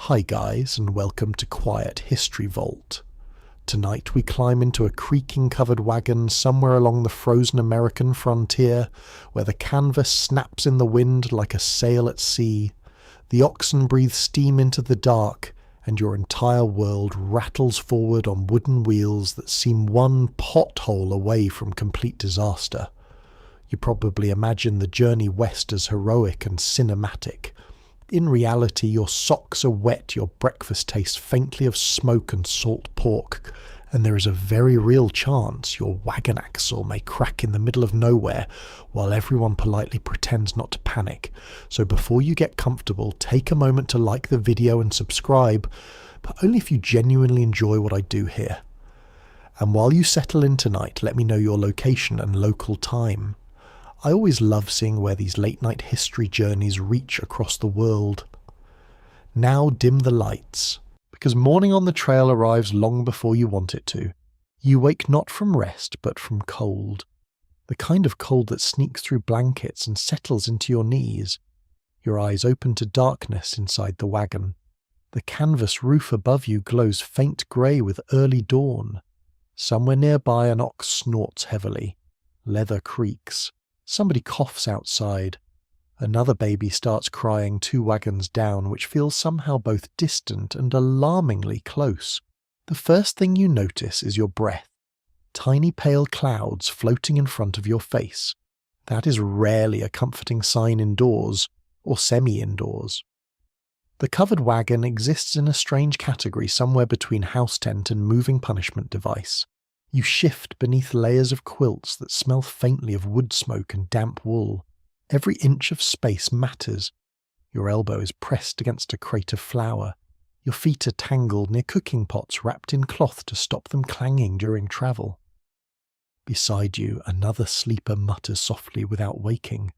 Hi guys, and welcome to Quiet History Vault. Tonight we climb into a creaking covered wagon somewhere along the frozen American frontier, where the canvas snaps in the wind like a sail at sea, the oxen breathe steam into the dark, and your entire world rattles forward on wooden wheels that seem one pothole away from complete disaster. You probably imagine the journey west as heroic and cinematic. In reality, your socks are wet, your breakfast tastes faintly of smoke and salt pork, and there is a very real chance your wagon axle may crack in the middle of nowhere while everyone politely pretends not to panic. So before you get comfortable, take a moment to like the video and subscribe, but only if you genuinely enjoy what I do here. And while you settle in tonight, let me know your location and local time. I always love seeing where these late-night history journeys reach across the world. Now dim the lights, because morning on the trail arrives long before you want it to. You wake not from rest, but from cold. The kind of cold that sneaks through blankets and settles into your knees. Your eyes open to darkness inside the wagon. The canvas roof above you glows faint grey with early dawn. Somewhere nearby an ox snorts heavily. Leather creaks. Somebody coughs outside. Another baby starts crying 2 wagons down, which feels somehow both distant and alarmingly close. The first thing you notice is your breath. Tiny pale clouds floating in front of your face. That is rarely a comforting sign indoors, or semi-indoors. The covered wagon exists in a strange category somewhere between house tent and moving punishment device. You shift beneath layers of quilts that smell faintly of wood smoke and damp wool. Every inch of space matters. Your elbow is pressed against a crate of flour. Your feet are tangled near cooking pots wrapped in cloth to stop them clanging during travel. Beside you, another sleeper mutters softly without waking.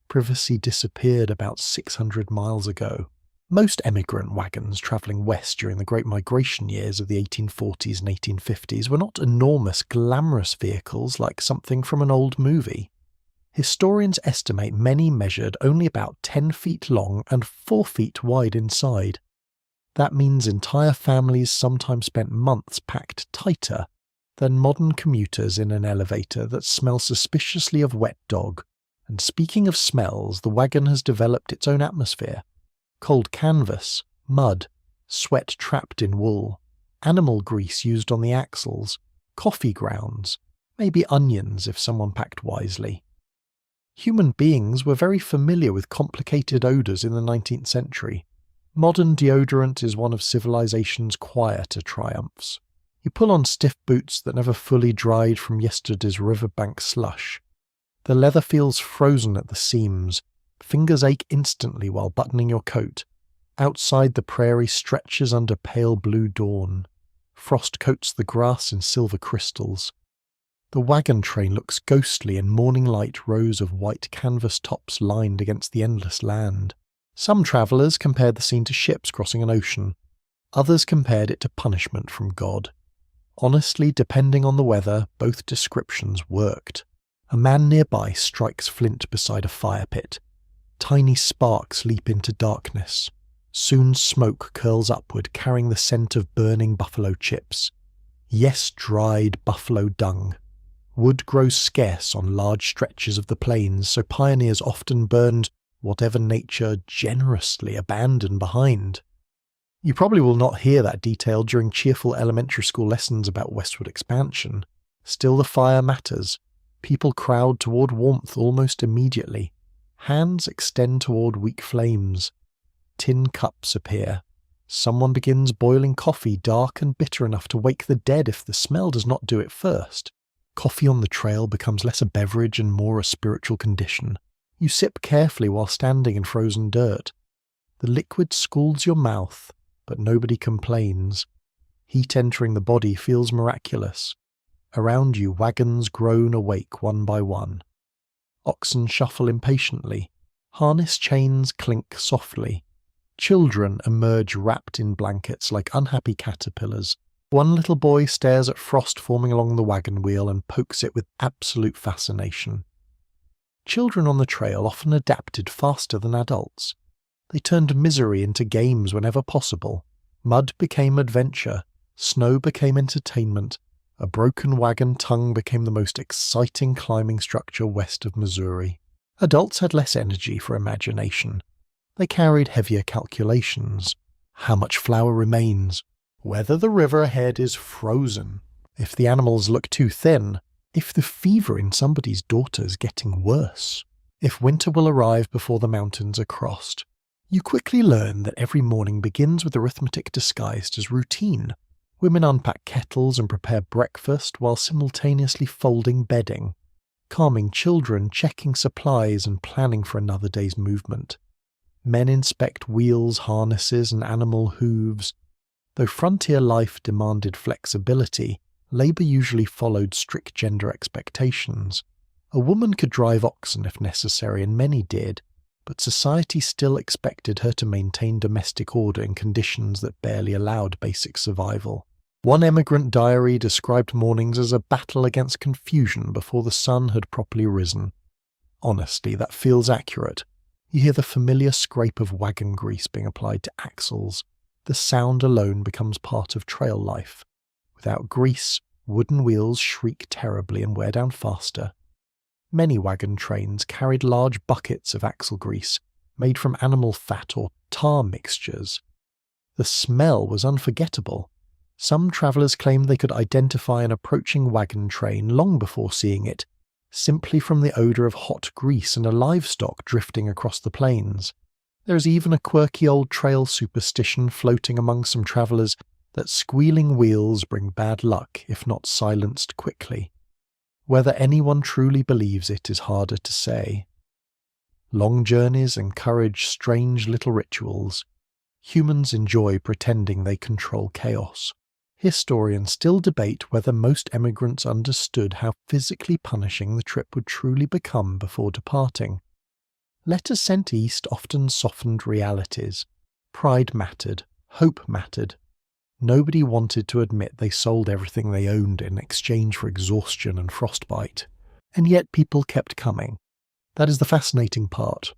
Privacy disappeared about 600 miles ago. Most emigrant wagons travelling west during the Great Migration years of the 1840s and 1850s were not enormous, glamorous vehicles like something from an old movie. Historians estimate many measured only about 10 feet long and 4 feet wide inside. That means entire families sometimes spent months packed tighter than modern commuters in an elevator that smells suspiciously of wet dog. And speaking of smells, the wagon has developed its own atmosphere. Cold canvas, mud, sweat trapped in wool, animal grease used on the axles, coffee grounds, maybe onions if someone packed wisely. Human beings were very familiar with complicated odours in the 19th century. Modern deodorant is one of civilization's quieter triumphs. You pull on stiff boots that never fully dried from yesterday's riverbank slush. The leather feels frozen at the seams. Fingers ache instantly while buttoning your coat. Outside, the prairie stretches under pale blue dawn. Frost coats the grass in silver crystals. The wagon train looks ghostly in morning light rows of white canvas tops lined against the endless land. Some travellers compared the scene to ships crossing an ocean. Others compared it to punishment from God. Honestly, depending on the weather, both descriptions worked. A man nearby strikes flint beside a fire pit. Tiny sparks leap into darkness. Soon smoke curls upward, carrying the scent of burning buffalo chips. Yes, dried buffalo dung. Wood grows scarce on large stretches of the plains, so pioneers often burned whatever nature generously abandoned behind. You probably will not hear that detail during cheerful elementary school lessons about westward expansion. Still, the fire matters. People crowd toward warmth almost immediately. Hands extend toward weak flames. Tin cups appear. Someone begins boiling coffee dark and bitter enough to wake the dead if the smell does not do it first. Coffee on the trail becomes less a beverage and more a spiritual condition. You sip carefully while standing in frozen dirt. The liquid scalds your mouth, but nobody complains. Heat entering the body feels miraculous. Around you, wagons groan awake one by one. Oxen shuffle impatiently. Harness chains clink softly. Children emerge wrapped in blankets like unhappy caterpillars. One little boy stares at frost forming along the wagon wheel and pokes it with absolute fascination. Children on the trail often adapted faster than adults. They turned misery into games whenever possible. Mud became adventure, snow became entertainment, a broken wagon tongue became the most exciting climbing structure west of Missouri. Adults had less energy for imagination. They carried heavier calculations. How much flour remains? Whether the river ahead is frozen? If the animals look too thin? If the fever in somebody's daughter's getting worse? If winter will arrive before the mountains are crossed? You quickly learn that every morning begins with arithmetic disguised as routine. Women unpack kettles and prepare breakfast while simultaneously folding bedding, calming children, checking supplies, and planning for another day's movement. Men inspect wheels, harnesses, and animal hooves. Though frontier life demanded flexibility, labour usually followed strict gender expectations. A woman could drive oxen if necessary, and many did, but society still expected her to maintain domestic order in conditions that barely allowed basic survival. One emigrant diary described mornings as a battle against confusion before the sun had properly risen. Honestly, that feels accurate. You hear the familiar scrape of wagon grease being applied to axles. The sound alone becomes part of trail life. Without grease, wooden wheels shriek terribly and wear down faster. Many wagon trains carried large buckets of axle grease, made from animal fat or tar mixtures. The smell was unforgettable. Some travellers claimed they could identify an approaching wagon train long before seeing it, simply from the odour of hot grease and a livestock drifting across the plains. There is even a quirky old trail superstition floating among some travellers that squealing wheels bring bad luck if not silenced quickly. Whether anyone truly believes it is harder to say. Long journeys encourage strange little rituals. Humans enjoy pretending they control chaos. Historians still debate whether most emigrants understood how physically punishing the trip would truly become before departing. Letters sent east often softened realities. Pride mattered. Hope mattered. Nobody wanted to admit they sold everything they owned in exchange for exhaustion and frostbite. And yet people kept coming. That is the fascinating part.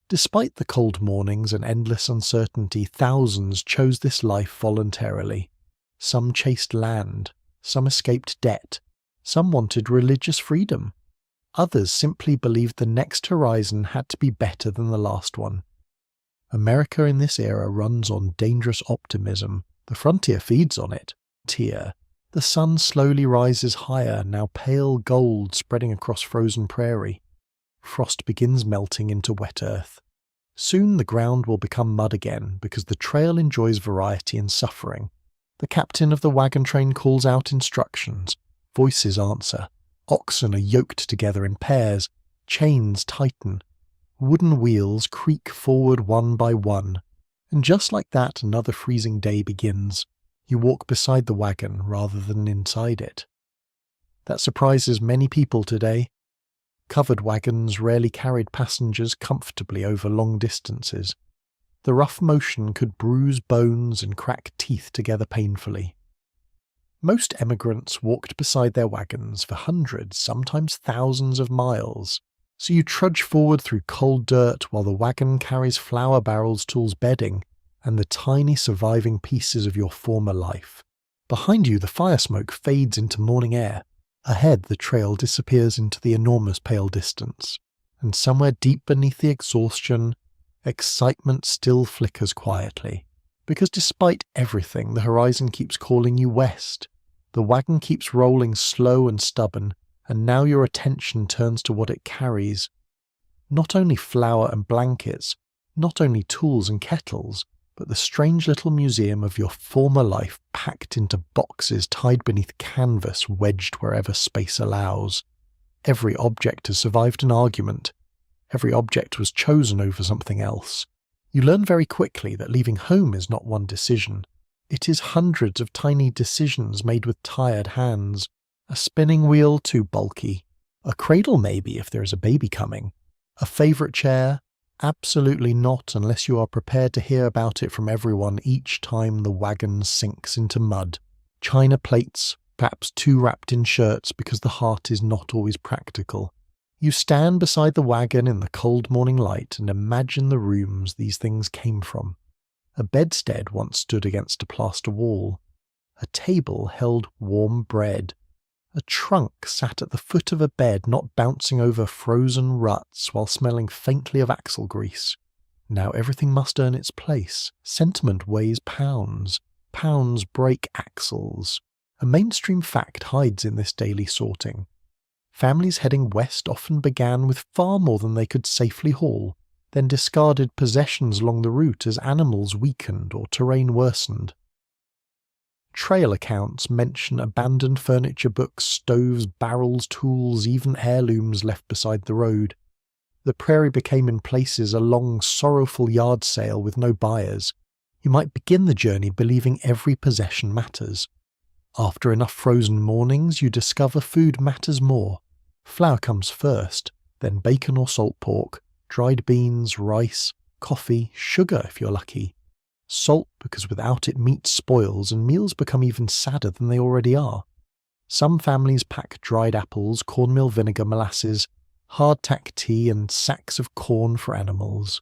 Despite the cold mornings and endless uncertainty, thousands chose this life voluntarily. Some chased land, some escaped debt, some wanted religious freedom. Others simply believed the next horizon had to be better than the last one. America in this era runs on dangerous optimism. The frontier feeds on it. The sun slowly rises higher, now pale gold spreading across frozen prairie. Frost begins melting into wet earth. Soon the ground will become mud again because the trail enjoys variety and suffering. The captain of the wagon train calls out instructions. Voices answer. Oxen are yoked together in pairs. Chains tighten. Wooden wheels creak forward one by one. And just like that, another freezing day begins. You walk beside the wagon rather than inside it. That surprises many people today. Covered wagons rarely carried passengers comfortably over long distances. The rough motion could bruise bones and crack teeth together painfully. Most emigrants walked beside their wagons for hundreds, sometimes thousands of miles. So you trudge forward through cold dirt while the wagon carries flour barrels, tools, bedding, and the tiny surviving pieces of your former life. Behind you, the fire smoke fades into morning air. Ahead, the trail disappears into the enormous pale distance. And somewhere deep beneath the exhaustion, excitement still flickers quietly. Because despite everything, the horizon keeps calling you west. The wagon keeps rolling slow and stubborn, and now your attention turns to what it carries. Not only flour and blankets, not only tools and kettles, but the strange little museum of your former life packed into boxes tied beneath canvas wedged wherever space allows. Every object has survived an argument. Every object was chosen over something else. You learn very quickly that leaving home is not one decision. It is hundreds of tiny decisions made with tired hands. A spinning wheel too bulky. A cradle maybe if there is a baby coming. A favourite chair? Absolutely not unless you are prepared to hear about it from everyone each time the wagon sinks into mud. China plates, perhaps too wrapped in shirts because the heart is not always practical. You stand beside the wagon in the cold morning light and imagine the rooms these things came from. A bedstead once stood against a plaster wall. A table held warm bread. A trunk sat at the foot of a bed, not bouncing over frozen ruts while smelling faintly of axle grease. Now everything must earn its place. Sentiment weighs pounds. Pounds break axles. A mainstream fact hides in this daily sorting. Families heading west often began with far more than they could safely haul, then discarded possessions along the route as animals weakened or terrain worsened. Trail accounts mention abandoned furniture books, stoves, barrels, tools, even heirlooms left beside the road. The prairie became in places a long, sorrowful yard sale with no buyers. You might begin the journey believing every possession matters. After enough frozen mornings, you discover food matters more. Flour comes first, then bacon or salt pork, dried beans, rice, coffee, sugar if you're lucky. Salt, because without it meat spoils and meals become even sadder than they already are. Some families pack dried apples, cornmeal vinegar, molasses, hardtack tea and sacks of corn for animals.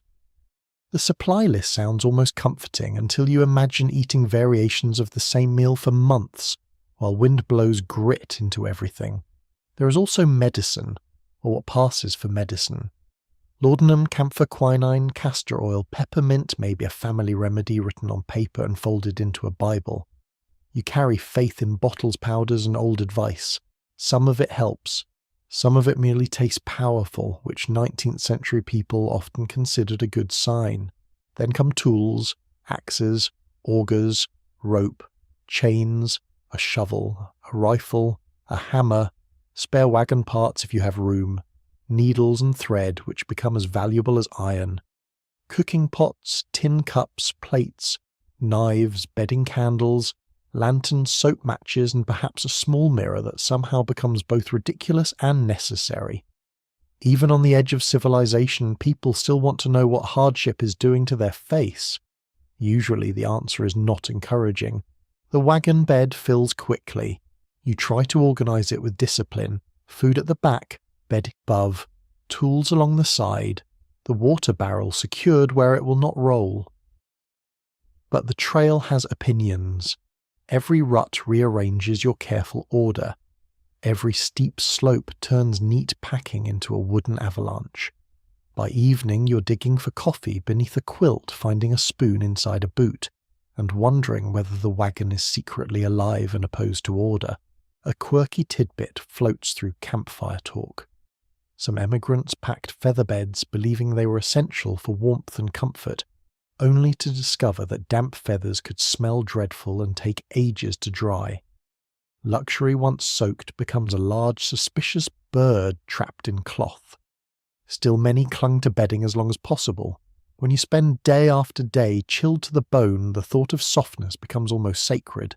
The supply list sounds almost comforting until you imagine eating variations of the same meal for months, while wind blows grit into everything. There is also medicine, or what passes for medicine. Laudanum, camphor, quinine, castor oil, peppermint may be a family remedy written on paper and folded into a Bible. You carry faith in bottles, powders, and old advice. Some of it helps. Some of it merely tastes powerful, which 19th century people often considered a good sign. Then come tools, axes, augers, rope, chains, a shovel, a rifle, a hammer, spare wagon parts if you have room, needles and thread which become as valuable as iron, cooking pots, tin cups, plates, knives, bedding candles, lanterns, soap matches, and perhaps a small mirror that somehow becomes both ridiculous and necessary. Even on the edge of civilization, people still want to know what hardship is doing to their face. Usually the answer is not encouraging. The wagon bed fills quickly. You try to organize it with discipline. Food at the back, bed above, tools along the side, the water barrel secured where it will not roll. But the trail has opinions. Every rut rearranges your careful order. Every steep slope turns neat packing into a wooden avalanche. By evening you're digging for coffee beneath a quilt, finding a spoon inside a boot, and wondering whether the wagon is secretly alive and opposed to order. A quirky tidbit floats through campfire talk. Some emigrants packed feather beds believing they were essential for warmth and comfort, only to discover that damp feathers could smell dreadful and take ages to dry. Luxury once soaked becomes a large, suspicious bird trapped in cloth. Still many clung to bedding as long as possible. When you spend day after day chilled to the bone, the thought of softness becomes almost sacred.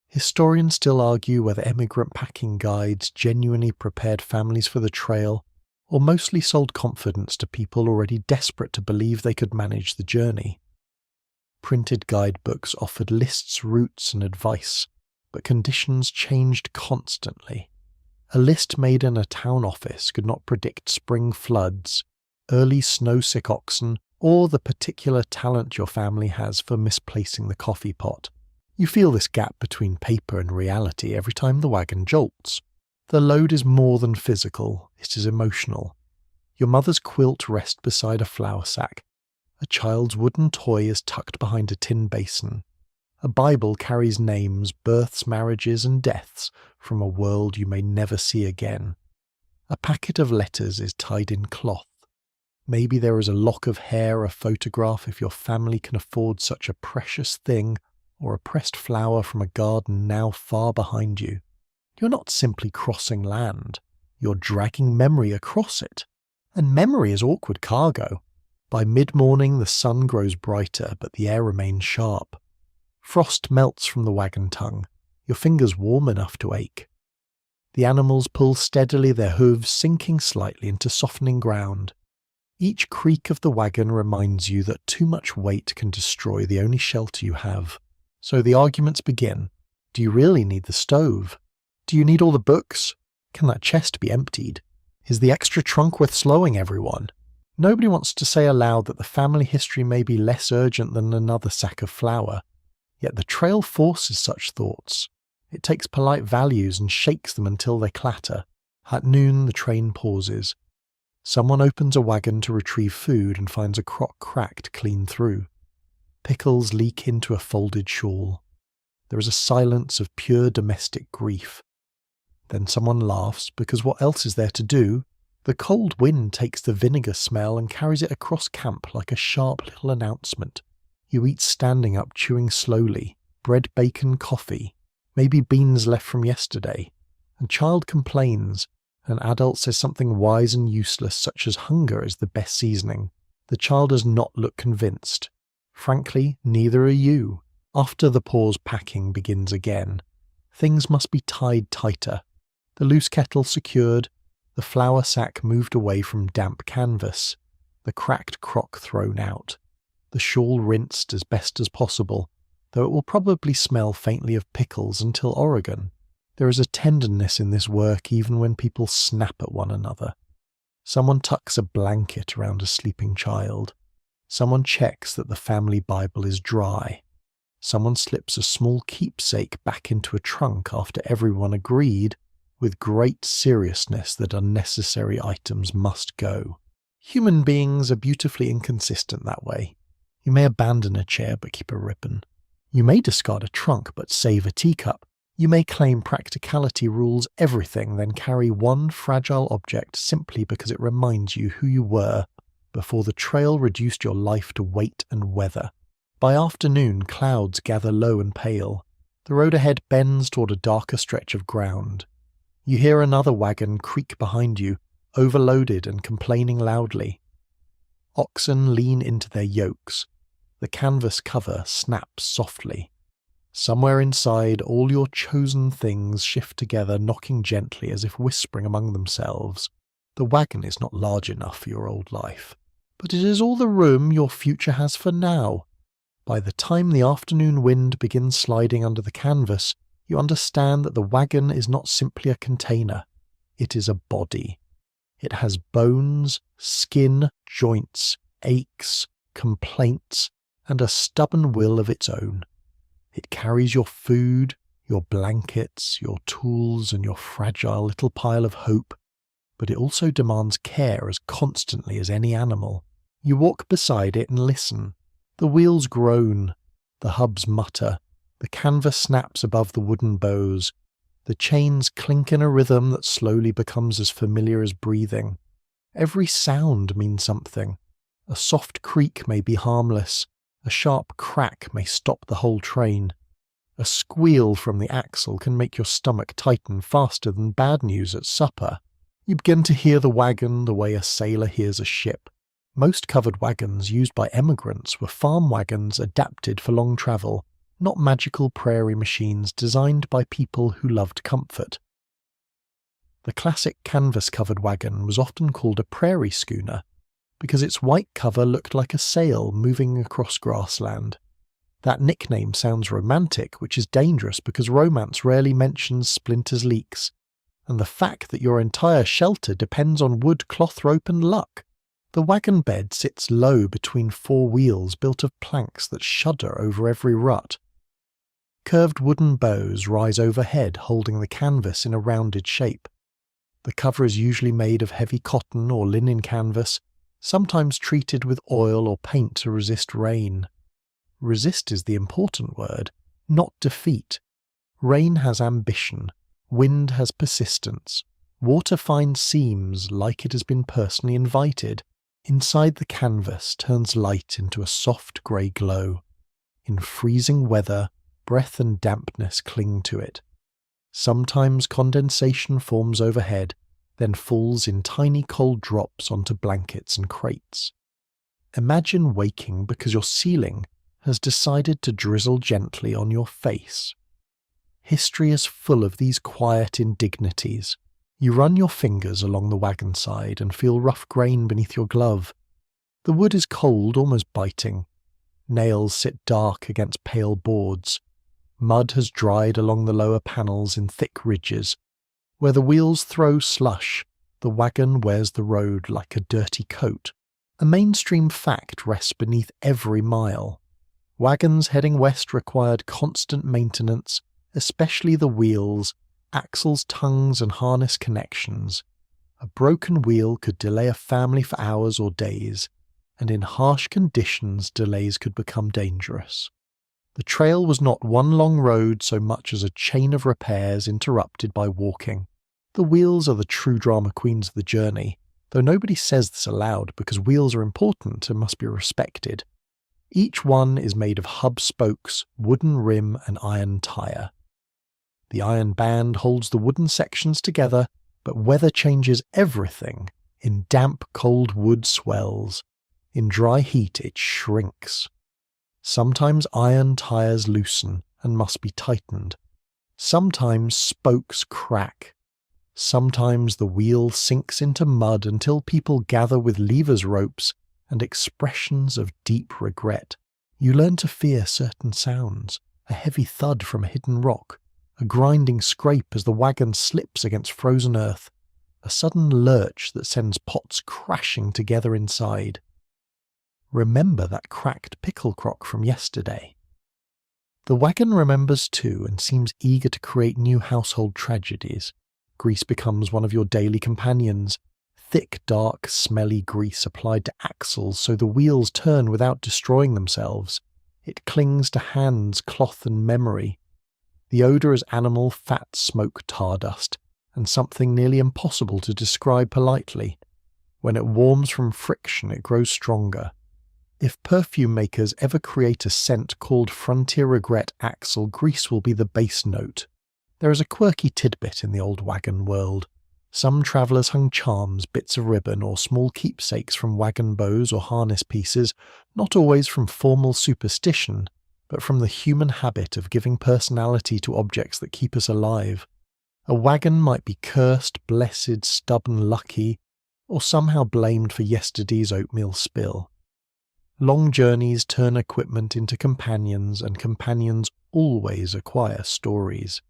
Historians still argue whether emigrant packing guides genuinely prepared families for the trail, or mostly sold confidence to people already desperate to believe they could manage the journey. Printed guidebooks offered lists, routes, and advice, but conditions changed constantly. A list made in a town office could not predict spring floods, early snow-sick oxen, or the particular talent your family has for misplacing the coffee pot. You feel this gap between paper and reality every time the wagon jolts. The load is more than physical, it is emotional. Your mother's quilt rests beside a flour sack. A child's wooden toy is tucked behind a tin basin. A Bible carries names, births, marriages, and deaths from a world you may never see again. A packet of letters is tied in cloth. Maybe there is a lock of hair, a photograph if your family can afford such a precious thing, or a pressed flower from a garden now far behind you. You're not simply crossing land. You're dragging memory across it. And memory is awkward cargo. By mid-morning the sun grows brighter, but the air remains sharp. Frost melts from the wagon tongue, your fingers warm enough to ache. The animals pull steadily, their hooves sinking slightly into softening ground. Each creak of the wagon reminds you that too much weight can destroy the only shelter you have. So the arguments begin. Do you really need the stove? Do you need all the books? Can that chest be emptied? Is the extra trunk worth slowing, everyone? Nobody wants to say aloud that the family history may be less urgent than another sack of flour. Yet the trail forces such thoughts. It takes polite values and shakes them until they clatter. At noon, the train pauses. Someone opens a wagon to retrieve food and finds a crock cracked clean through. Pickles leak into a folded shawl. There is a silence of pure domestic grief. Then someone laughs, because what else is there to do? The cold wind takes the vinegar smell and carries it across camp like a sharp little announcement. You eat standing up, chewing slowly. Bread, bacon, coffee. Maybe beans left from yesterday. A child complains. An adult says something wise and useless, such as hunger is the best seasoning. The child does not look convinced. Frankly, neither are you. After the pause, packing begins again. Things must be tied tighter. The loose kettle secured, the flour sack moved away from damp canvas, the cracked crock thrown out, the shawl rinsed as best as possible, though it will probably smell faintly of pickles until Oregon. There is a tenderness in this work even when people snap at one another. Someone tucks a blanket around a sleeping child. Someone checks that the family Bible is dry. Someone slips a small keepsake back into a trunk after everyone agreed, with great seriousness, that unnecessary items must go. Human beings are beautifully inconsistent that way. You may abandon a chair but keep a ribbon. You may discard a trunk but save a teacup. You may claim practicality rules everything, then carry one fragile object simply because it reminds you who you were before the trail reduced your life to weight and weather. By afternoon, clouds gather low and pale. The road ahead bends toward a darker stretch of ground. You hear another wagon creak behind you, overloaded and complaining loudly. Oxen lean into their yokes. The canvas cover snaps softly. Somewhere inside, all your chosen things shift together, knocking gently as if whispering among themselves. The wagon is not large enough for your old life, but it is all the room your future has for now. By the time the afternoon wind begins sliding under the canvas, you understand that the wagon is not simply a container. It is a body. It has bones, skin, joints, aches, complaints, and a stubborn will of its own. It carries your food, your blankets, your tools, and your fragile little pile of hope, but it also demands care as constantly as any animal. You walk beside it and listen. The wheels groan, the hubs mutter, the canvas snaps above the wooden bows, the chains clink in a rhythm that slowly becomes as familiar as breathing. Every sound means something. A soft creak may be harmless, a sharp crack may stop the whole train. A squeal from the axle can make your stomach tighten faster than bad news at supper. You begin to hear the wagon the way a sailor hears a ship. Most covered wagons used by emigrants were farm wagons adapted for long travel, not magical prairie machines designed by people who loved comfort. The classic canvas-covered wagon was often called a prairie schooner, because its white cover looked like a sail moving across grassland. That nickname sounds romantic, which is dangerous because romance rarely mentions splinters, leaks, and the fact that your entire shelter depends on wood, cloth rope and luck. The wagon bed sits low between four wheels built of planks that shudder over every rut. Curved wooden bows rise overhead, holding the canvas in a rounded shape. The cover is usually made of heavy cotton or linen canvas, sometimes treated with oil or paint to resist rain. Resist is the important word, not defeat. Rain has ambition. Wind has persistence. Water finds seams like it has been personally invited. Inside the canvas turns light into a soft grey glow. In freezing weather, breath and dampness cling to it. Sometimes condensation forms overhead, then falls in tiny cold drops onto blankets and crates. Imagine waking because your ceiling has decided to drizzle gently on your face. History is full of these quiet indignities. You run your fingers along the wagon side and feel rough grain beneath your glove. The wood is cold, almost biting. Nails sit dark against pale boards. Mud has dried along the lower panels in thick ridges. Where the wheels throw slush, The wagon wears the road like a dirty coat. A mainstream fact rests beneath every mile. Wagons heading west required constant maintenance, especially the wheels, axles, tongues, and harness connections. A broken wheel could delay a family for hours or days, and in harsh conditions delays could become dangerous. The trail was not one long road so much as a chain of repairs interrupted by walking. The wheels are the true drama queens of the journey, though nobody says this aloud because wheels are important and must be respected. Each one is made of hub spokes, wooden rim, and iron tyre. The iron band holds the wooden sections together, but weather changes everything. In damp, cold wood swells. In dry heat it shrinks. Sometimes iron tyres loosen and must be tightened. Sometimes spokes crack. Sometimes the wheel sinks into mud until people gather with levers ropes and expressions of deep regret. You learn to fear certain sounds, a heavy thud from a hidden rock, a grinding scrape as the wagon slips against frozen earth, a sudden lurch that sends pots crashing together inside. Remember that cracked pickle crock from yesterday. The wagon remembers too and seems eager to create new household tragedies. Grease becomes one of your daily companions. Thick, dark, smelly grease applied to axles so the wheels turn without destroying themselves. It clings to hands, cloth, and memory. The odour is animal fat, smoke, tar dust, and something nearly impossible to describe politely. When it warms from friction, it grows stronger. If perfume makers ever create a scent called Frontier Regret Axle, grease will be the base note. There is a quirky tidbit in the old wagon world. Some travellers hung charms, bits of ribbon, or small keepsakes from wagon bows or harness pieces, not always from formal superstition, but from the human habit of giving personality to objects that keep us alive. A wagon might be cursed, blessed, stubborn, lucky, or somehow blamed for yesterday's oatmeal spill. Long journeys turn equipment into companions, and companions always acquire stories.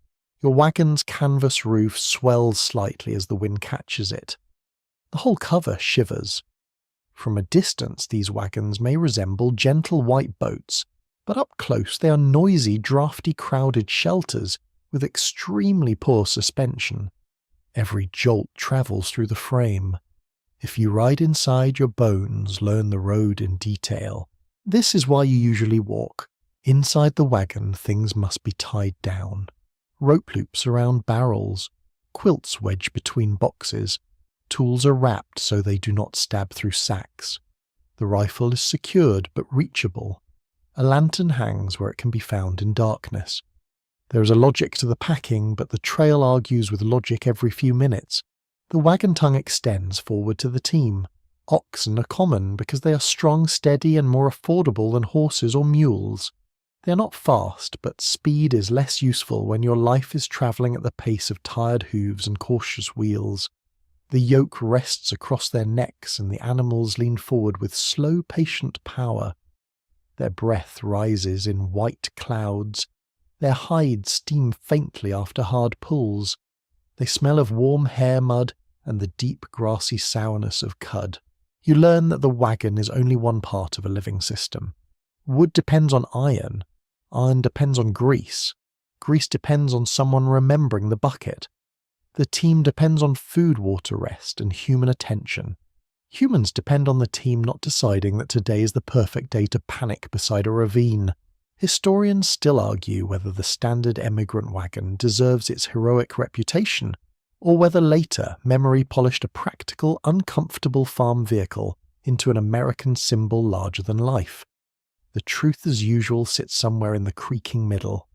Your wagon's canvas roof swells slightly as the wind catches it. The whole cover shivers. From a distance, these wagons may resemble gentle white boats, but up close they are noisy, drafty, crowded shelters with extremely poor suspension. Every jolt travels through the frame. If you ride inside, your bones learn the road in detail. This is why you usually walk. Inside the wagon, things must be tied down. Rope loops around barrels, quilts wedged between boxes, tools are wrapped so they do not stab through sacks. The rifle is secured but reachable. A lantern hangs where it can be found in darkness. There is a logic to the packing, but the trail argues with logic every few minutes. The wagon tongue extends forward to the team. Oxen are common because they are strong, steady, and more affordable than horses or mules. They are not fast, but speed is less useful when your life is travelling at the pace of tired hooves and cautious wheels. The yoke rests across their necks and the animals lean forward with slow, patient power. Their breath rises in white clouds. Their hides steam faintly after hard pulls. They smell of warm hair mud and the deep grassy sourness of cud. You learn that the wagon is only one part of a living system. Wood depends on iron. Iron depends on grease. Grease depends on someone remembering the bucket. The team depends on food, water, rest, and human attention. Humans depend on the team not deciding that today is the perfect day to panic beside a ravine. Historians still argue whether the standard emigrant wagon deserves its heroic reputation, or whether later memory polished a practical, uncomfortable farm vehicle into an American symbol larger than life. The truth as usual sits somewhere in the creaking middle.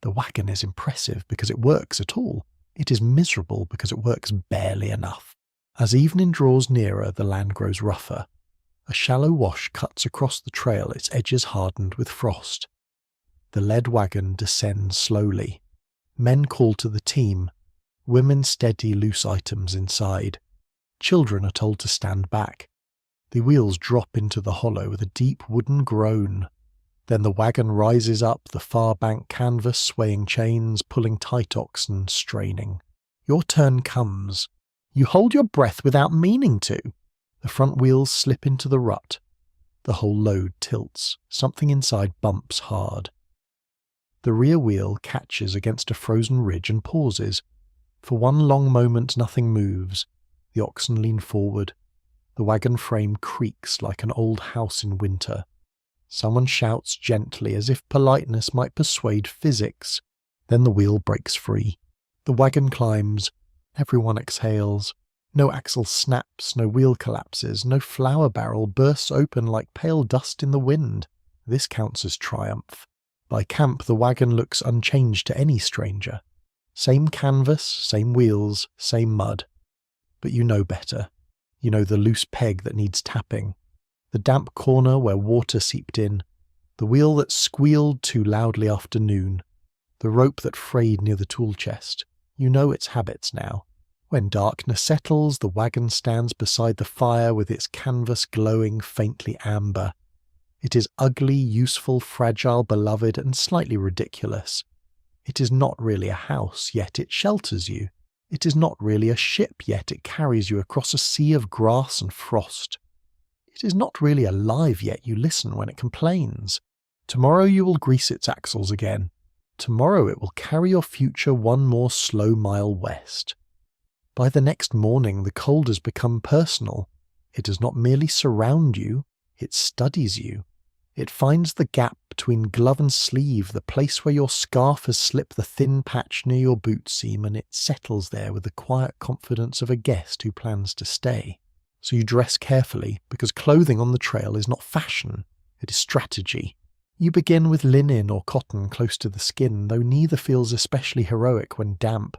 The wagon is impressive because it works at all. It is miserable because it works barely enough. As evening draws nearer, the land grows rougher. A shallow wash cuts across the trail, its edges hardened with frost. The lead wagon descends slowly. Men call to the team. Women steady loose items inside. Children are told to stand back. The wheels drop into the hollow with a deep wooden groan. Then the wagon rises up, the far bank canvas swaying chains, pulling tight oxen, straining. Your turn comes. You hold your breath without meaning to. The front wheels slip into the rut. The whole load tilts. Something inside bumps hard. The rear wheel catches against a frozen ridge and pauses. For one long moment nothing moves. The oxen lean forward. The wagon frame creaks like an old house in winter. Someone shouts gently as if politeness might persuade physics. Then the wheel breaks free. The wagon climbs. Everyone exhales. No axle snaps, no wheel collapses, no flour barrel bursts open like pale dust in the wind. This counts as triumph. By camp, the wagon looks unchanged to any stranger. Same canvas, same wheels, same mud. But you know better. You know the loose peg that needs tapping. The damp corner where water seeped in. The wheel that squealed too loudly after noon. The rope that frayed near the tool chest. You know its habits now. When darkness settles, the wagon stands beside the fire with its canvas glowing faintly amber. It is ugly, useful, fragile, beloved, and slightly ridiculous. It is not really a house, yet it shelters you. It is not really a ship, yet it carries you across a sea of grass and frost. It is not really alive, yet you listen when it complains. Tomorrow you will grease its axles again. Tomorrow it will carry your future one more slow mile west. By the next morning the cold has become personal. It does not merely surround you, it studies you. It finds the gap between glove and sleeve, the place where your scarf has slipped the thin patch near your boot seam, and it settles there with the quiet confidence of a guest who plans to stay. So you dress carefully, because clothing on the trail is not fashion, it is strategy. You begin with linen or cotton close to the skin, though neither feels especially heroic when damp.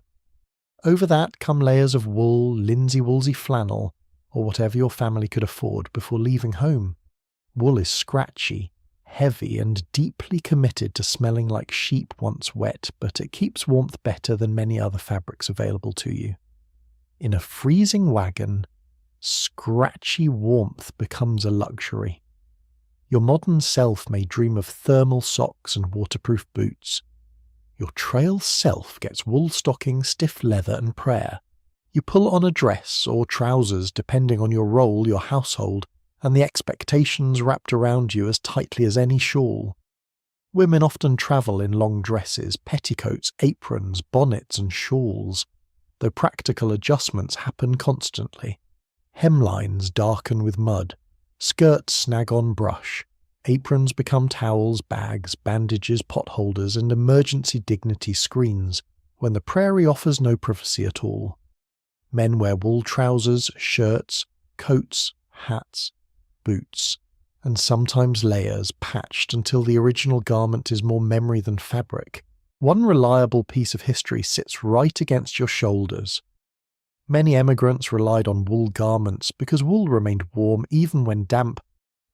Over that come layers of wool, linsey-woolsey flannel, or whatever your family could afford before leaving home. Wool is scratchy, heavy, and deeply committed to smelling like sheep once wet, but it keeps warmth better than many other fabrics available to you. In a freezing wagon, scratchy warmth becomes a luxury. Your modern self may dream of thermal socks and waterproof boots. Your trail self gets wool stockings, stiff leather, and prayer. You pull on a dress or trousers depending on your role, your household, and the expectations wrapped around you as tightly as any shawl. Women often travel in long dresses, petticoats, aprons, bonnets, and shawls, though practical adjustments happen constantly. Hemlines darken with mud, skirts snag on brush, aprons become towels, bags, bandages, potholders, and emergency dignity screens, when the prairie offers no privacy at all. Men wear wool trousers, shirts, coats, hats, boots, and sometimes layers patched until the original garment is more memory than fabric. One reliable piece of history sits right against your shoulders. Many emigrants relied on wool garments because wool remained warm even when damp,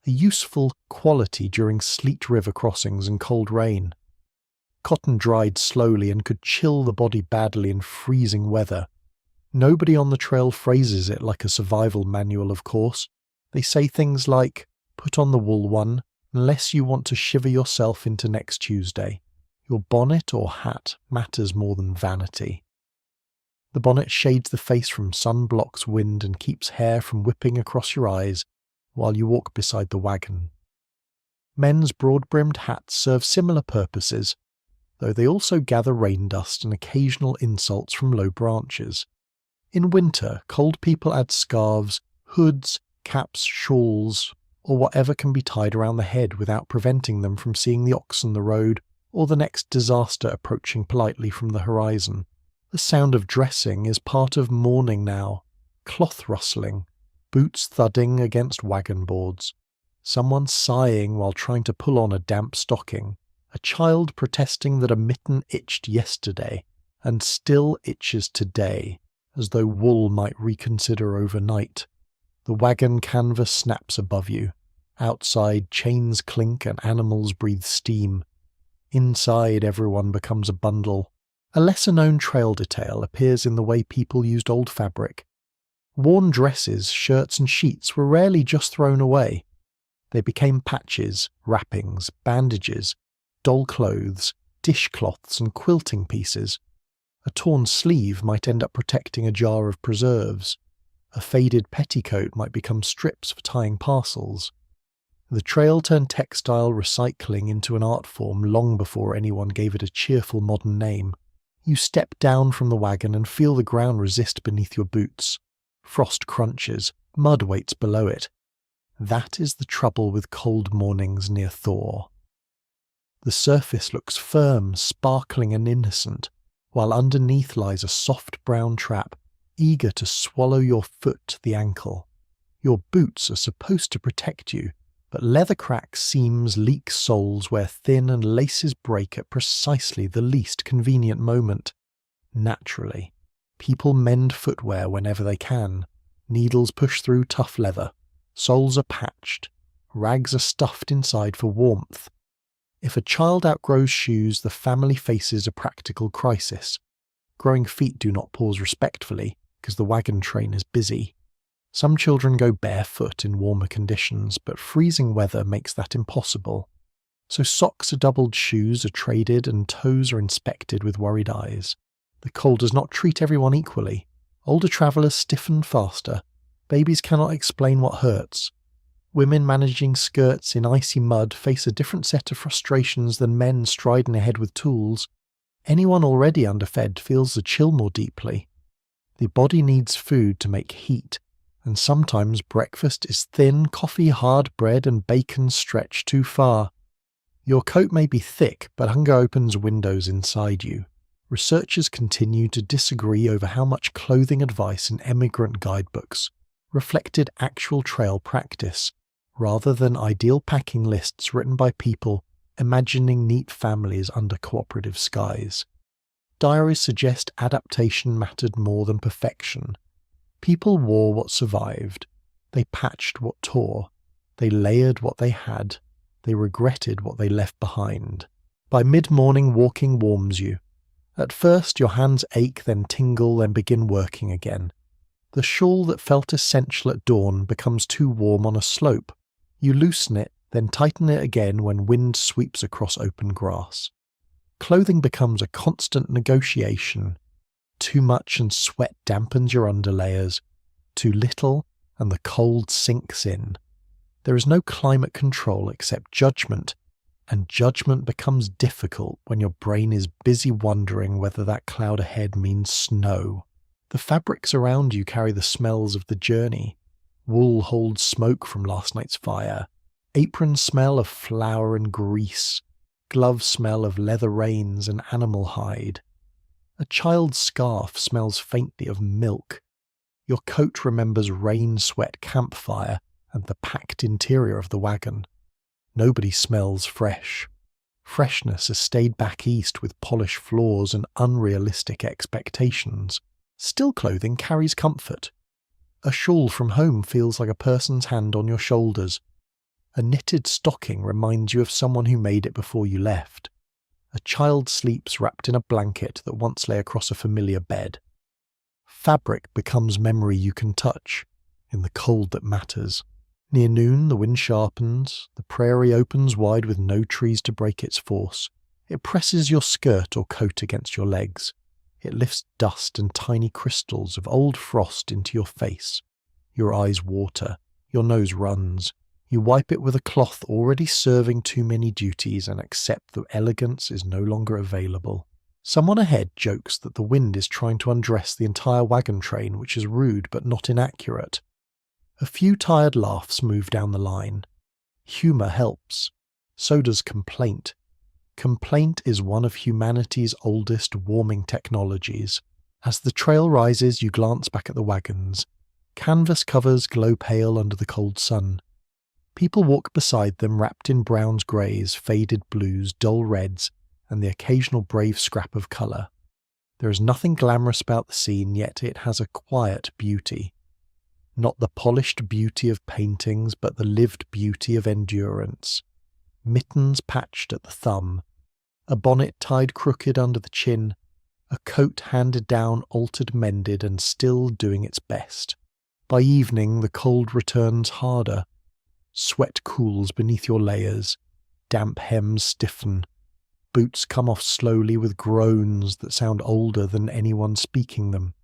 a useful quality during sleet river crossings and cold rain. Cotton dried slowly and could chill the body badly in freezing weather. Nobody on the trail phrases it like a survival manual, of course. They say things like, "Put on the wool one, unless you want to shiver yourself into next Tuesday. Your bonnet or hat matters more than vanity." The bonnet shades the face from sun, blocks wind, and keeps hair from whipping across your eyes while you walk beside the wagon. Men's broad-brimmed hats serve similar purposes, though they also gather rain dust and occasional insults from low branches. In winter, cold people add scarves, hoods, caps, shawls, or whatever can be tied around the head without preventing them from seeing the ox on the road or the next disaster approaching politely from the horizon. The sound of dressing is part of mourning now, cloth rustling, boots thudding against wagon boards, someone sighing while trying to pull on a damp stocking, a child protesting that a mitten itched yesterday and still itches today, as though wool might reconsider overnight. The wagon canvas snaps above you. Outside, chains clink and animals breathe steam. Inside, everyone becomes a bundle. A lesser-known trail detail appears in the way people used old fabric. Worn dresses, shirts, and sheets were rarely just thrown away. They became patches, wrappings, bandages, doll clothes, dishcloths, and quilting pieces. A torn sleeve might end up protecting a jar of preserves. A faded petticoat might become strips for tying parcels. The trail turned textile recycling into an art form long before anyone gave it a cheerful modern name. You step down from the wagon and feel the ground resist beneath your boots. Frost crunches, mud waits below it. That is the trouble with cold mornings near Thor. The surface looks firm, sparkling and innocent, while underneath lies a soft brown trap, eager to swallow your foot to the ankle. Your boots are supposed to protect you, but leather cracks seams leak soles where thin and laces break at precisely the least convenient moment. Naturally, people mend footwear whenever they can. Needles push through tough leather. Soles are patched. Rags are stuffed inside for warmth. If a child outgrows shoes, the family faces a practical crisis. Growing feet do not pause respectfully, because the wagon train is busy. Some children go barefoot in warmer conditions, but freezing weather makes that impossible. So socks are doubled, shoes are traded, and toes are inspected with worried eyes. The cold does not treat everyone equally. Older travellers stiffen faster. Babies cannot explain what hurts. Women managing skirts in icy mud face a different set of frustrations than men striding ahead with tools. Anyone already underfed feels the chill more deeply. The body needs food to make heat, and sometimes breakfast is thin coffee, hard bread, and bacon stretched too far. Your coat may be thick, but hunger opens windows inside you. Researchers continue to disagree over how much clothing advice in emigrant guidebooks reflected actual trail practice, rather than ideal packing lists written by people imagining neat families under cooperative skies. Diaries suggest adaptation mattered more than perfection. People wore what survived. They patched what tore. They layered what they had. They regretted what they left behind. By mid-morning, walking warms you. At first, your hands ache, then tingle, then begin working again. The shawl that felt essential at dawn becomes too warm on a slope. You loosen it, then tighten it again when wind sweeps across open grass. Clothing becomes a constant negotiation. Too much and sweat dampens your underlayers. Too little and the cold sinks in. There is no climate control except judgment, and judgment becomes difficult when your brain is busy wondering whether that cloud ahead means snow. The fabrics around you carry the smells of the journey. Wool holds smoke from last night's fire. Aprons smell of flour and grease. Gloves smell of leather reins and animal hide. A child's scarf smells faintly of milk. Your coat remembers rain-sweat campfire and the packed interior of the wagon. Nobody smells fresh. Freshness has stayed back east with polished floors and unrealistic expectations. Still clothing carries comfort. A shawl from home feels like a person's hand on your shoulders. A knitted stocking reminds you of someone who made it before you left. A child sleeps wrapped in a blanket that once lay across a familiar bed. Fabric becomes memory you can touch, in the cold that matters. Near noon, the wind sharpens, the prairie opens wide with no trees to break its force. It presses your skirt or coat against your legs. It lifts dust and tiny crystals of old frost into your face. Your eyes water, your nose runs. You wipe it with a cloth already serving too many duties and accept that elegance is no longer available. Someone ahead jokes that the wind is trying to undress the entire wagon train, which is rude but not inaccurate. A few tired laughs move down the line. Humour helps. So does complaint. Complaint is one of humanity's oldest warming technologies. As the trail rises, you glance back at the wagons. Canvas covers glow pale under the cold sun. People walk beside them wrapped in browns, greys, faded blues, dull reds, and the occasional brave scrap of colour. There is nothing glamorous about the scene, yet it has a quiet beauty. Not the polished beauty of paintings, but the lived beauty of endurance. Mittens patched at the thumb, a bonnet tied crooked under the chin, a coat handed down, altered, mended, and still doing its best. By evening the cold returns harder. Sweat cools beneath your layers, damp hems stiffen. Boots come off slowly with groans that sound older than anyone speaking them.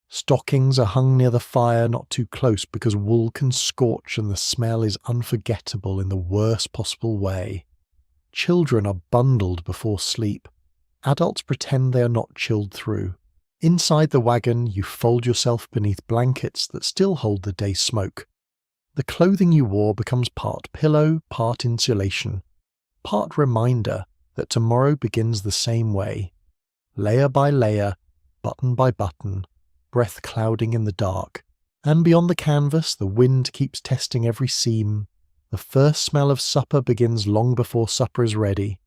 Stockings are hung near the fire, not too close, because wool can scorch and the smell is unforgettable in the worst possible way. Children are bundled before sleep. Adults pretend they are not chilled through. Inside the wagon, you fold yourself beneath blankets that still hold the day's smoke. The clothing you wore becomes part pillow, part insulation, part reminder that tomorrow begins the same way. Layer by layer, button by button, breath clouding in the dark. And beyond the canvas, the wind keeps testing every seam. The first smell of supper begins long before supper is ready.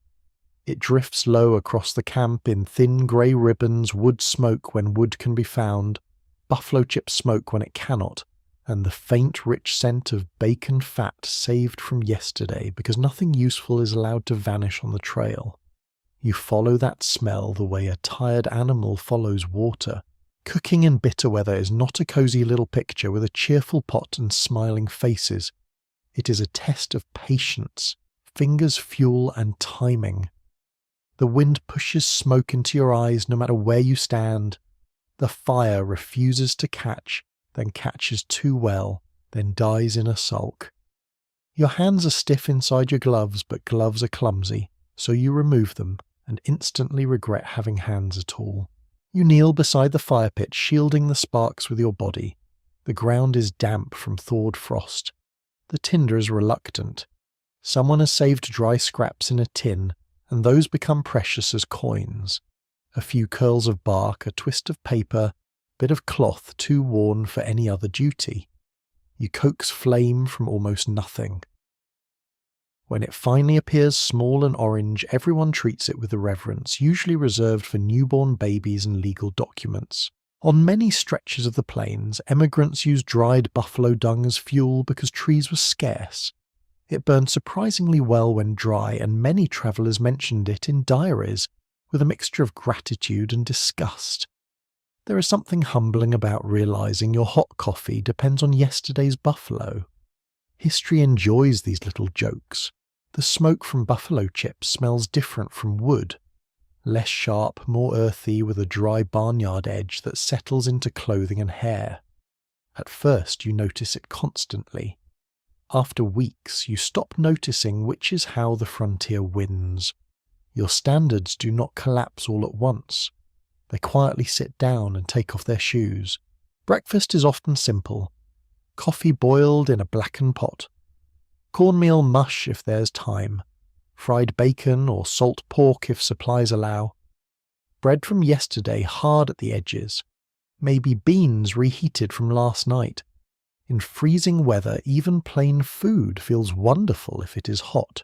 It drifts low across the camp in thin grey ribbons, wood smoke when wood can be found, buffalo chip smoke when it cannot, and the faint rich scent of bacon fat saved from yesterday because nothing useful is allowed to vanish on the trail. You follow that smell the way a tired animal follows water. Cooking in bitter weather is not a cosy little picture with a cheerful pot and smiling faces. It is a test of patience, fingers, fuel, and timing. The wind pushes smoke into your eyes no matter where you stand. The fire refuses to catch, then catches too well, then dies in a sulk. Your hands are stiff inside your gloves, but gloves are clumsy, so you remove them and instantly regret having hands at all. You kneel beside the fire pit, shielding the sparks with your body. The ground is damp from thawed frost. The tinder is reluctant. Someone has saved dry scraps in a tin, and those become precious as coins. A few curls of bark, a twist of paper, bit of cloth too worn for any other duty. You coax flame from almost nothing. When it finally appears small and orange, everyone treats it with a reverence, usually reserved for newborn babies and legal documents. On many stretches of the plains, emigrants used dried buffalo dung as fuel because trees were scarce. It burned surprisingly well when dry, and many travellers mentioned it in diaries, with a mixture of gratitude and disgust. There is something humbling about realising your hot coffee depends on yesterday's buffalo. History enjoys these little jokes. The smoke from buffalo chips smells different from wood. Less sharp, more earthy, with a dry barnyard edge that settles into clothing and hair. At first you notice it constantly. After weeks, you stop noticing which is how the frontier wins. Your standards do not collapse all at once. They quietly sit down and take off their shoes. Breakfast is often simple. Coffee boiled in a blackened pot. Cornmeal mush if there's time. Fried bacon or salt pork if supplies allow. Bread from yesterday hard at the edges. Maybe beans reheated from last night. In freezing weather, even plain food feels wonderful if it is hot.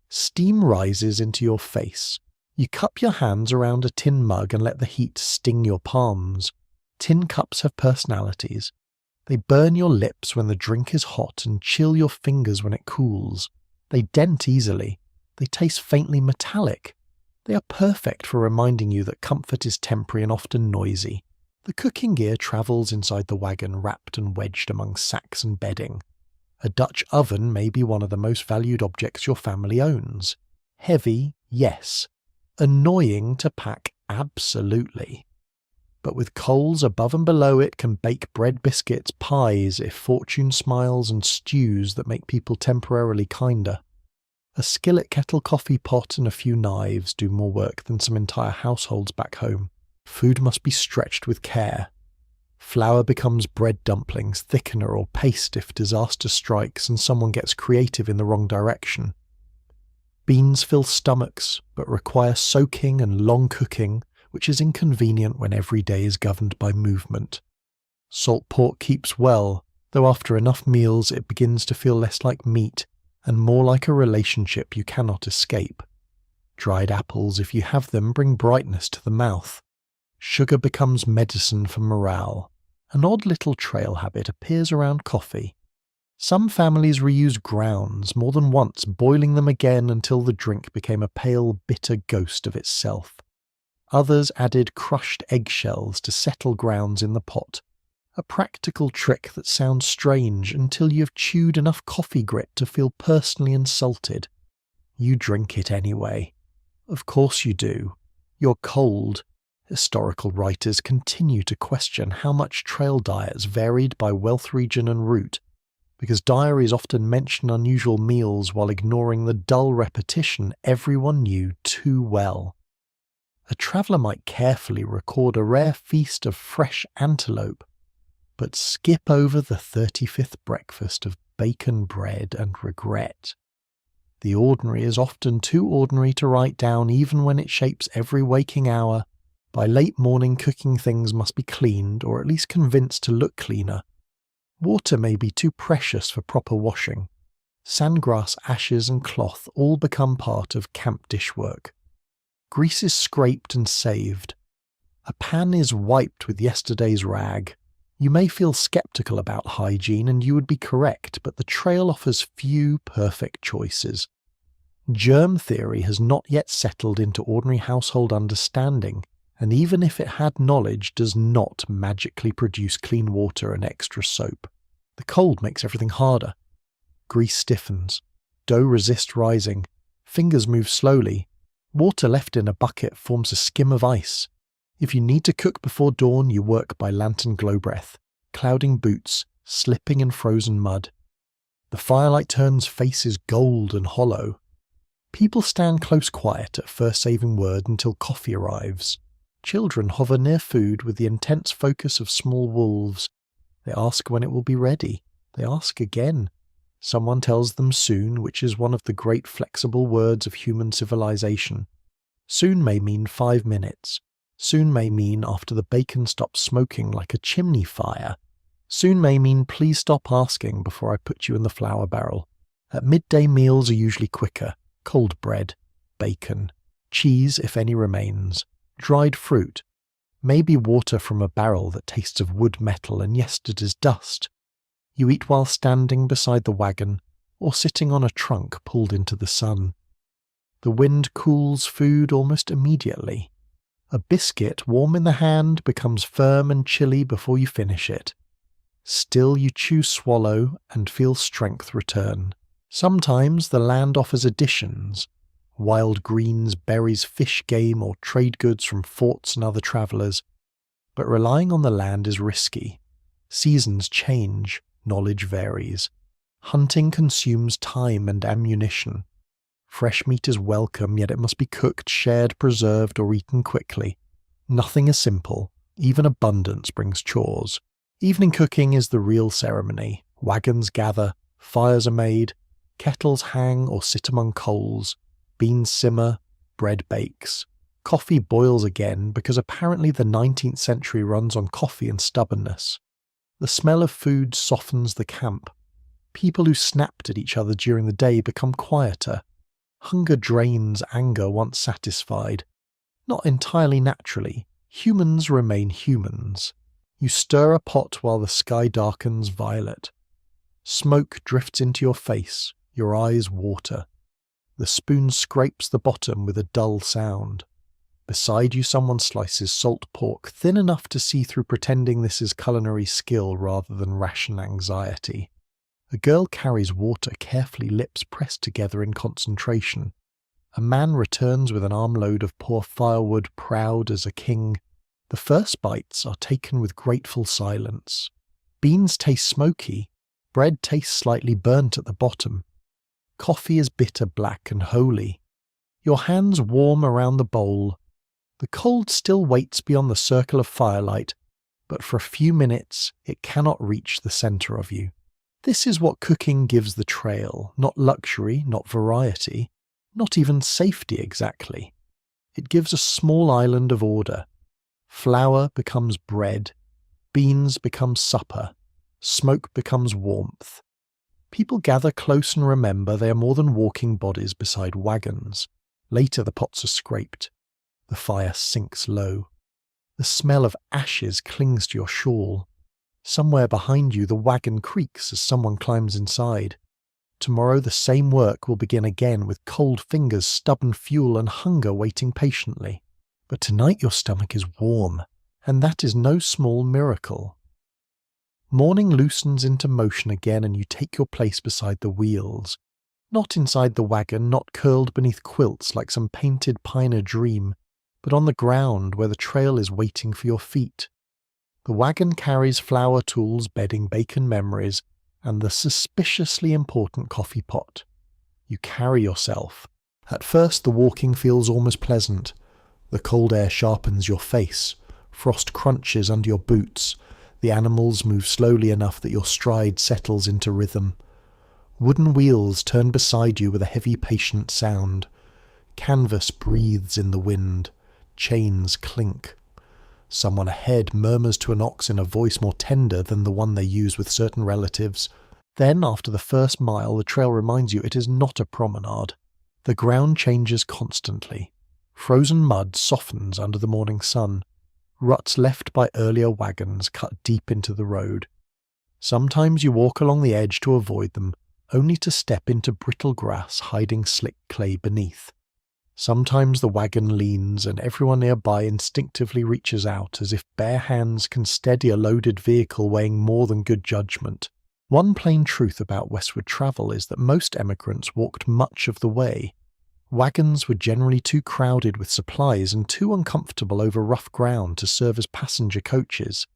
Steam rises into your face. You cup your hands around a tin mug and let the heat sting your palms. Tin cups have personalities. They burn your lips when the drink is hot and chill your fingers when it cools. They dent easily. They taste faintly metallic. They are perfect for reminding you that comfort is temporary and often noisy. The cooking gear travels inside the wagon, wrapped and wedged among sacks and bedding. A Dutch oven may be one of the most valued objects your family owns. Heavy, yes. Annoying to pack, absolutely. But with coals above and below it can bake bread, biscuits, pies, if fortune smiles, and stews that make people temporarily kinder. A skillet kettle coffee pot and a few knives do more work than some entire households back home. Food must be stretched with care. Flour becomes bread dumplings, thickener or paste if disaster strikes and someone gets creative in the wrong direction. Beans fill stomachs, but require soaking and long cooking, which is inconvenient when every day is governed by movement. Salt pork keeps well, though after enough meals it begins to feel less like meat and more like a relationship you cannot escape. Dried apples, if you have them, bring brightness to the mouth. Sugar becomes medicine for morale. An odd little trail habit appears around coffee. Some families reuse grounds more than once, boiling them again until the drink became a pale, bitter ghost of itself. Others added crushed eggshells to settle grounds in the pot, a practical trick that sounds strange until you've chewed enough coffee grit to feel personally insulted. You drink it anyway. Of course you do. You're cold. Historical writers continue to question how much trail diets varied by wealth region and route, because diaries often mention unusual meals while ignoring the dull repetition everyone knew too well. A traveller might carefully record a rare feast of fresh antelope, but skip over the 35th breakfast of bacon bread and regret. The ordinary is often too ordinary to write down even when it shapes every waking hour. By late morning, cooking things must be cleaned, or at least convinced to look cleaner. Water may be too precious for proper washing. Sandgrass, ashes and cloth all become part of camp dishwork. Grease is scraped and saved. A pan is wiped with yesterday's rag. You may feel skeptical about hygiene, and you would be correct, but the trail offers few perfect choices. Germ theory has not yet settled into ordinary household understanding, and even if it had knowledge, does not magically produce clean water and extra soap. The cold makes everything harder. Grease stiffens. Dough resists rising. Fingers move slowly. Water left in a bucket forms a skim of ice. If you need to cook before dawn, you work by lantern glow breath, clouding boots, slipping in frozen mud. The firelight turns faces gold and hollow. People stand close quiet at first saving word until coffee arrives. Children hover near food with the intense focus of small wolves. They ask when it will be ready. They ask again. Someone tells them soon, which is one of the great flexible words of human civilization. Soon may mean 5 minutes. Soon may mean after the bacon stops smoking like a chimney fire. Soon may mean please stop asking before I put you in the flour barrel. At midday, meals are usually quicker. Cold bread, bacon, cheese if any remains, dried fruit, maybe water from a barrel that tastes of wood, metal and yesterday's dust. You eat while standing beside the wagon or sitting on a trunk pulled into the sun. The wind cools food almost immediately. A biscuit warm in the hand becomes firm and chilly before you finish it. Still you chew swallow and feel strength return. Sometimes the land offers additions. Wild greens, berries, fish, game or trade goods from forts and other travellers. But relying on the land is risky. Seasons change, knowledge varies. Hunting consumes time and ammunition. Fresh meat is welcome, yet it must be cooked, shared, preserved or eaten quickly. Nothing is simple. Even abundance brings chores. Evening cooking is the real ceremony. Wagons gather, fires are made, kettles hang or sit among coals, beans simmer, bread bakes. Coffee boils again because apparently the 19th century runs on coffee and stubbornness. The smell of food softens the camp. People who snapped at each other during the day become quieter. Hunger drains anger once satisfied. Not entirely naturally. Humans remain humans. You stir a pot while the sky darkens violet. Smoke drifts into your face. Your eyes water. The spoon scrapes the bottom with a dull sound. Beside you someone slices salt pork thin enough to see through, pretending this is culinary skill rather than ration anxiety. A girl carries water, carefully, lips pressed together in concentration. A man returns with an armload of poor firewood, proud as a king. The first bites are taken with grateful silence. Beans taste smoky. Bread tastes slightly burnt at the bottom. Coffee is bitter, black and holy. Your hands warm around the bowl. The cold still waits beyond the circle of firelight, but for a few minutes it cannot reach the centre of you. This is what cooking gives the trail, not luxury, not variety, not even safety exactly. It gives a small island of order. Flour becomes bread, beans become supper, smoke becomes warmth. People gather close and remember they are more than walking bodies beside wagons. Later the pots are scraped. The fire sinks low. The smell of ashes clings to your shawl. Somewhere behind you the wagon creaks as someone climbs inside. Tomorrow the same work will begin again with cold fingers, stubborn fuel and hunger waiting patiently. But tonight your stomach is warm, and that is no small miracle. Morning loosens into motion again and you take your place beside the wheels. Not inside the wagon, not curled beneath quilts like some painted pioneer dream, but on the ground where the trail is waiting for your feet. The wagon carries flour tools bedding bacon memories and the suspiciously important coffee pot. You carry yourself. At first the walking feels almost pleasant. The cold air sharpens your face. Frost crunches under your boots. The animals move slowly enough that your stride settles into rhythm. Wooden wheels turn beside you with a heavy, patient sound. Canvas breathes in the wind. Chains clink. Someone ahead murmurs to an ox in a voice more tender than the one they use with certain relatives. Then, after the first mile, the trail reminds you it is not a promenade. The ground changes constantly. Frozen mud softens under the morning sun. Ruts left by earlier wagons cut deep into the road. Sometimes you walk along the edge to avoid them, only to step into brittle grass hiding slick clay beneath. Sometimes the wagon leans and everyone nearby instinctively reaches out as if bare hands can steady a loaded vehicle weighing more than good judgment. One plain truth about westward travel is that most emigrants walked much of the way. Wagons were generally too crowded with supplies and too uncomfortable over rough ground to serve as passenger coaches.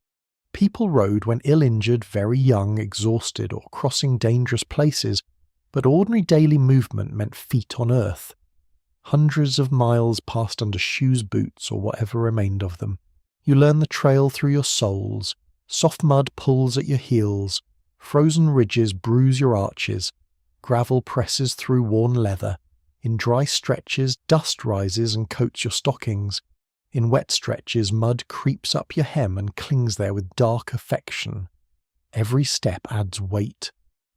People rode when ill-injured, very young, exhausted, or crossing dangerous places, but ordinary daily movement meant feet on earth. Hundreds of miles passed under shoes, boots, or whatever remained of them. You learn the trail through your soles. Soft mud pulls at your heels. Frozen ridges bruise your arches. Gravel presses through worn leather. In dry stretches, dust rises and coats your stockings. In wet stretches, mud creeps up your hem and clings there with dark affection. Every step adds weight.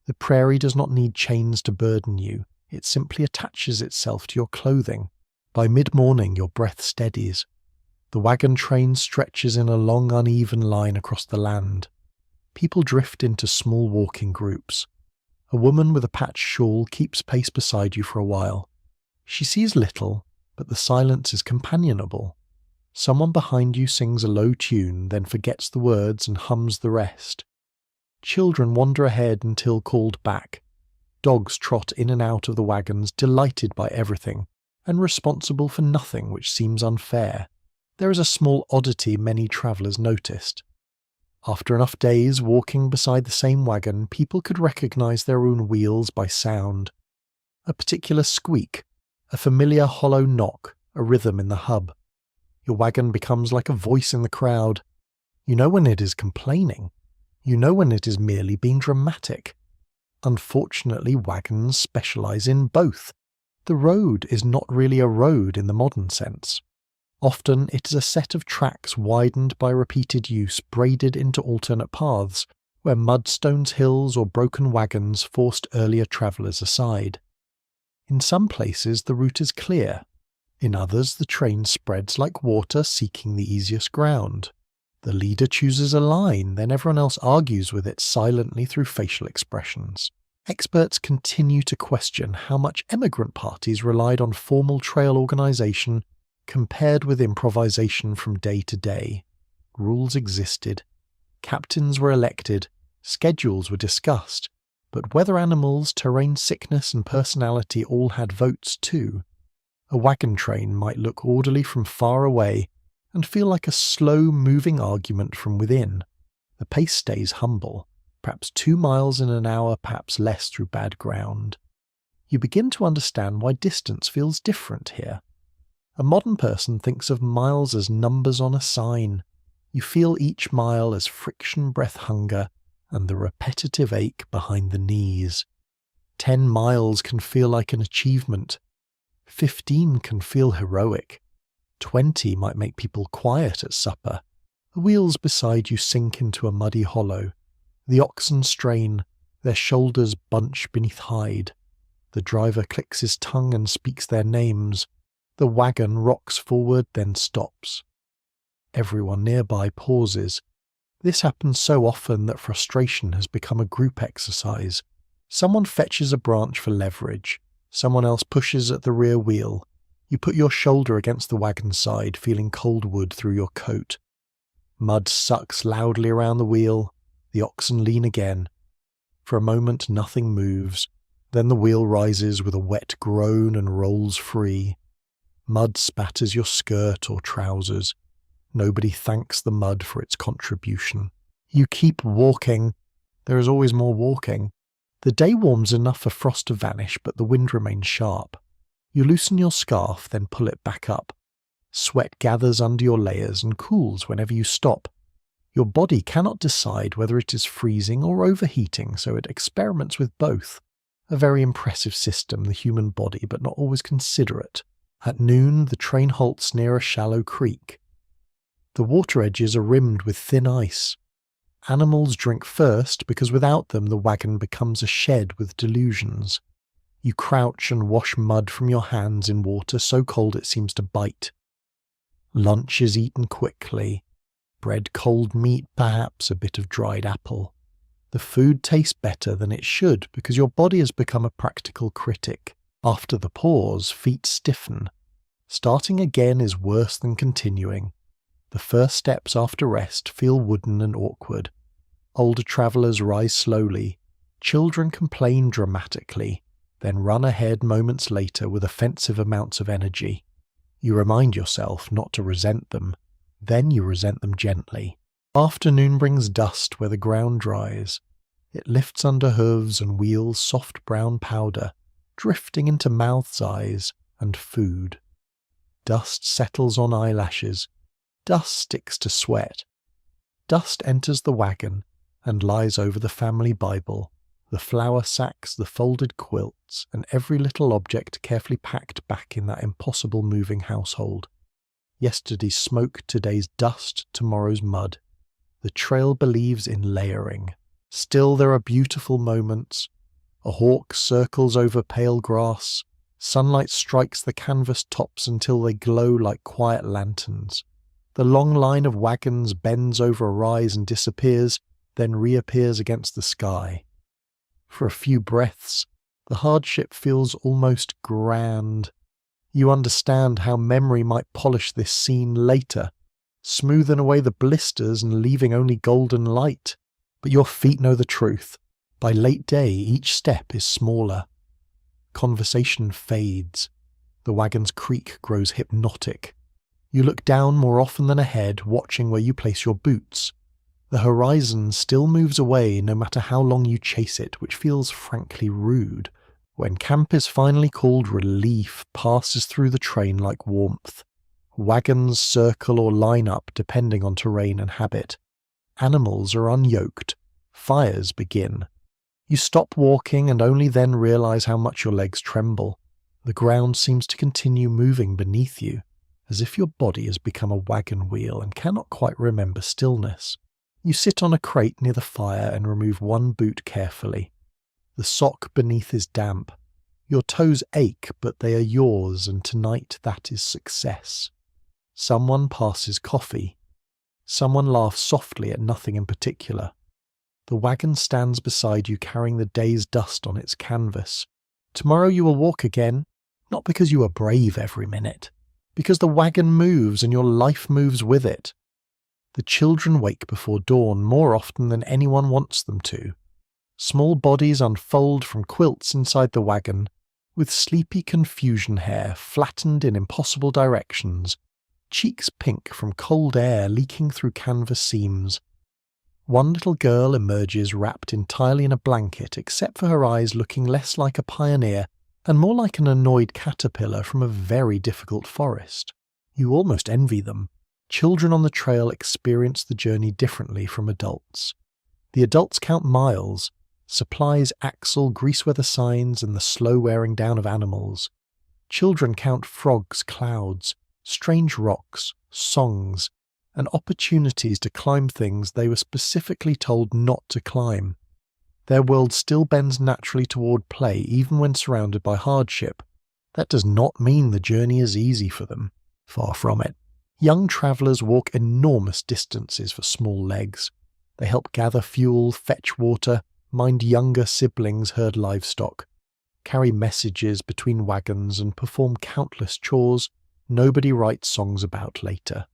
The prairie does not need chains to burden you. It simply attaches itself to your clothing. By mid-morning, your breath steadies. The wagon train stretches in a long, uneven line across the land. People drift into small walking groups. A woman with a patched shawl keeps pace beside you for a while. She sees little, but the silence is companionable. Someone behind you sings a low tune, then forgets the words and hums the rest. Children wander ahead until called back. Dogs trot in and out of the wagons, delighted by everything, and responsible for nothing which seems unfair. There is a small oddity many travellers noticed. After enough days walking beside the same wagon, people could recognise their own wheels by sound. A particular squeak, a familiar hollow knock, a rhythm in the hub. Your wagon becomes like a voice in the crowd. You know when it is complaining. You know when it is merely being dramatic. Unfortunately, wagons specialise in both. The road is not really a road in the modern sense. Often it is a set of tracks widened by repeated use, braided into alternate paths, where mudstones, hills, or broken wagons forced earlier travellers aside. In some places the route is clear. In others the train spreads like water, seeking the easiest ground. The leader chooses a line, then everyone else argues with it silently through facial expressions. Experts continue to question how much emigrant parties relied on formal trail organisation compared with improvisation from day to day. Rules existed. Captains were elected. Schedules were discussed. But weather animals, terrain sickness and personality all had votes too. A wagon train might look orderly from far away and feel like a slow-moving argument from within. The pace stays humble, perhaps 2 miles in an hour, perhaps less through bad ground. You begin to understand why distance feels different here. A modern person thinks of miles as numbers on a sign. You feel each mile as friction breath hunger and the repetitive ache behind the knees. 10 miles can feel like an achievement. 15 can feel heroic. 20 might make people quiet at supper. The wheels beside you sink into a muddy hollow. The oxen strain, their shoulders bunch beneath hide. The driver clicks his tongue and speaks their names. The wagon rocks forward, then stops. Everyone nearby pauses. This happens so often that frustration has become a group exercise. Someone fetches a branch for leverage. Someone else pushes at the rear wheel. You put your shoulder against the wagon side, feeling cold wood through your coat. Mud sucks loudly around the wheel. The oxen lean again. For a moment nothing moves. Then the wheel rises with a wet groan and rolls free. Mud spatters your skirt or trousers. Nobody thanks the mud for its contribution. You keep walking. There is always more walking. The day warms enough for frost to vanish, but the wind remains sharp. You loosen your scarf, then pull it back up. Sweat gathers under your layers and cools whenever you stop. Your body cannot decide whether it is freezing or overheating, so it experiments with both. A very impressive system, the human body, but not always considerate. At noon, the train halts near a shallow creek. The water edges are rimmed with thin ice. Animals drink first because without them the wagon becomes a shed with delusions. You crouch and wash mud from your hands in water so cold it seems to bite. Lunch is eaten quickly. Bread, cold meat, perhaps a bit of dried apple. The food tastes better than it should because your body has become a practical critic. After the pause, feet stiffen. Starting again is worse than continuing. The first steps after rest feel wooden and awkward. Older travellers rise slowly. Children complain dramatically, then run ahead moments later with offensive amounts of energy. You remind yourself not to resent them. Then you resent them gently. Afternoon brings dust where the ground dries. It lifts under hooves and wheels soft brown powder, drifting into mouths, eyes, and food. Dust settles on eyelashes. Dust sticks to sweat. Dust enters the wagon and lies over the family Bible, the flour sacks, the folded quilts, and every little object carefully packed back in that impossible moving household. Yesterday's smoke, today's dust, tomorrow's mud. The trail believes in layering. Still there are beautiful moments. A hawk circles over pale grass. Sunlight strikes the canvas tops until they glow like quiet lanterns. The long line of wagons bends over a rise and disappears, then reappears against the sky. For a few breaths, the hardship feels almost grand. You understand how memory might polish this scene later, smoothing away the blisters and leaving only golden light. But your feet know the truth. By late day, each step is smaller. Conversation fades. The wagon's creak grows hypnotic. You look down more often than ahead, watching where you place your boots. The horizon still moves away no matter how long you chase it, which feels frankly rude. When camp is finally called, relief passes through the train like warmth. Wagons circle or line up depending on terrain and habit. Animals are unyoked. Fires begin. You stop walking and only then realize how much your legs tremble. The ground seems to continue moving beneath you, as if your body has become a wagon wheel and cannot quite remember stillness. You sit on a crate near the fire and remove one boot carefully. The sock beneath is damp. Your toes ache, but they are yours, and tonight that is success. Someone passes coffee. Someone laughs softly at nothing in particular. The wagon stands beside you carrying the day's dust on its canvas. Tomorrow you will walk again, not because you are brave every minute, because the wagon moves and your life moves with it. The children wake before dawn more often than anyone wants them to. Small bodies unfold from quilts inside the wagon, with sleepy confusion hair flattened in impossible directions, cheeks pink from cold air leaking through canvas seams. One little girl emerges wrapped entirely in a blanket, except for her eyes looking less like a pioneer and more like an annoyed caterpillar from a very difficult forest. You almost envy them. Children on the trail experience the journey differently from adults. The adults count miles, supplies, axle, grease weather signs, and the slow wearing down of animals. Children count frogs, clouds, strange rocks, songs, and opportunities to climb things they were specifically told not to climb. Their world still bends naturally toward play even when surrounded by hardship. That does not mean the journey is easy for them. Far from it. Young travellers walk enormous distances for small legs. They help gather fuel, fetch water, mind younger siblings, herd livestock, carry messages between wagons, and perform countless chores nobody writes songs about later.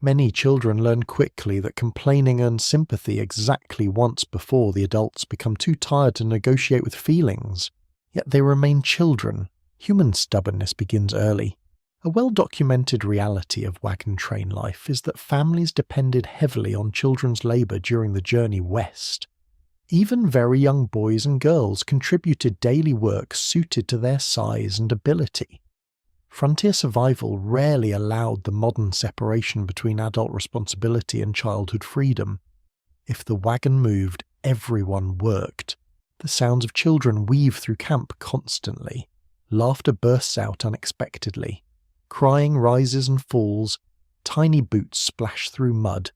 Many children learn quickly that complaining earns sympathy exactly once before the adults become too tired to negotiate with feelings. Yet they remain children. Human stubbornness begins early. A well-documented reality of wagon train life is that families depended heavily on children's labour during the journey west. Even very young boys and girls contributed daily work suited to their size and ability. Frontier survival rarely allowed the modern separation between adult responsibility and childhood freedom. If the wagon moved, everyone worked. The sounds of children weave through camp constantly. Laughter bursts out unexpectedly. Crying rises and falls. Tiny boots splash through mud.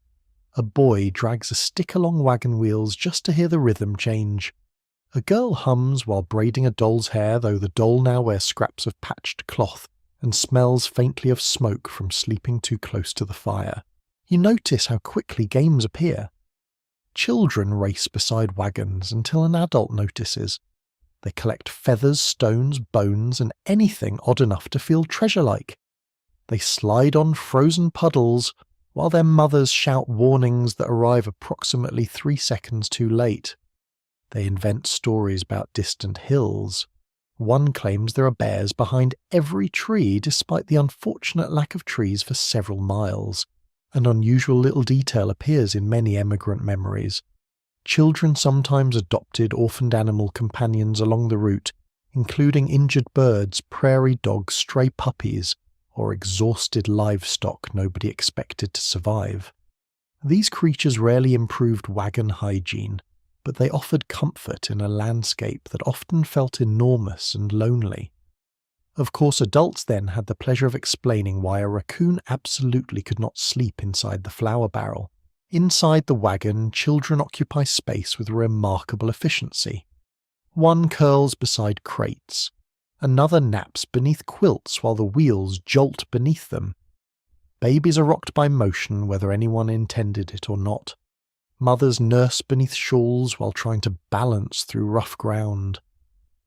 A boy drags a stick along wagon wheels just to hear the rhythm change. A girl hums while braiding a doll's hair, though the doll now wears scraps of patched cloth and smells faintly of smoke from sleeping too close to the fire. You notice how quickly games appear. Children race beside wagons until an adult notices. They collect feathers, stones, bones, and anything odd enough to feel treasure-like. They slide on frozen puddles, while their mothers shout warnings that arrive approximately 3 seconds too late. They invent stories about distant hills. One claims there are bears behind every tree despite the unfortunate lack of trees for several miles. An unusual little detail appears in many emigrant memories. Children sometimes adopted orphaned animal companions along the route, including injured birds, prairie dogs, stray puppies, or exhausted livestock nobody expected to survive. These creatures rarely improved wagon hygiene, but they offered comfort in a landscape that often felt enormous and lonely. Of course, adults then had the pleasure of explaining why a raccoon absolutely could not sleep inside the flour barrel. Inside the wagon, children occupy space with remarkable efficiency. One curls beside crates. Another naps beneath quilts while the wheels jolt beneath them. Babies are rocked by motion whether anyone intended it or not. Mothers nurse beneath shawls while trying to balance through rough ground.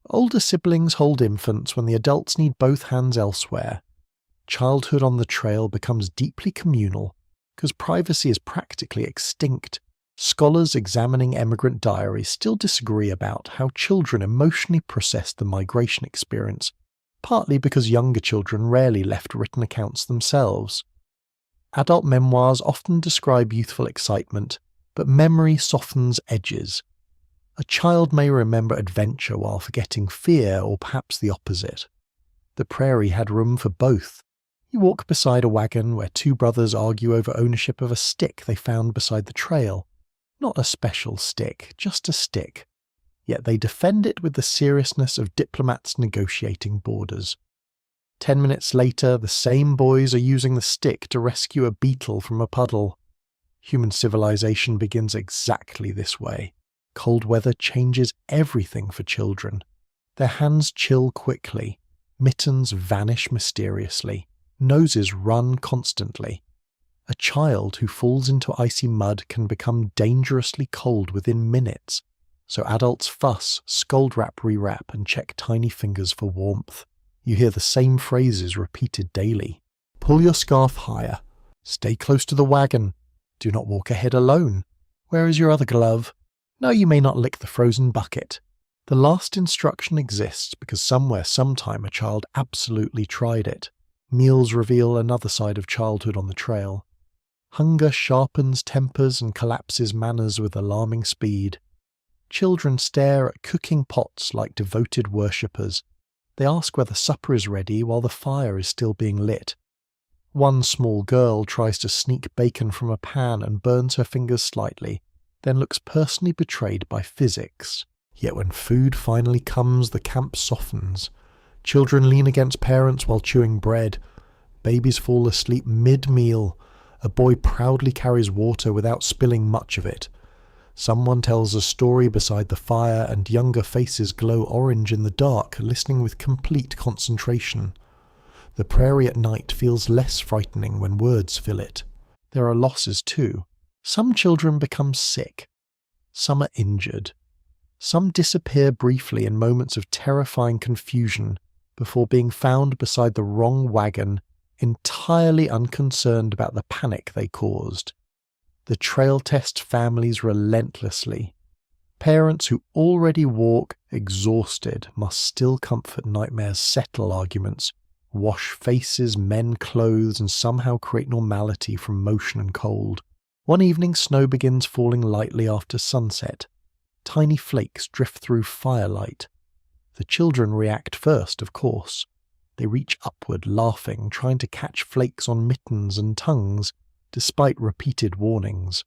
Older siblings hold infants when the adults need both hands elsewhere. Childhood on the trail becomes deeply communal because privacy is practically extinct. Scholars examining emigrant diaries still disagree about how children emotionally processed the migration experience, partly because younger children rarely left written accounts themselves. Adult memoirs often describe youthful excitement, but memory softens edges. A child may remember adventure while forgetting fear, or perhaps the opposite. The prairie had room for both. You walk beside a wagon where 2 brothers argue over ownership of a stick they found beside the trail. Not a special stick, just a stick. Yet they defend it with the seriousness of diplomats negotiating borders. 10 minutes later, the same boys are using the stick to rescue a beetle from a puddle. Human civilization begins exactly this way. Cold weather changes everything for children. Their hands chill quickly. Mittens vanish mysteriously. Noses run constantly. A child who falls into icy mud can become dangerously cold within minutes, so adults fuss, scold wrap, rewrap, and check tiny fingers for warmth. You hear the same phrases repeated daily. Pull your scarf higher. Stay close to the wagon. Do not walk ahead alone. Where is your other glove? No, you may not lick the frozen bucket. The last instruction exists because somewhere, sometime, a child absolutely tried it. Meals reveal another side of childhood on the trail. Hunger sharpens tempers and collapses manners with alarming speed. Children stare at cooking pots like devoted worshippers. They ask whether supper is ready while the fire is still being lit. One small girl tries to sneak bacon from a pan and burns her fingers slightly, then looks personally betrayed by physics. Yet when food finally comes, the camp softens. Children lean against parents while chewing bread. Babies fall asleep mid-meal. A boy proudly carries water without spilling much of it. Someone tells a story beside the fire and younger faces glow orange in the dark, listening with complete concentration. The prairie at night feels less frightening when words fill it. There are losses too. Some children become sick. Some are injured. Some disappear briefly in moments of terrifying confusion before being found beside the wrong wagon, entirely unconcerned about the panic they caused. The trail tests families relentlessly. Parents who already walk exhausted must still comfort nightmares, settle arguments, wash faces, mend clothes, and somehow create normality from motion and cold. One evening, snow begins falling lightly after sunset. Tiny flakes drift through firelight. The children react first, of course. They reach upward, laughing, trying to catch flakes on mittens and tongues, despite repeated warnings.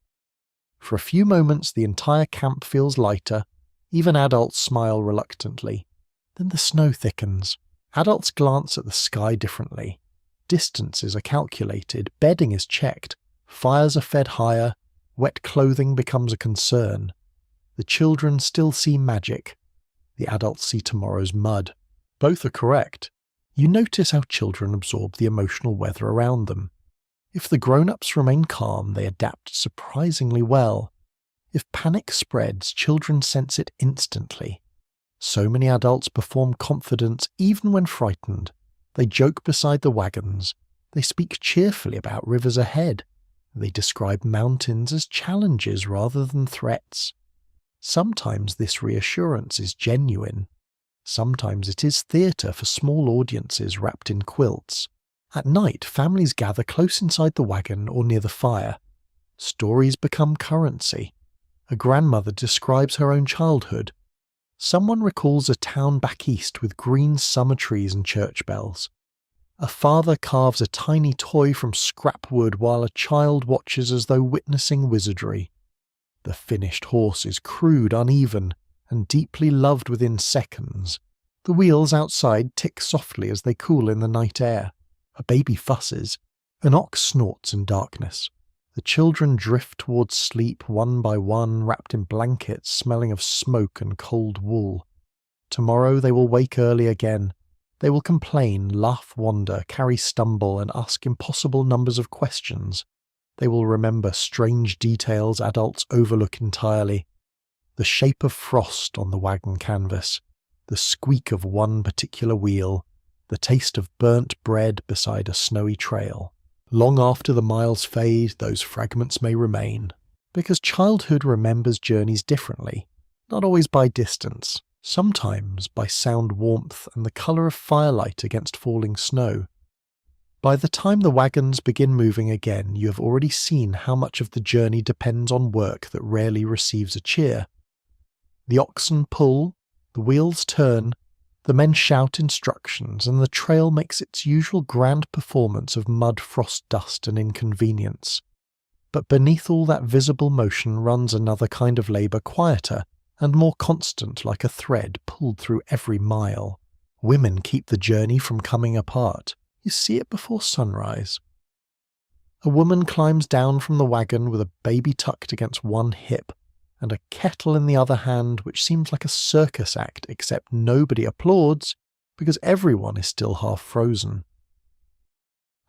For a few moments, the entire camp feels lighter. Even adults smile reluctantly. Then the snow thickens. Adults glance at the sky differently. Distances are calculated, bedding is checked, fires are fed higher, wet clothing becomes a concern. The children still see magic. The adults see tomorrow's mud. Both are correct. You notice how children absorb the emotional weather around them. If the grown-ups remain calm, they adapt surprisingly well. If panic spreads, children sense it instantly. So many adults perform confidence even when frightened. They joke beside the wagons. They speak cheerfully about rivers ahead. They describe mountains as challenges rather than threats. Sometimes this reassurance is genuine. Sometimes it is theatre for small audiences wrapped in quilts. At night, families gather close inside the wagon or near the fire. Stories become currency. A grandmother describes her own childhood. Someone recalls a town back east with green summer trees and church bells. A father carves a tiny toy from scrap wood while a child watches as though witnessing wizardry. The finished horse is crude, uneven, and deeply loved within seconds. The wheels outside tick softly as they cool in the night air. A baby fusses. An ox snorts in darkness. The children drift towards sleep one by one, wrapped in blankets smelling of smoke and cold wool. Tomorrow they will wake early again. They will complain, laugh, wander, carry, stumble, and ask impossible numbers of questions. They will remember strange details adults overlook entirely. The shape of frost on the wagon canvas, the squeak of one particular wheel, the taste of burnt bread beside a snowy trail. Long after the miles fade, those fragments may remain, because childhood remembers journeys differently, not always by distance, sometimes by sound warmth and the colour of firelight against falling snow. By the time the wagons begin moving again, you have already seen how much of the journey depends on work that rarely receives a cheer. The oxen pull, the wheels turn, the men shout instructions, and the trail makes its usual grand performance of mud, frost, dust, and inconvenience. But beneath all that visible motion runs another kind of labour, quieter and more constant, like a thread pulled through every mile. Women keep the journey from coming apart. You see it before sunrise. A woman climbs down from the wagon with a baby tucked against one hip, and a kettle in the other hand, which seems like a circus act, except nobody applauds because everyone is still half frozen.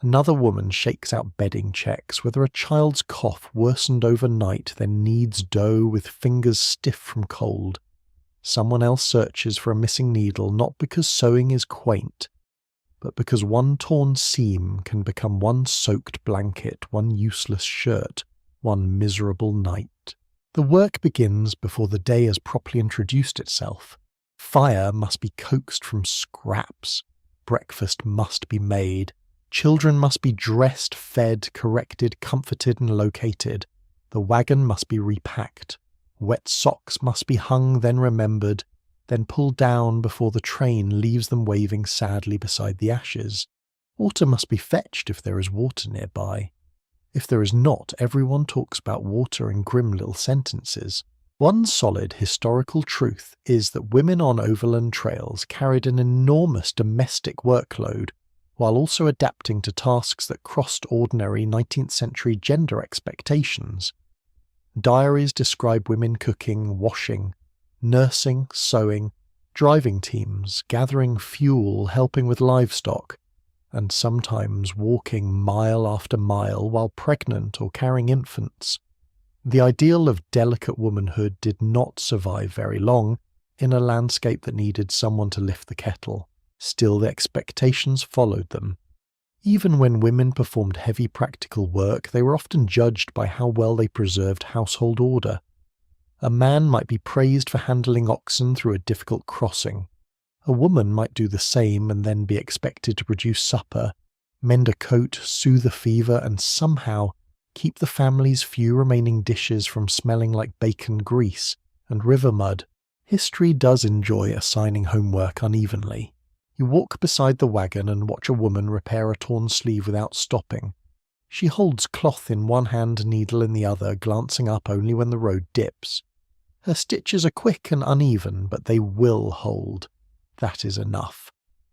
Another woman shakes out bedding checks, whether a child's cough worsened overnight then kneads dough with fingers stiff from cold. Someone else searches for a missing needle, not because sewing is quaint, but because one torn seam can become one soaked blanket, one useless shirt, one miserable night. The work begins before the day has properly introduced itself. Fire must be coaxed from scraps. Breakfast must be made. Children must be dressed, fed, corrected, comforted, and located. The wagon must be repacked. Wet socks must be hung, then remembered, then pulled down before the train leaves them waving sadly beside the ashes. Water must be fetched if there is water nearby. If there is not, everyone talks about water in grim little sentences. One solid historical truth is that women on overland trails carried an enormous domestic workload while also adapting to tasks that crossed ordinary 19th century gender expectations. Diaries describe women cooking, washing, nursing, sewing, driving teams, gathering fuel, helping with livestock, and sometimes walking mile after mile while pregnant or carrying infants. The ideal of delicate womanhood did not survive very long in a landscape that needed someone to lift the kettle. Still, the expectations followed them. Even when women performed heavy practical work, they were often judged by how well they preserved household order. A man might be praised for handling oxen through a difficult crossing. A woman might do the same and then be expected to produce supper, mend a coat, soothe a fever, and somehow keep the family's few remaining dishes from smelling like bacon grease and river mud. History does enjoy assigning homework unevenly. You walk beside the wagon and watch a woman repair a torn sleeve without stopping. She holds cloth in one hand, needle in the other, glancing up only when the road dips. Her stitches are quick and uneven, but they will hold. That is enough.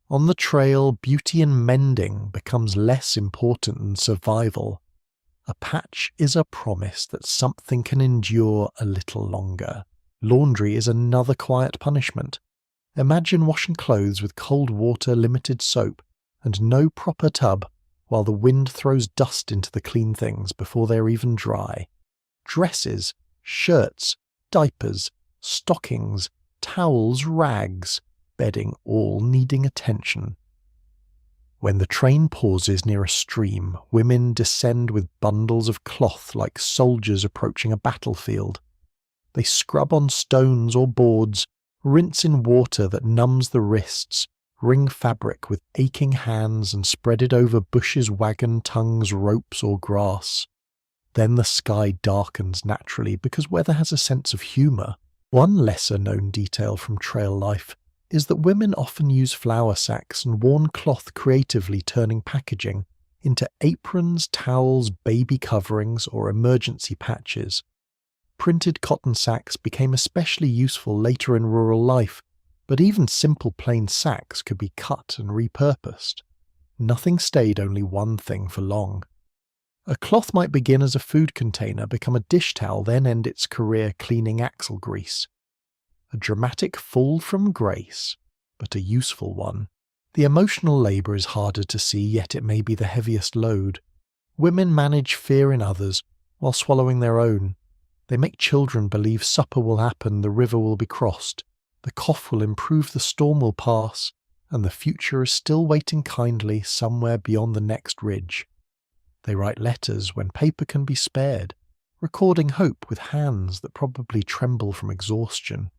On the trail, beauty in mending becomes less important than survival. A patch is a promise that something can endure a little longer. Laundry is another quiet punishment. Imagine washing clothes with cold water, limited soap, and no proper tub, while the wind throws dust into the clean things before they are even dry. Dresses, shirts, diapers, stockings, towels, rags, bedding, all needing attention. When the train pauses near a stream, women descend with bundles of cloth like soldiers approaching a battlefield. They scrub on stones or boards, rinse in water that numbs the wrists, wring fabric with aching hands and spread it over bushes, wagon tongues, ropes or grass. Then the sky darkens naturally because weather has a sense of humour. One lesser-known detail from trail life is that women often use flour sacks and worn cloth, creatively turning packaging into aprons, towels, baby coverings or emergency patches. Printed cotton sacks became especially useful later in rural life, but even simple plain sacks could be cut and repurposed. Nothing stayed only one thing for long. A cloth might begin as a food container, become a dish towel, then end its career cleaning axle grease. A dramatic fall from grace, but a useful one. The emotional labour is harder to see, yet it may be the heaviest load. Women manage fear in others while swallowing their own. They make children believe supper will happen, the river will be crossed, the cough will improve, the storm will pass, and the future is still waiting kindly somewhere beyond the next ridge. They write letters when paper can be spared, recording hope with hands that probably tremble from exhaustion.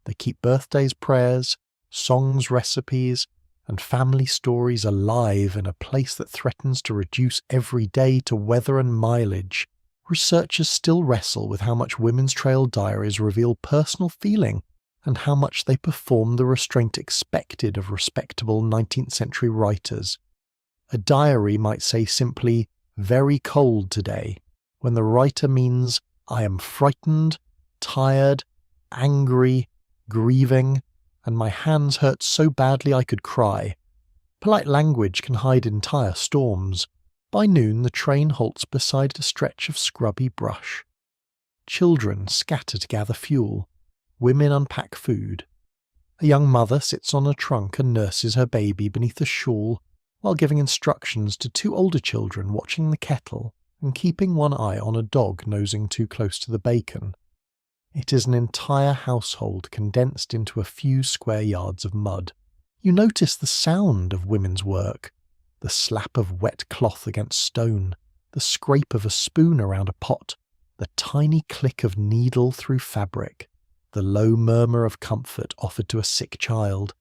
They keep birthdays, prayers, songs, recipes, and family stories alive in a place that threatens to reduce every day to weather and mileage. Researchers still wrestle with how much women's trail diaries reveal personal feeling and how much they perform the restraint expected of respectable 19th century writers. A diary might say simply, "very cold today," when the writer means, "I am frightened, tired, angry, grieving, and my hands hurt so badly I could cry." Polite language can hide entire storms. By noon, the train halts beside a stretch of scrubby brush. Children scatter to gather fuel. Women unpack food. A young mother sits on a trunk and nurses her baby beneath a shawl while giving instructions to two older children watching the kettle and keeping one eye on a dog nosing too close to the bacon. It is an entire household condensed into a few square yards of mud. You notice the sound of women's work. The slap of wet cloth against stone, the scrape of a spoon around a pot, the tiny click of needle through fabric, the low murmur of comfort offered to a sick child,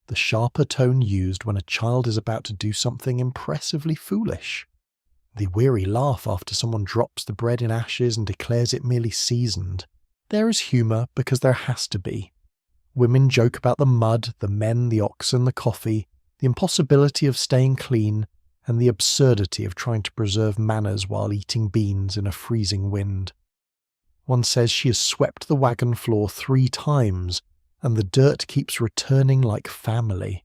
the sharper tone used when a child is about to do something impressively foolish, the weary laugh after someone drops the bread in ashes and declares it merely seasoned. There is humour because there has to be. Women joke about the mud, the men, the oxen, the coffee, the impossibility of staying clean, and the absurdity of trying to preserve manners while eating beans in a freezing wind. One says she has swept the wagon floor 3 times, and the dirt keeps returning like family.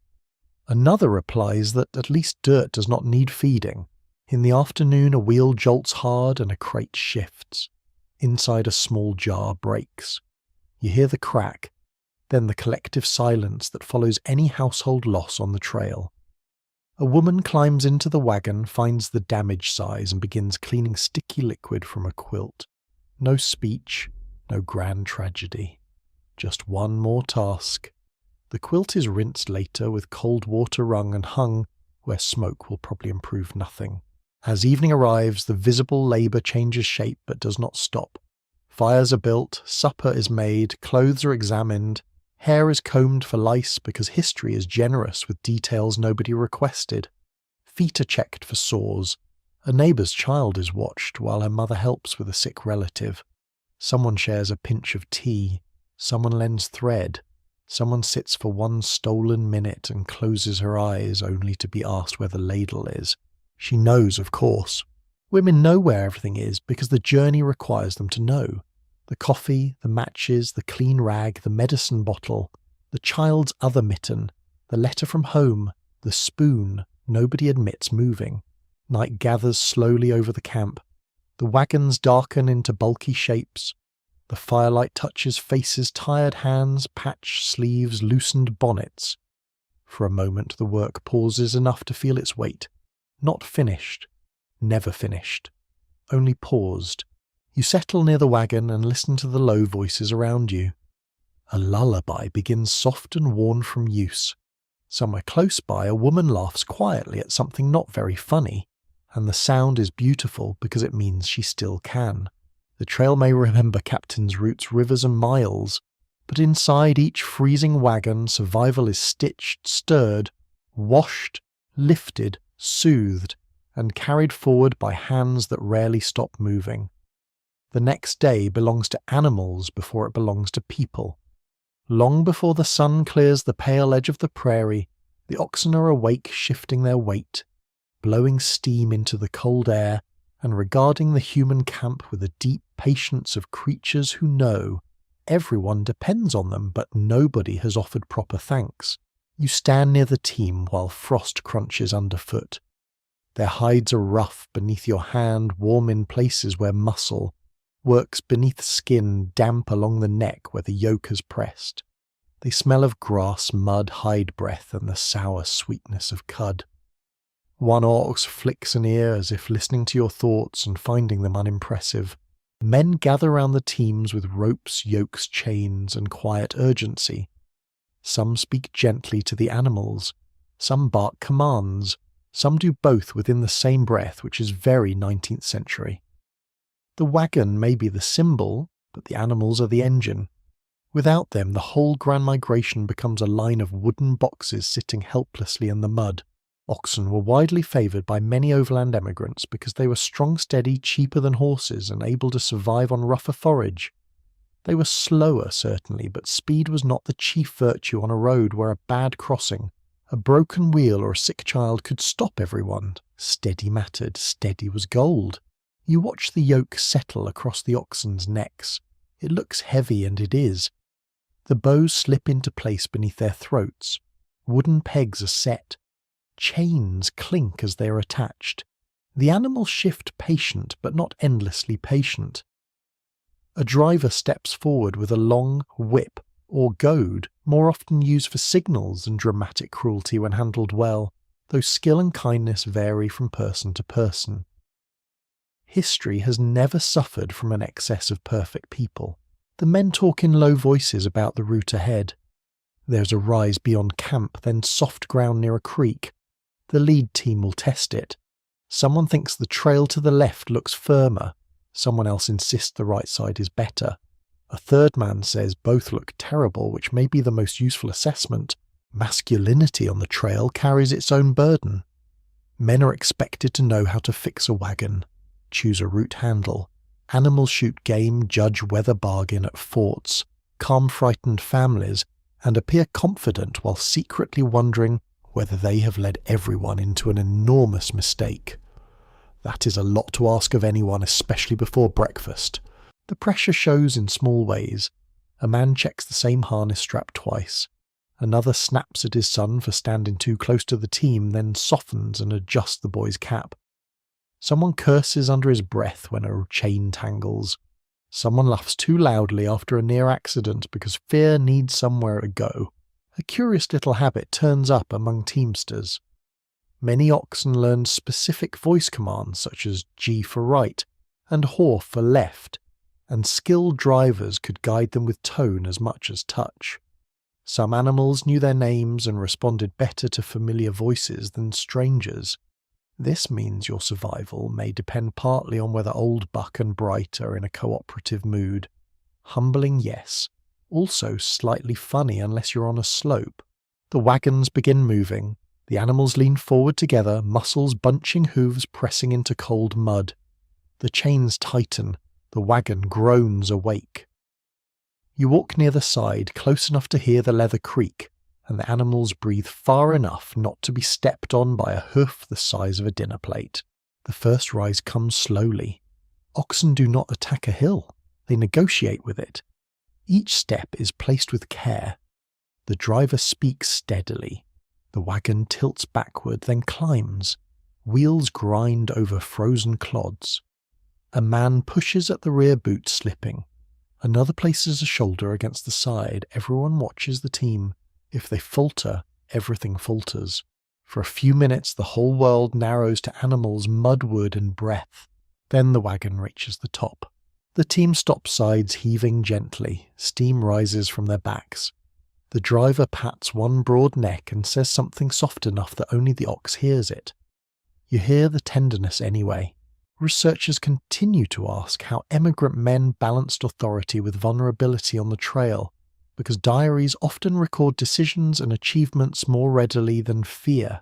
Another replies that at least dirt does not need feeding. In the afternoon a wheel jolts hard and a crate shifts. Inside a small jar breaks. You hear the crack, then the collective silence that follows any household loss on the trail. A woman climbs into the wagon, finds the damage size and begins cleaning sticky liquid from a quilt. No speech, no grand tragedy. Just one more task. The quilt is rinsed later with cold water wrung and hung where smoke will probably improve nothing. As evening arrives, the visible labour changes shape but does not stop. Fires are built, supper is made, clothes are examined, hair is combed for lice because history is generous with details nobody requested. Feet are checked for sores. A neighbour's child is watched while her mother helps with a sick relative. Someone shares a pinch of tea. Someone lends thread. Someone sits for one stolen minute and closes her eyes only to be asked where the ladle is. She knows, of course. Women know where everything is because the journey requires them to know. The coffee, the matches, the clean rag, the medicine bottle, the child's other mitten, the letter from home, the spoon nobody admits moving. Night gathers slowly over the camp. The wagons darken into bulky shapes. The firelight touches faces, tired hands, patched sleeves, loosened bonnets. For a moment the work pauses enough to feel its weight. Not finished. Never finished. Only paused. You settle near the wagon and listen to the low voices around you. A lullaby begins soft and worn from use. Somewhere close by a woman laughs quietly at something not very funny, and the sound is beautiful because it means she still can. The trail may remember captain's routes rivers and miles, but inside each freezing wagon survival is stitched, stirred, washed, lifted, soothed, and carried forward by hands that rarely stop moving. The next day belongs to animals before it belongs to people. Long before the sun clears the pale edge of the prairie, the oxen are awake, shifting their weight, blowing steam into the cold air, and regarding the human camp with a deep patience of creatures who know everyone depends on them, but nobody has offered proper thanks. You stand near the team while frost crunches underfoot. Their hides are rough beneath your hand, warm in places where muscle works beneath skin, damp along the neck where the yoke has pressed. They smell of grass, mud, hide breath, and the sour sweetness of cud. One ox flicks an ear as if listening to your thoughts and finding them unimpressive. Men gather round the teams with ropes, yokes, chains, and quiet urgency. Some speak gently to the animals. Some bark commands. Some do both within the same breath, which is very 19th century. The wagon may be the symbol, but the animals are the engine. Without them, the whole grand migration becomes a line of wooden boxes sitting helplessly in the mud. Oxen were widely favoured by many overland emigrants because they were strong, steady, cheaper than horses, and able to survive on rougher forage. They were slower, certainly, but speed was not the chief virtue on a road where a bad crossing, a broken wheel or a sick child could stop everyone. Steady mattered. Steady was gold. You watch the yoke settle across the oxen's necks. It looks heavy, and it is. The bows slip into place beneath their throats. Wooden pegs are set. Chains clink as they are attached. The animals shift patient, but not endlessly patient. A driver steps forward with a long whip or goad, more often used for signals than dramatic cruelty when handled well, though skill and kindness vary from person to person. History has never suffered from an excess of perfect people. The men talk in low voices about the route ahead. There's a rise beyond camp, then soft ground near a creek. The lead team will test it. Someone thinks the trail to the left looks firmer. Someone else insists the right side is better. A third man says both look terrible, which may be the most useful assessment. Masculinity on the trail carries its own burden. Men are expected to know how to fix a wagon, choose a route handle, animals shoot game, judge weather, bargain at forts, calm frightened families, and appear confident while secretly wondering whether they have led everyone into an enormous mistake. That is a lot to ask of anyone, especially before breakfast. The pressure shows in small ways. A man checks the same harness strap twice. Another snaps at his son for standing too close to the team, then softens and adjusts the boy's cap. Someone curses under his breath when a chain tangles. Someone laughs too loudly after a near accident because fear needs somewhere to go. A curious little habit turns up among teamsters. Many oxen learn specific voice commands such as G for right and H for left, and skilled drivers could guide them with tone as much as touch. Some animals knew their names and responded better to familiar voices than strangers. This means your survival may depend partly on whether Old Buck and Bright are in a cooperative mood. Humbling, yes. Also slightly funny unless you're on a slope. The wagons begin moving. The animals lean forward together, muscles bunching, hooves pressing into cold mud. The chains tighten. The wagon groans awake. You walk near the side, close enough to hear the leather creak, and the animals breathe far enough not to be stepped on by a hoof the size of a dinner plate. The first rise comes slowly. Oxen do not attack a hill. They negotiate with it. Each step is placed with care. The driver speaks steadily. The wagon tilts backward, then climbs. Wheels grind over frozen clods. A man pushes at the rear boot, slipping. Another places a shoulder against the side. Everyone watches the team. If they falter, everything falters. For a few minutes, the whole world narrows to animals, mud, wood, and breath. Then the wagon reaches the top. The team stops, sides heaving gently. Steam rises from their backs. The driver pats one broad neck and says something soft enough that only the ox hears it. You hear the tenderness anyway. Researchers continue to ask how emigrant men balanced authority with vulnerability on the trail, because diaries often record decisions and achievements more readily than fear.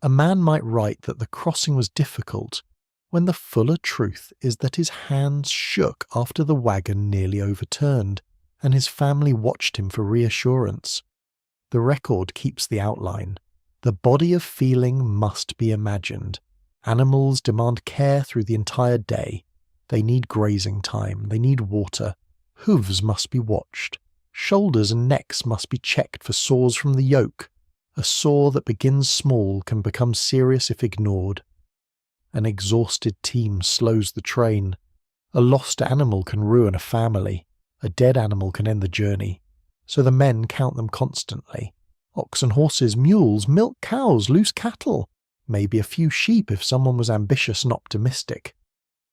A man might write that the crossing was difficult, when the fuller truth is that his hands shook after the wagon nearly overturned, and his family watched him for reassurance. The record keeps the outline. The body of feeling must be imagined. Animals demand care through the entire day. They need grazing time. They need water. Hooves must be watched. Shoulders and necks must be checked for sores from the yoke. A sore that begins small can become serious if ignored. An exhausted team slows the train. A lost animal can ruin a family. A dead animal can end the journey. So the men count them constantly. Oxen, horses, mules, milk cows, loose cattle. Maybe a few sheep if someone was ambitious and optimistic.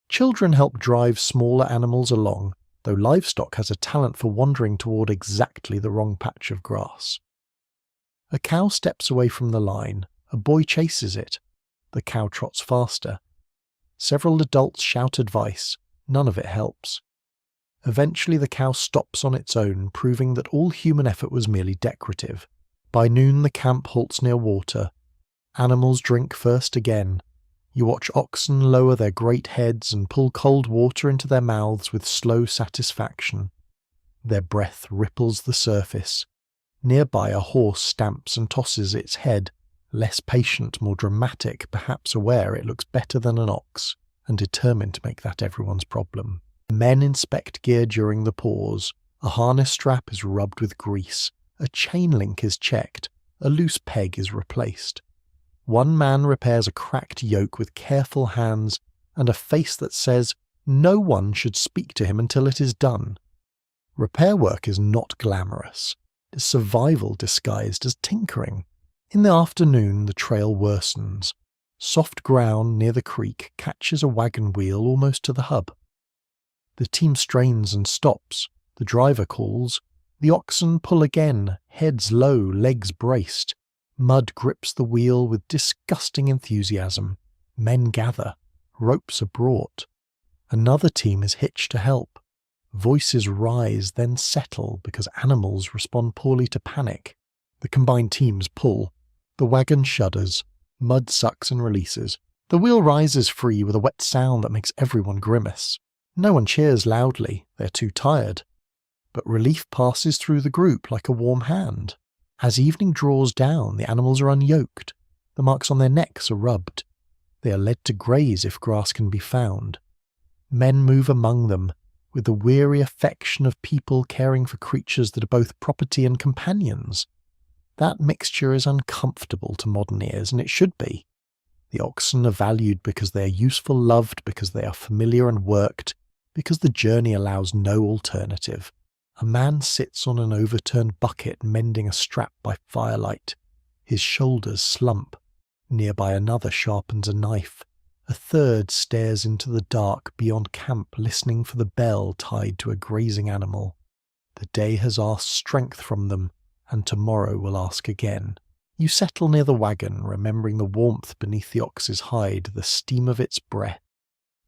Children help drive smaller animals along, though livestock has a talent for wandering toward exactly the wrong patch of grass. A cow steps away from the line. A boy chases it. The cow trots faster. Several adults shout advice. None of it helps. Eventually the cow stops on its own, proving that all human effort was merely decorative. By noon the camp halts near water. Animals drink first again. You watch oxen lower their great heads and pull cold water into their mouths with slow satisfaction. Their breath ripples the surface. Nearby a horse stamps and tosses its head, less patient, more dramatic, perhaps aware it looks better than an ox, and determined to make that everyone's problem. Men inspect gear during the pause. A harness strap is rubbed with grease. A chain link is checked. A loose peg is replaced. One man repairs a cracked yoke with careful hands and a face that says no one should speak to him until it is done. Repair work is not glamorous. It is survival disguised as tinkering. In the afternoon, the trail worsens. Soft ground near the creek catches a wagon wheel almost to the hub. The team strains and stops. The driver calls. The oxen pull again, heads low, legs braced. Mud grips the wheel with disgusting enthusiasm. Men gather. Ropes are brought. Another team is hitched to help. Voices rise, then settle because animals respond poorly to panic. The combined teams pull. The wagon shudders. Mud sucks and releases. The wheel rises free with a wet sound that makes everyone grimace. No one cheers loudly. They're too tired. But relief passes through the group like a warm hand. As evening draws down, the animals are unyoked. The marks on their necks are rubbed. They are led to graze if grass can be found. Men move among them, with the weary affection of people caring for creatures that are both property and companions. That mixture is uncomfortable to modern ears, and it should be. The oxen are valued because they are useful, loved because they are familiar and worked, because the journey allows no alternative. A man sits on an overturned bucket mending a strap by firelight. His shoulders slump. Nearby another sharpens a knife. A third stares into the dark beyond camp, listening for the bell tied to a grazing animal. The day has asked strength from them, and tomorrow will ask again. You settle near the wagon, remembering the warmth beneath the ox's hide, the steam of its breath,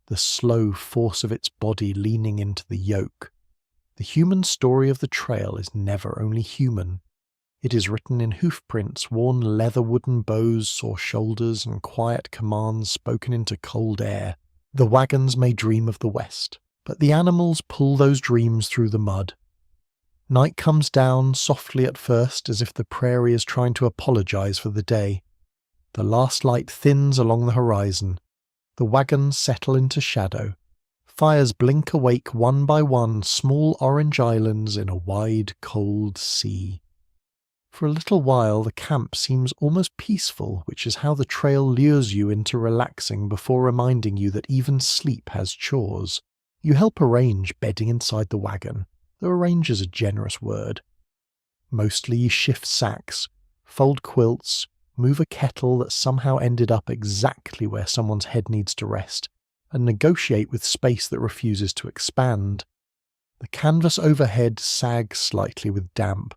the slow force of its body leaning into the yoke. The human story of the trail is never only human. It is written in hoofprints, worn leather wooden bows, sore shoulders, and quiet commands spoken into cold air. The wagons may dream of the West, but the animals pull those dreams through the mud. Night comes down softly at first, as if the prairie is trying to apologize for the day. The last light thins along the horizon. The wagons settle into shadow. Fires blink awake one by one, small orange islands in a wide, cold sea. For a little while the camp seems almost peaceful, which is how the trail lures you into relaxing before reminding you that even sleep has chores. You help arrange bedding inside the wagon, though arrange is a generous word. Mostly you shift sacks, fold quilts, move a kettle that somehow ended up exactly where someone's head needs to rest, and negotiate with space that refuses to expand. The canvas overhead sags slightly with damp.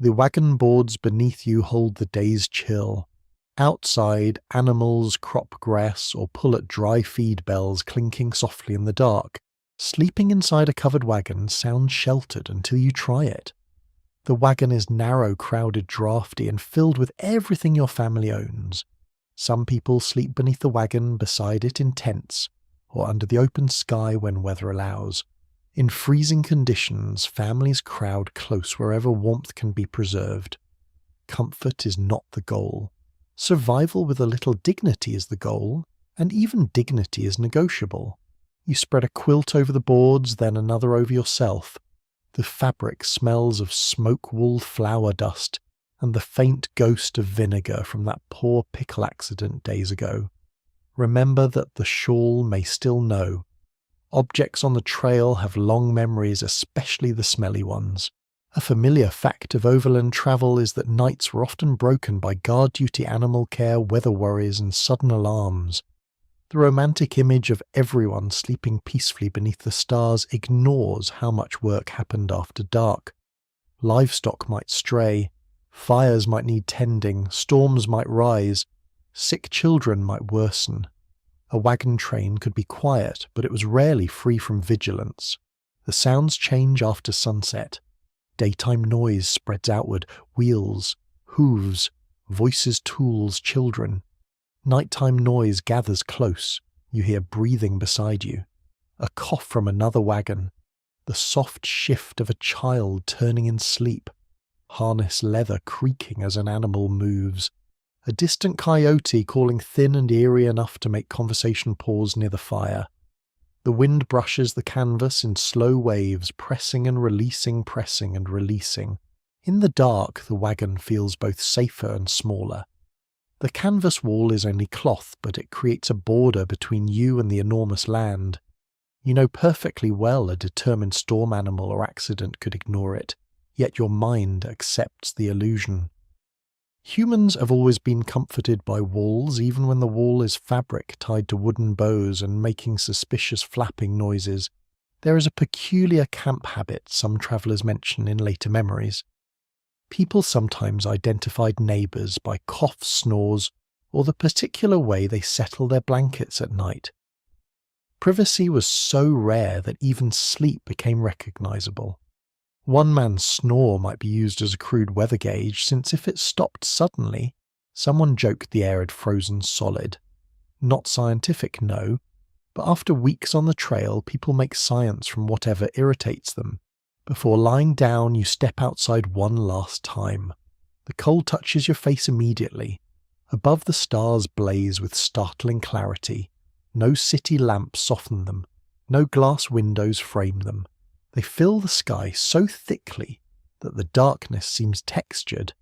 The wagon boards beneath you hold the day's chill. Outside, animals crop grass or pull at dry feed bells clinking softly in the dark. Sleeping inside a covered wagon sounds sheltered until you try it. The wagon is narrow, crowded, drafty, and filled with everything your family owns. Some people sleep beneath the wagon, beside it in tents, or under the open sky when weather allows. In freezing conditions, families crowd close wherever warmth can be preserved. Comfort is not the goal. Survival with a little dignity is the goal, and even dignity is negotiable. You spread a quilt over the boards, then another over yourself. The fabric smells of smoke-wool flour dust and the faint ghost of vinegar from that poor pickle accident days ago. Remember that the shawl may still know. Objects on the trail have long memories, especially the smelly ones. A familiar fact of overland travel is that nights were often broken by guard duty, animal care, weather worries, and sudden alarms. The romantic image of everyone sleeping peacefully beneath the stars ignores how much work happened after dark. Livestock might stray, fires might need tending, storms might rise, sick children might worsen. A wagon train could be quiet, but it was rarely free from vigilance. The sounds change after sunset. Daytime noise spreads outward, wheels, hooves, voices, tools, children. Nighttime noise gathers close. You hear breathing beside you. A cough from another wagon. The soft shift of a child turning in sleep. Harness leather creaking as an animal moves. A distant coyote calling thin and eerie enough to make conversation pause near the fire. The wind brushes the canvas in slow waves, pressing and releasing, pressing and releasing. In the dark, the wagon feels both safer and smaller. The canvas wall is only cloth, but it creates a border between you and the enormous land. You know perfectly well a determined storm animal or accident could ignore it, yet your mind accepts the illusion. Humans have always been comforted by walls, even when the wall is fabric tied to wooden bows and making suspicious flapping noises. There is a peculiar camp habit some travellers mention in later memories. People sometimes identified neighbours by coughs, snores, or the particular way they settle their blankets at night. Privacy was so rare that even sleep became recognisable. One man's snore might be used as a crude weather gauge, since if it stopped suddenly, someone joked the air had frozen solid. Not scientific, no, but after weeks on the trail, people make science from whatever irritates them. Before lying down, you step outside one last time. The cold touches your face immediately. Above, the stars blaze with startling clarity. No city lamps soften them. No glass windows frame them. They fill the sky so thickly that the darkness seems textured.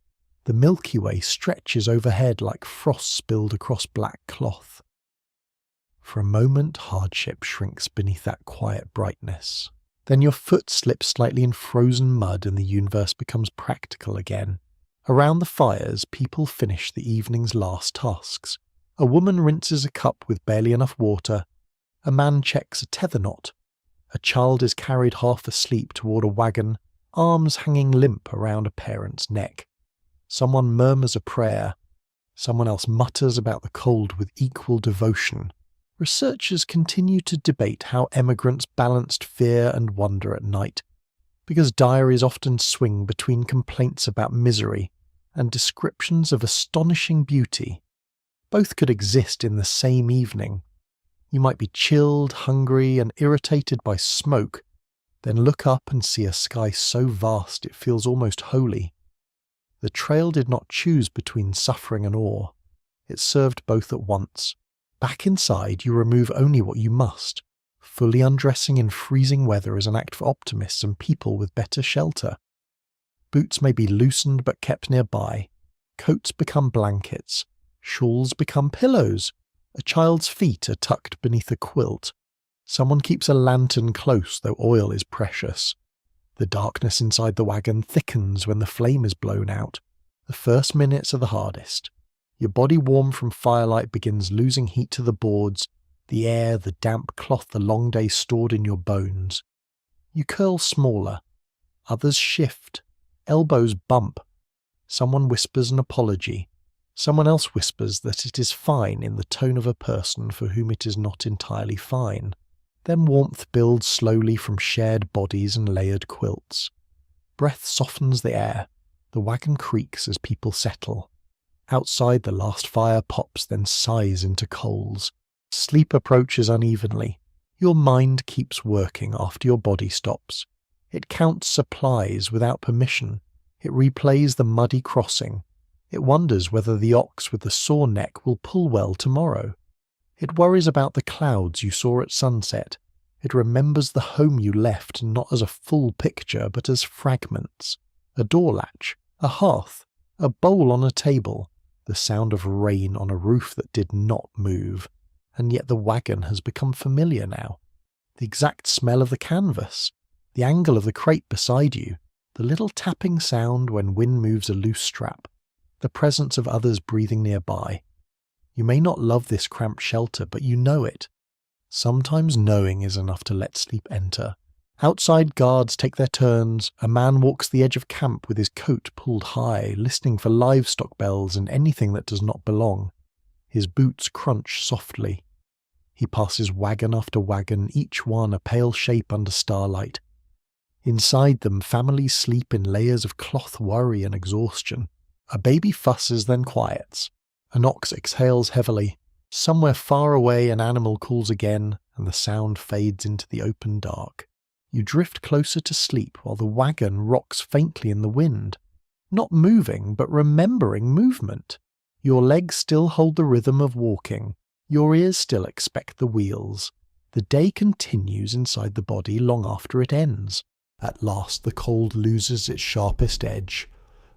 The Milky Way stretches overhead like frost spilled across black cloth. For a moment, hardship shrinks beneath that quiet brightness. Then your foot slips slightly in frozen mud and the universe becomes practical again. Around the fires, people finish the evening's last tasks. A woman rinses a cup with barely enough water. A man checks a tether knot. A child is carried half asleep toward a wagon, arms hanging limp around a parent's neck. Someone murmurs a prayer. Someone else mutters about the cold with equal devotion. Researchers continue to debate how emigrants balanced fear and wonder at night, because diaries often swing between complaints about misery and descriptions of astonishing beauty. Both could exist in the same evening. You might be chilled, hungry, and irritated by smoke, then look up and see a sky so vast it feels almost holy. The trail did not choose between suffering and awe. It served both at once. Back inside, you remove only what you must. Fully undressing in freezing weather is an act for optimists and people with better shelter. Boots may be loosened but kept nearby. Coats become blankets. Shawls become pillows. A child's feet are tucked beneath a quilt. Someone keeps a lantern close, though oil is precious. The darkness inside the wagon thickens when the flame is blown out. The first minutes are the hardest. Your body warm from firelight begins losing heat to the boards, the air, the damp cloth the long day stored in your bones. You curl smaller. Others shift. Elbows bump. Someone whispers an apology. Someone else whispers that it is fine in the tone of a person for whom it is not entirely fine. Then warmth builds slowly from shared bodies and layered quilts. Breath softens the air. The wagon creaks as people settle. Outside, the last fire pops, then sighs into coals. Sleep approaches unevenly. Your mind keeps working after your body stops. It counts supplies without permission. It replays the muddy crossing. It wonders whether the ox with the sore neck will pull well tomorrow. It worries about the clouds you saw at sunset. It remembers the home you left not as a full picture but as fragments. A door latch, a hearth, a bowl on a table, the sound of rain on a roof that did not move. And yet the wagon has become familiar now. The exact smell of the canvas, the angle of the crate beside you, the little tapping sound when wind moves a loose strap, the presence of others breathing nearby. You may not love this cramped shelter, but you know it. Sometimes knowing is enough to let sleep enter. Outside guards take their turns. A man walks the edge of camp with his coat pulled high, listening for livestock bells and anything that does not belong. His boots crunch softly. He passes wagon after wagon, each one a pale shape under starlight. Inside them, families sleep in layers of cloth worry and exhaustion. A baby fusses, then quiets. An ox exhales heavily. Somewhere far away, an animal calls again, and the sound fades into the open dark. You drift closer to sleep while the wagon rocks faintly in the wind. Not moving, but remembering movement. Your legs still hold the rhythm of walking. Your ears still expect the wheels. The day continues inside the body long after it ends. At last the cold loses its sharpest edge.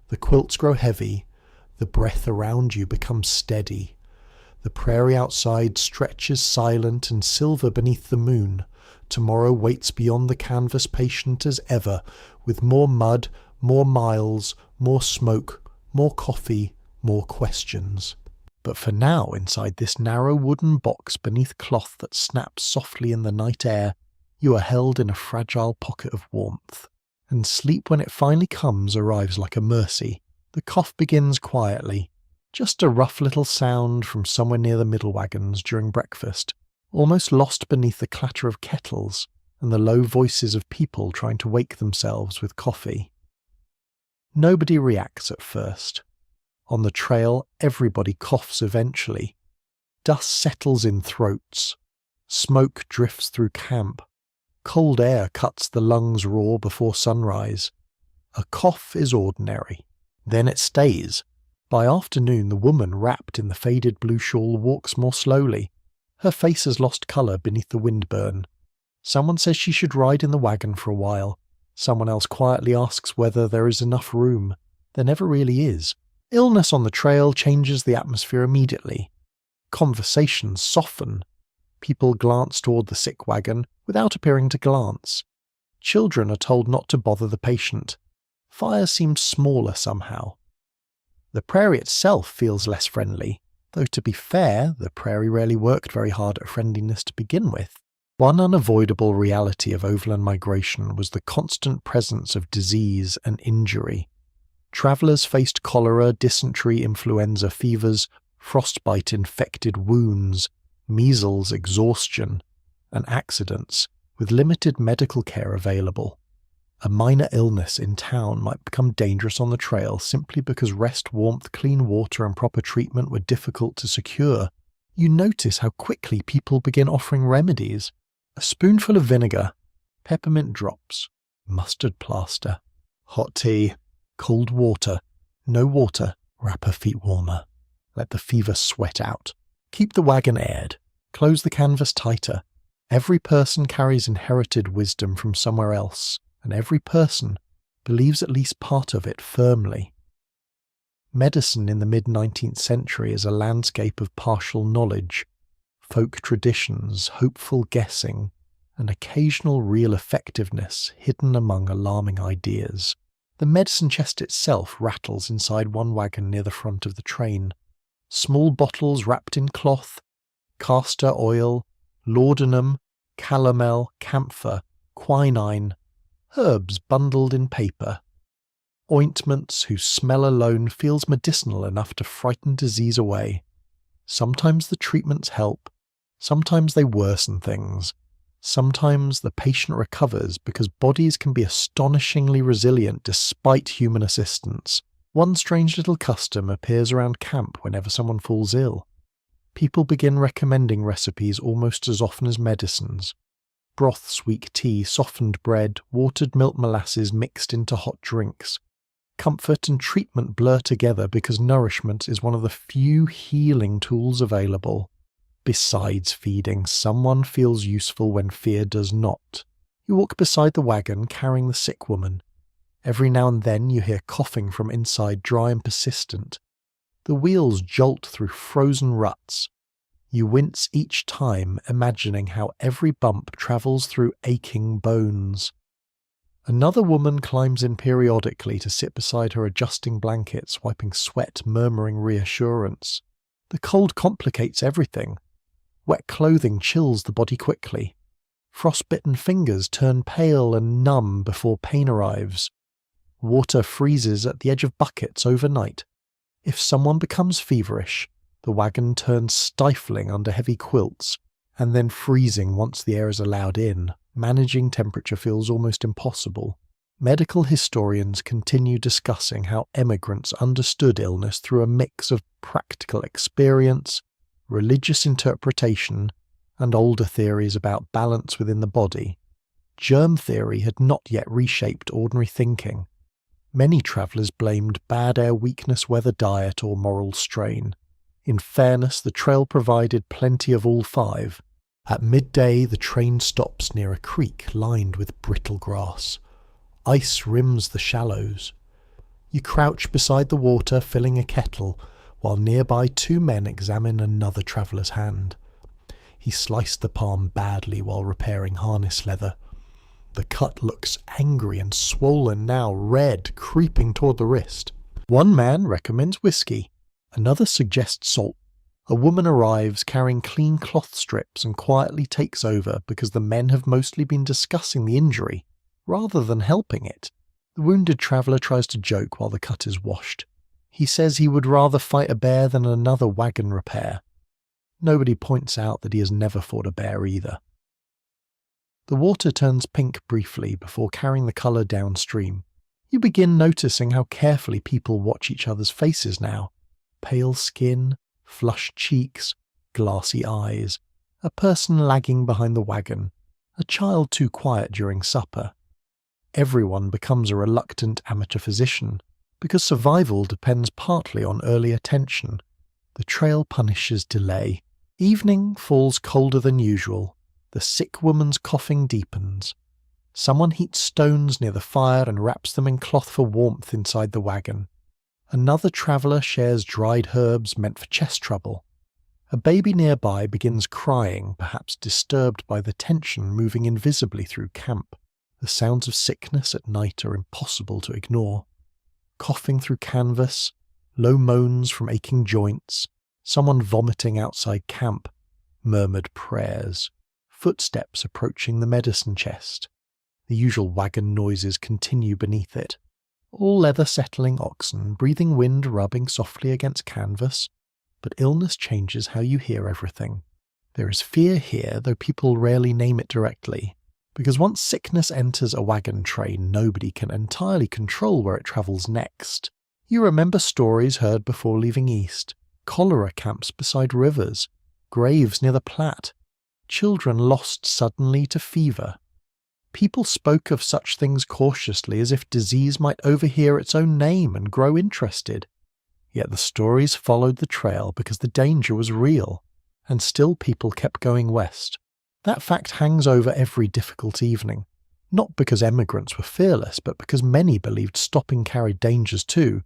The quilts grow heavy. The breath around you becomes steady. The prairie outside stretches silent and silver beneath the moon. Tomorrow waits beyond the canvas patient as ever, with more mud, more miles, more smoke, more coffee, more questions. But for now, inside this narrow wooden box beneath cloth that snaps softly in the night air, you are held in a fragile pocket of warmth. And sleep, when it finally comes, arrives like a mercy. The cough begins quietly. Just a rough little sound from somewhere near the middle wagons during breakfast, almost lost beneath the clatter of kettles and the low voices of people trying to wake themselves with coffee. Nobody reacts at first. On the trail, everybody coughs eventually. Dust settles in throats. Smoke drifts through camp. Cold air cuts the lungs raw before sunrise. A cough is ordinary. Then it stays. By afternoon, the woman wrapped in the faded blue shawl walks more slowly. Her face has lost colour beneath the windburn. Someone says she should ride in the wagon for a while. Someone else quietly asks whether there is enough room. There never really is. Illness on the trail changes the atmosphere immediately. Conversations soften. People glance toward the sick wagon without appearing to glance. Children are told not to bother the patient. Fire seems smaller somehow. The prairie itself feels less friendly, though to be fair, the prairie rarely worked very hard at friendliness to begin with. One unavoidable reality of overland migration was the constant presence of disease and injury. Travellers faced cholera, dysentery, influenza, fevers, frostbite-infected wounds, measles, exhaustion, and accidents, with limited medical care available. A minor illness in town might become dangerous on the trail simply because rest, warmth, clean water, and proper treatment were difficult to secure. You notice how quickly people begin offering remedies. A spoonful of vinegar, peppermint drops, mustard plaster, hot tea, cold water, no water, wrap her feet warmer. Let the fever sweat out. Keep the wagon aired. Close the canvas tighter. Every person carries inherited wisdom from somewhere else, and every person believes at least part of it firmly. Medicine in the mid-19th century is a landscape of partial knowledge, folk traditions, hopeful guessing, and occasional real effectiveness hidden among alarming ideas. The medicine chest itself rattles inside one wagon near the front of the train. Small bottles wrapped in cloth, castor oil, laudanum, calomel, camphor, quinine, herbs bundled in paper, ointments whose smell alone feels medicinal enough to frighten disease away. Sometimes the treatments help, sometimes they worsen things. Sometimes the patient recovers because bodies can be astonishingly resilient despite human assistance. One strange little custom appears around camp whenever someone falls ill. People begin recommending recipes almost as often as medicines. Broths, weak tea, softened bread, watered milk molasses mixed into hot drinks. Comfort and treatment blur together because nourishment is one of the few healing tools available. Besides feeding, someone feels useful when fear does not. You walk beside the wagon carrying the sick woman. Every now and then you hear coughing from inside, dry and persistent. The wheels jolt through frozen ruts. You wince each time, imagining how every bump travels through aching bones. Another woman climbs in periodically to sit beside her, adjusting blankets, wiping sweat, murmuring reassurance. The cold complicates everything. Wet clothing chills the body quickly. Frostbitten fingers turn pale and numb before pain arrives. Water freezes at the edge of buckets overnight. If someone becomes feverish, the wagon turns stifling under heavy quilts, and then freezing once the air is allowed in. Managing temperature feels almost impossible. Medical historians continue discussing how emigrants understood illness through a mix of practical experience, religious interpretation, and older theories about balance within the body. Germ theory had not yet reshaped ordinary thinking. Many travellers blamed bad air, weakness, weather, diet, or moral strain. In fairness, the trail provided plenty of all five. At midday, the train stops near a creek lined with brittle grass. Ice rims the shallows. You crouch beside the water, filling a kettle, while nearby two men examine another traveller's hand. He sliced the palm badly while repairing harness leather. The cut looks angry and swollen now, red, creeping toward the wrist. One man recommends whiskey. Another suggests salt. A woman arrives carrying clean cloth strips and quietly takes over because the men have mostly been discussing the injury, rather than helping it. The wounded traveller tries to joke while the cut is washed. He says he would rather fight a bear than another wagon repair. Nobody points out that he has never fought a bear either. The water turns pink briefly before carrying the colour downstream. You begin noticing how carefully people watch each other's faces now. Pale skin, flushed cheeks, glassy eyes, a person lagging behind the wagon, a child too quiet during supper. Everyone becomes a reluctant amateur physician, because survival depends partly on early attention. The trail punishes delay. Evening falls colder than usual. The sick woman's coughing deepens. Someone heats stones near the fire and wraps them in cloth for warmth inside the wagon. Another traveller shares dried herbs meant for chest trouble. A baby nearby begins crying, perhaps disturbed by the tension moving invisibly through camp. The sounds of sickness at night are impossible to ignore. Coughing through canvas, low moans from aching joints, someone vomiting outside camp, murmured prayers, footsteps approaching the medicine chest. The usual wagon noises continue beneath it. All leather-settling oxen, breathing wind rubbing softly against canvas. But illness changes how you hear everything. There is fear here, though people rarely name it directly. Because once sickness enters a wagon train, nobody can entirely control where it travels next. You remember stories heard before leaving east, cholera camps beside rivers, graves near the Platte, children lost suddenly to fever. People spoke of such things cautiously as if disease might overhear its own name and grow interested. Yet the stories followed the trail because the danger was real, and still people kept going west. That fact hangs over every difficult evening, not because emigrants were fearless, but because many believed stopping carried dangers too.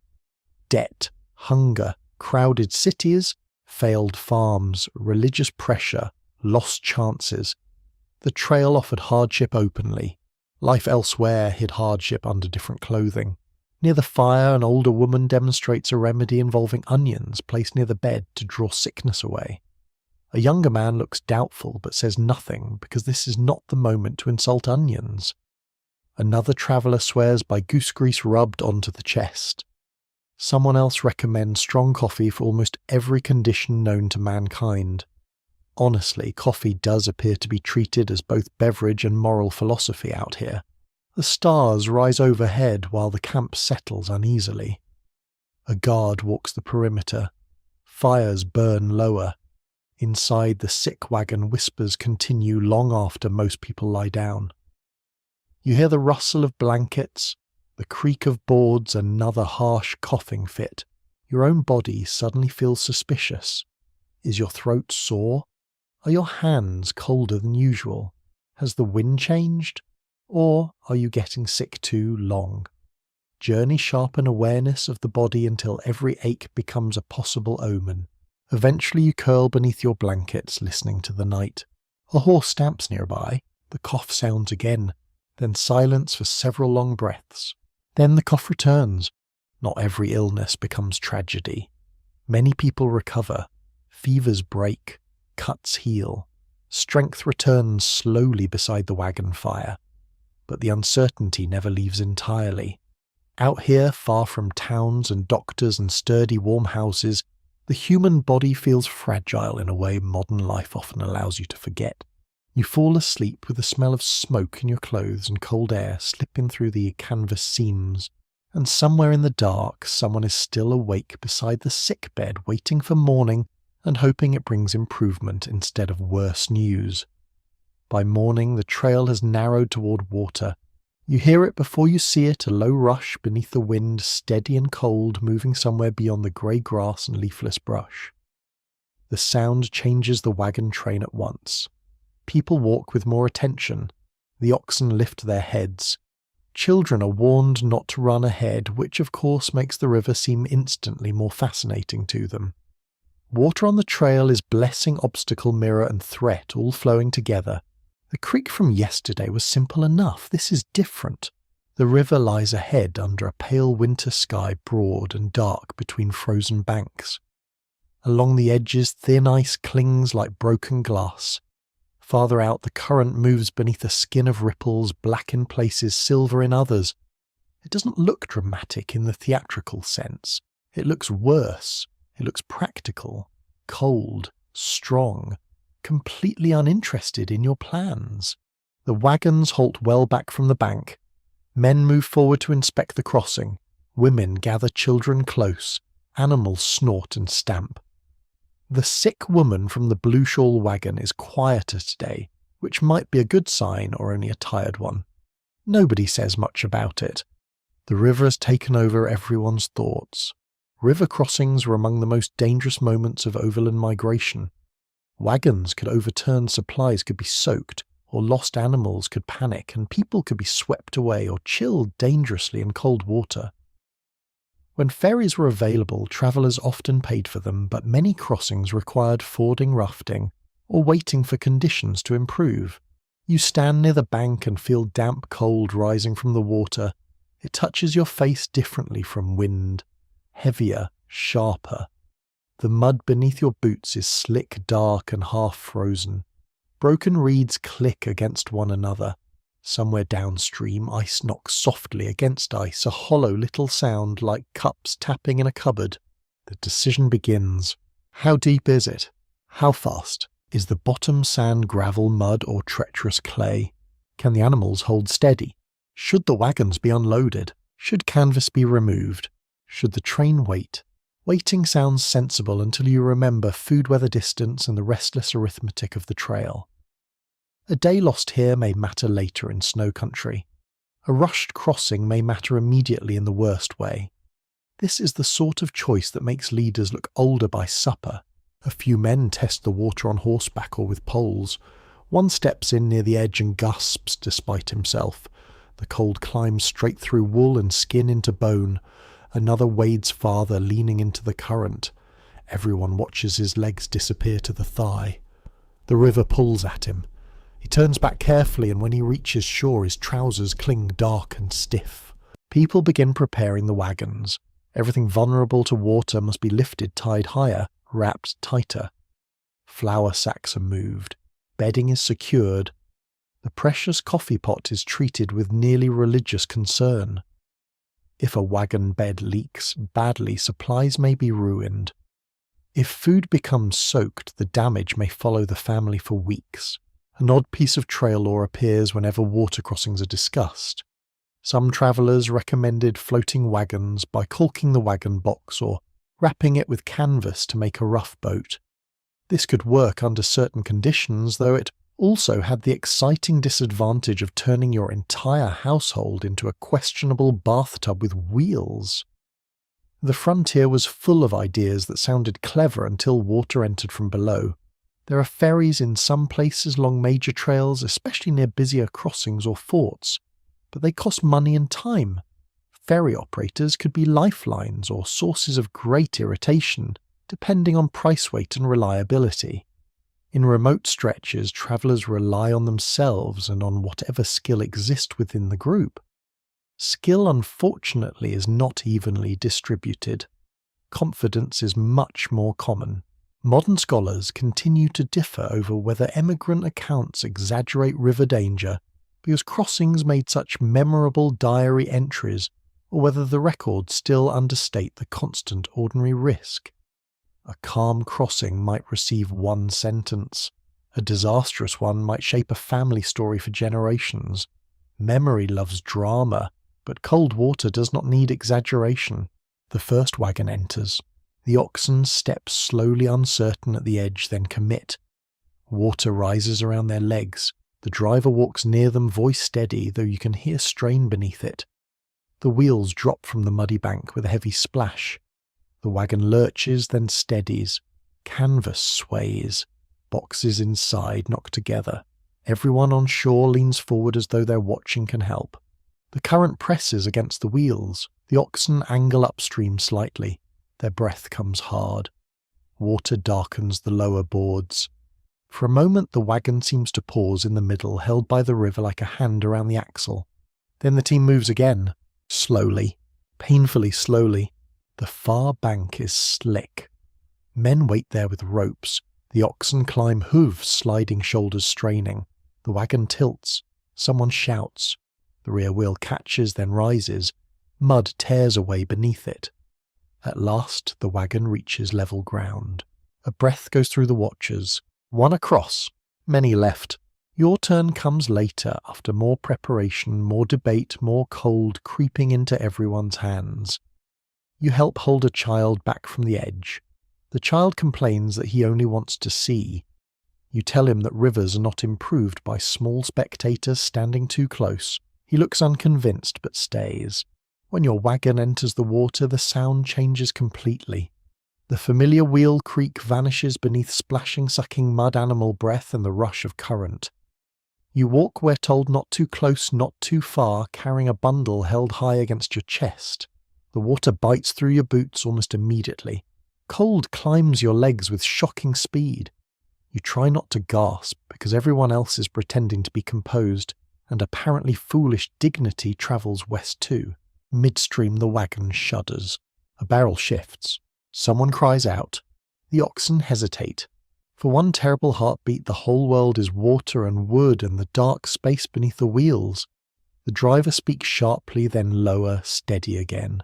Debt, hunger, crowded cities, failed farms, religious pressure, lost chances. The trail offered hardship openly. Life elsewhere hid hardship under different clothing. Near the fire, an older woman demonstrates a remedy involving onions placed near the bed to draw sickness away. A younger man looks doubtful but says nothing because this is not the moment to insult onions. Another traveller swears by goose grease rubbed onto the chest. Someone else recommends strong coffee for almost every condition known to mankind. Honestly, coffee does appear to be treated as both beverage and moral philosophy out here. The stars rise overhead while the camp settles uneasily. A guard walks the perimeter. Fires burn lower. Inside, the sick wagon whispers continue long after most people lie down. You hear the rustle of blankets, the creak of boards, another harsh coughing fit. Your own body suddenly feels suspicious. Is your throat sore? Are your hands colder than usual? Has the wind changed? Or are you getting sick too long? Journey sharpen awareness of the body until every ache becomes a possible omen. Eventually you curl beneath your blankets, listening to the night. A horse stamps nearby. The cough sounds again. Then silence for several long breaths. Then the cough returns. Not every illness becomes tragedy. Many people recover. Fevers break. Cuts heal. Strength returns slowly beside the wagon fire. But the uncertainty never leaves entirely. Out here, far from towns and doctors and sturdy warm houses, the human body feels fragile in a way modern life often allows you to forget. You fall asleep with the smell of smoke in your clothes and cold air slipping through the canvas seams, and somewhere in the dark someone is still awake beside the sick bed waiting for morning and hoping it brings improvement instead of worse news. By morning the trail has narrowed toward water. You hear it before you see it, a low rush beneath the wind, steady and cold, moving somewhere beyond the grey grass and leafless brush. The sound changes the wagon train at once. People walk with more attention. The oxen lift their heads. Children are warned not to run ahead, which of course makes the river seem instantly more fascinating to them. Water on the trail is blessing, obstacle, mirror and threat all flowing together. The creek from yesterday was simple enough. This is different. The river lies ahead under a pale winter sky, broad and dark between frozen banks. Along the edges, thin ice clings like broken glass. Farther out, the current moves beneath a skin of ripples, black in places, silver in others. It doesn't look dramatic in the theatrical sense. It looks worse. It looks practical, cold, strong, completely uninterested in your plans. The wagons halt well back from the bank. Men move forward to inspect the crossing. Women gather children close. Animals snort and stamp. The sick woman from the blue shawl wagon is quieter today, which might be a good sign or only a tired one. Nobody says much about it. The river has taken over everyone's thoughts. River crossings were among the most dangerous moments of overland migration. Wagons could overturn, supplies could be soaked, or lost animals could panic, and people could be swept away or chilled dangerously in cold water. When ferries were available, travellers often paid for them, but many crossings required fording rafting or waiting for conditions to improve. You stand near the bank and feel damp cold rising from the water. It touches your face differently from wind, heavier, sharper. The mud beneath your boots is slick, dark and half frozen. Broken reeds click against one another. Somewhere downstream, ice knocks softly against ice, a hollow little sound like cups tapping in a cupboard. The decision begins. How deep is it? How fast? Is the bottom sand, gravel, mud, or treacherous clay? Can the animals hold steady? Should the wagons be unloaded? Should canvas be removed? Should the train wait? Waiting sounds sensible until you remember food, weather, distance, and the restless arithmetic of the trail. A day lost here may matter later in snow country. A rushed crossing may matter immediately in the worst way. This is the sort of choice that makes leaders look older by supper. A few men test the water on horseback or with poles. One steps in near the edge and gasps despite himself. The cold climbs straight through wool and skin into bone. Another wades farther, leaning into the current. Everyone watches his legs disappear to the thigh. The river pulls at him. He turns back carefully, and when he reaches shore his trousers cling dark and stiff. People begin preparing the wagons. Everything vulnerable to water must be lifted, tied higher, wrapped tighter. Flour sacks are moved. Bedding is secured. The precious coffee pot is treated with nearly religious concern. If a wagon bed leaks badly, supplies may be ruined. If food becomes soaked, the damage may follow the family for weeks. An odd piece of trail lore appears whenever water crossings are discussed. Some travellers recommended floating wagons by caulking the wagon box or wrapping it with canvas to make a rough boat. This could work under certain conditions, though it also had the exciting disadvantage of turning your entire household into a questionable bathtub with wheels. The frontier was full of ideas that sounded clever until water entered from below. There are ferries in some places along major trails, especially near busier crossings or forts, but they cost money and time. Ferry operators could be lifelines or sources of great irritation, depending on price, weight, and reliability. In remote stretches, travellers rely on themselves and on whatever skill exists within the group. Skill, unfortunately, is not evenly distributed. Confidence is much more common. Modern scholars continue to differ over whether emigrant accounts exaggerate river danger because crossings made such memorable diary entries, or whether the records still understate the constant ordinary risk. A calm crossing might receive one sentence. A disastrous one might shape a family story for generations. Memory loves drama, but cold water does not need exaggeration. The first wagon enters. The oxen step slowly, uncertain at the edge, then commit. Water rises around their legs. The driver walks near them, voice steady, though you can hear strain beneath it. The wheels drop from the muddy bank with a heavy splash. The wagon lurches, then steadies. Canvas sways. Boxes inside knock together. Everyone on shore leans forward as though their watching can help. The current presses against the wheels. The oxen angle upstream slightly. Their breath comes hard. Water darkens the lower boards. For a moment the wagon seems to pause in the middle, held by the river like a hand around the axle. Then the team moves again. Slowly. Painfully slowly. The far bank is slick. Men wait there with ropes. The oxen climb hooves, sliding shoulders straining. The wagon tilts. Someone shouts. The rear wheel catches, then rises. Mud tears away beneath it. At last the wagon reaches level ground. A breath goes through the watchers. One across. Many left. Your turn comes later, after more preparation, more debate, more cold creeping into everyone's hands. You help hold a child back from the edge. The child complains that he only wants to see. You tell him that rivers are not improved by small spectators standing too close. He looks unconvinced but stays. When your wagon enters the water, the sound changes completely. The familiar wheel creak vanishes beneath splashing, sucking mud animal breath and the rush of current. You walk where told not too close, not too far, carrying a bundle held high against your chest. The water bites through your boots almost immediately. Cold climbs your legs with shocking speed. You try not to gasp because everyone else is pretending to be composed, and apparently foolish dignity travels west too. Midstream the wagon shudders. A barrel shifts. Someone cries out. The oxen hesitate. For one terrible heartbeat, the whole world is water and wood and the dark space beneath the wheels. The driver speaks sharply, then lower, steady again.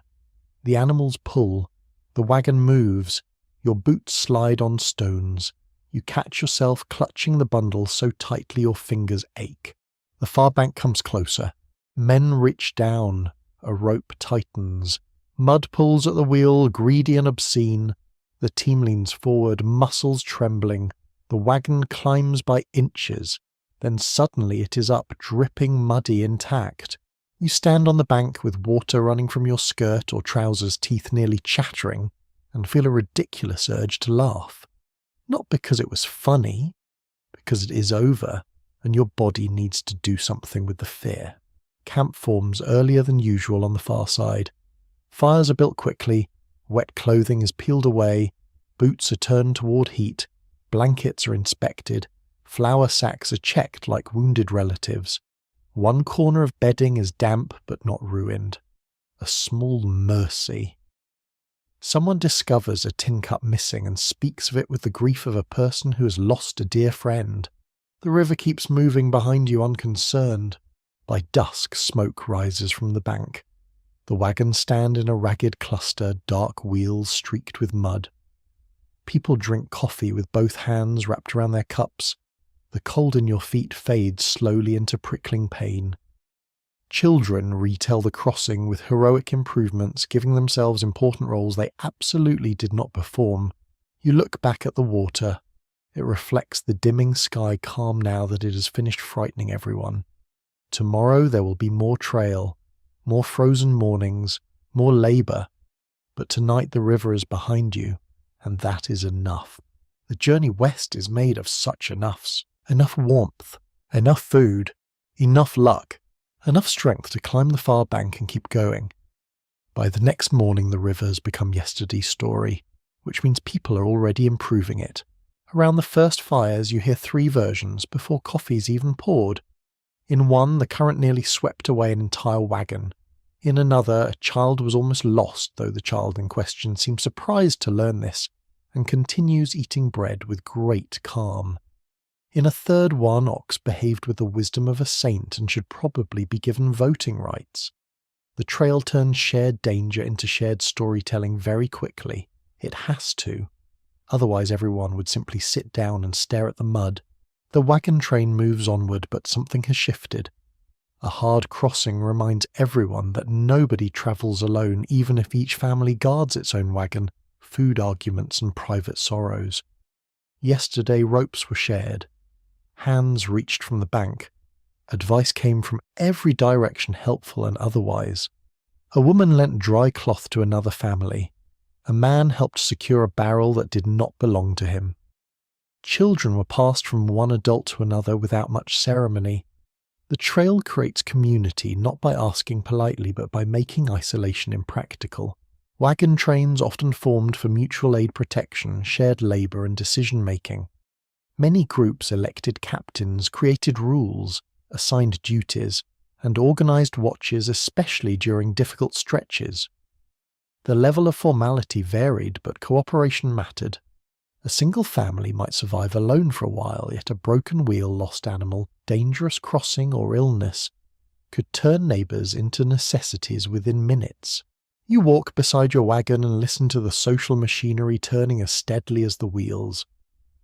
The animals pull. The wagon moves. Your boots slide on stones. You catch yourself clutching the bundle so tightly your fingers ache. The far bank comes closer. Men reach down. A rope tightens. Mud pulls at the wheel, greedy and obscene. The team leans forward, muscles trembling. The wagon climbs by inches. Then suddenly it is up, dripping, muddy, intact. You stand on the bank with water running from your skirt or trousers, teeth nearly chattering, and feel a ridiculous urge to laugh. Not because it was funny, because it is over, and your body needs to do something with the fear. Camp forms earlier than usual on the far side. Fires are built quickly, wet clothing is peeled away, boots are turned toward heat, blankets are inspected, flour sacks are checked like wounded relatives. One corner of bedding is damp but not ruined. A small mercy. Someone discovers a tin cup missing and speaks of it with the grief of a person who has lost a dear friend. The river keeps moving behind you unconcerned. By dusk, smoke rises from the bank. The wagons stand in a ragged cluster, dark wheels streaked with mud. People drink coffee with both hands wrapped around their cups. The cold in your feet fades slowly into prickling pain. Children retell the crossing with heroic improvements, giving themselves important roles they absolutely did not perform. You look back at the water. It reflects the dimming sky, calm now that it has finished frightening everyone. Tomorrow there will be more trail, more frozen mornings, more labour. But tonight the river is behind you, and that is enough. The journey west is made of such enoughs. Enough warmth, enough food, enough luck, enough strength to climb the far bank and keep going. By the next morning the river has become yesterday's story, which means people are already improving it. Around the first fires you hear 3 versions before coffee's even poured. In one, the current nearly swept away an entire wagon. In another, a child was almost lost, though the child in question seems surprised to learn this, and continues eating bread with great calm. In a third, one ox behaved with the wisdom of a saint and should probably be given voting rights. The trail turns shared danger into shared storytelling very quickly. It has to. Otherwise everyone would simply sit down and stare at the mud. The wagon train moves onward, but something has shifted. A hard crossing reminds everyone that nobody travels alone, even if each family guards its own wagon, food arguments and private sorrows. Yesterday ropes were shared. Hands reached from the bank. Advice came from every direction, helpful and otherwise. A woman lent dry cloth to another family. A man helped secure a barrel that did not belong to him. Children were passed from one adult to another without much ceremony. The trail creates community not by asking politely but by making isolation impractical. Wagon trains often formed for mutual aid protection, shared labour and decision-making. Many groups elected captains, created rules, assigned duties, and organised watches especially during difficult stretches. The level of formality varied, but cooperation mattered. A single family might survive alone for a while, yet a broken wheel, lost animal, dangerous crossing or illness could turn neighbours into necessities within minutes. You walk beside your wagon and listen to the social machinery turning as steadily as the wheels.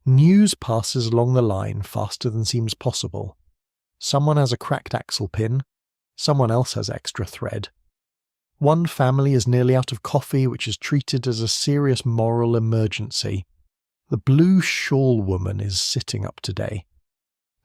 News passes along the line faster than seems possible. Someone has a cracked axle pin, someone else has extra thread. One family is nearly out of coffee, which is treated as a serious moral emergency. The blue shawl woman is sitting up today.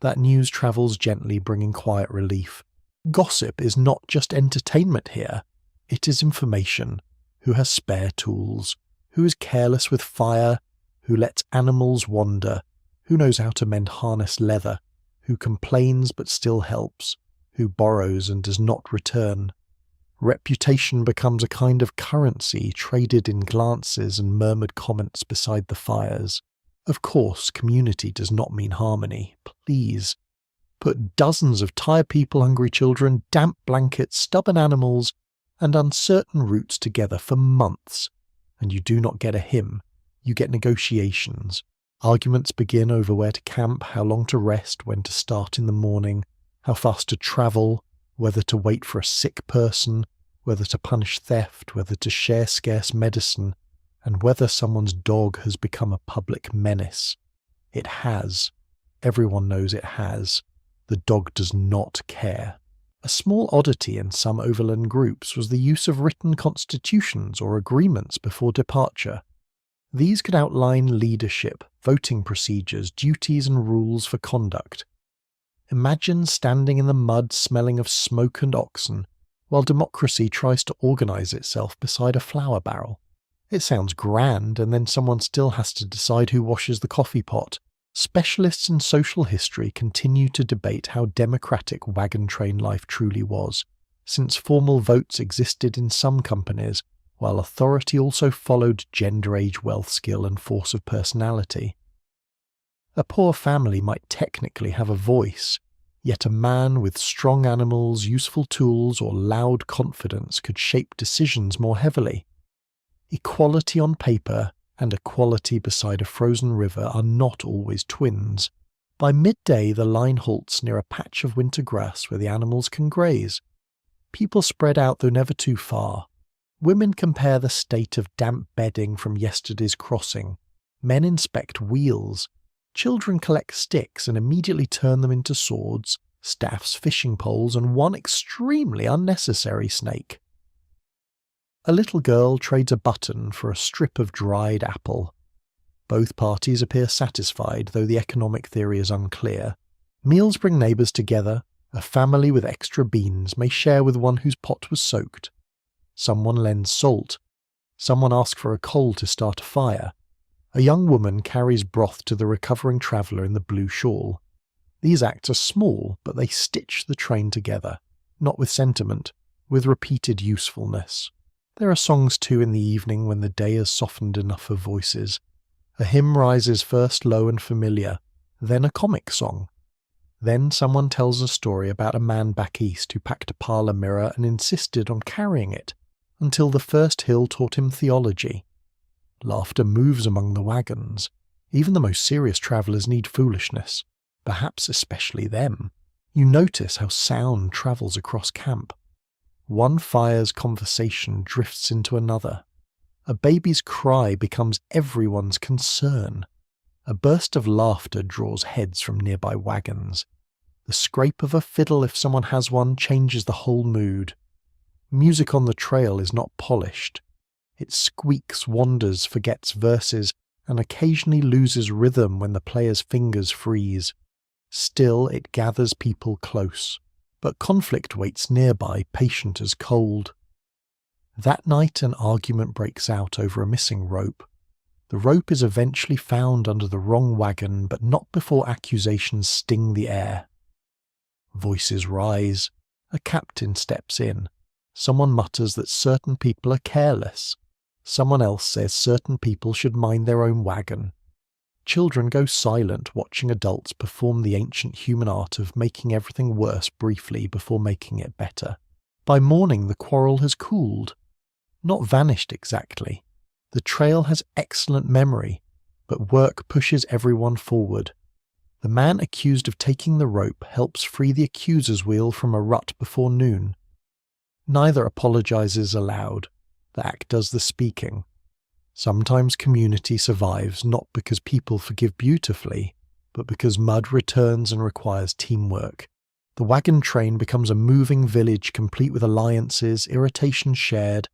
That news travels gently, bringing quiet relief. Gossip is not just entertainment here. It is information. Who has spare tools? Who is careless with fire? Who lets animals wander? Who knows how to mend harness leather? Who complains but still helps? Who borrows and does not return? Reputation becomes a kind of currency traded in glances and murmured comments beside the fires. Of course, community does not mean harmony. Please. Put dozens of tired people, hungry children, damp blankets, stubborn animals, and uncertain routes together for months, and you do not get a hymn. You get negotiations. Arguments begin over where to camp, how long to rest, when to start in the morning, how fast to travel, whether to wait for a sick person, whether to punish theft, whether to share scarce medicine, and whether someone's dog has become a public menace. It has. Everyone knows it has. The dog does not care. A small oddity in some overland groups was the use of written constitutions or agreements before departure. These could outline leadership, voting procedures, duties and rules for conduct. Imagine standing in the mud smelling of smoke and oxen, while democracy tries to organise itself beside a flour barrel. It sounds grand, and then someone still has to decide who washes the coffee pot. Specialists in social history continue to debate how democratic wagon train life truly was, since formal votes existed in some companies, while authority also followed gender, age, wealth, skill, and force of personality. A poor family might technically have a voice, yet a man with strong animals, useful tools, or loud confidence could shape decisions more heavily. Equality on paper and equality beside a frozen river are not always twins. By midday, the line halts near a patch of winter grass where the animals can graze. People spread out, though never too far. Women compare the state of damp bedding from yesterday's crossing. Men inspect wheels. Children collect sticks and immediately turn them into swords, staffs, fishing poles, and one extremely unnecessary snake. A little girl trades a button for a strip of dried apple. Both parties appear satisfied, though the economic theory is unclear. Meals bring neighbours together. A family with extra beans may share with one whose pot was soaked. Someone lends salt. Someone asks for a coal to start a fire. A young woman carries broth to the recovering traveller in the blue shawl. These acts are small, but they stitch the train together, not with sentiment, with repeated usefulness. There are songs too in the evening when the day has softened enough for voices. A hymn rises first low and familiar, then a comic song. Then someone tells a story about a man back east who packed a parlour mirror and insisted on carrying it, until the first hill taught him theology. Laughter moves among the wagons. Even the most serious travellers need foolishness, perhaps especially them. You notice how sound travels across camp. One fire's conversation drifts into another. A baby's cry becomes everyone's concern. A burst of laughter draws heads from nearby wagons. The scrape of a fiddle, if someone has one, changes the whole mood. Music on the trail is not polished. It squeaks, wanders, forgets verses, and occasionally loses rhythm when the player's fingers freeze. Still, it gathers people close. But conflict waits nearby, patient as cold. That night an argument breaks out over a missing rope. The rope is eventually found under the wrong wagon, but not before accusations sting the air. Voices rise. A captain steps in. Someone mutters that certain people are careless. Someone else says certain people should mind their own wagon. Children go silent watching adults perform the ancient human art of making everything worse briefly before making it better. By morning the quarrel has cooled. Not vanished exactly. The trail has excellent memory, but work pushes everyone forward. The man accused of taking the rope helps free the accuser's wheel from a rut before noon. Neither apologizes aloud. The act does the speaking. Sometimes community survives not because people forgive beautifully, but because mud returns and requires teamwork. The wagon train becomes a moving village complete with alliances, irritation shared,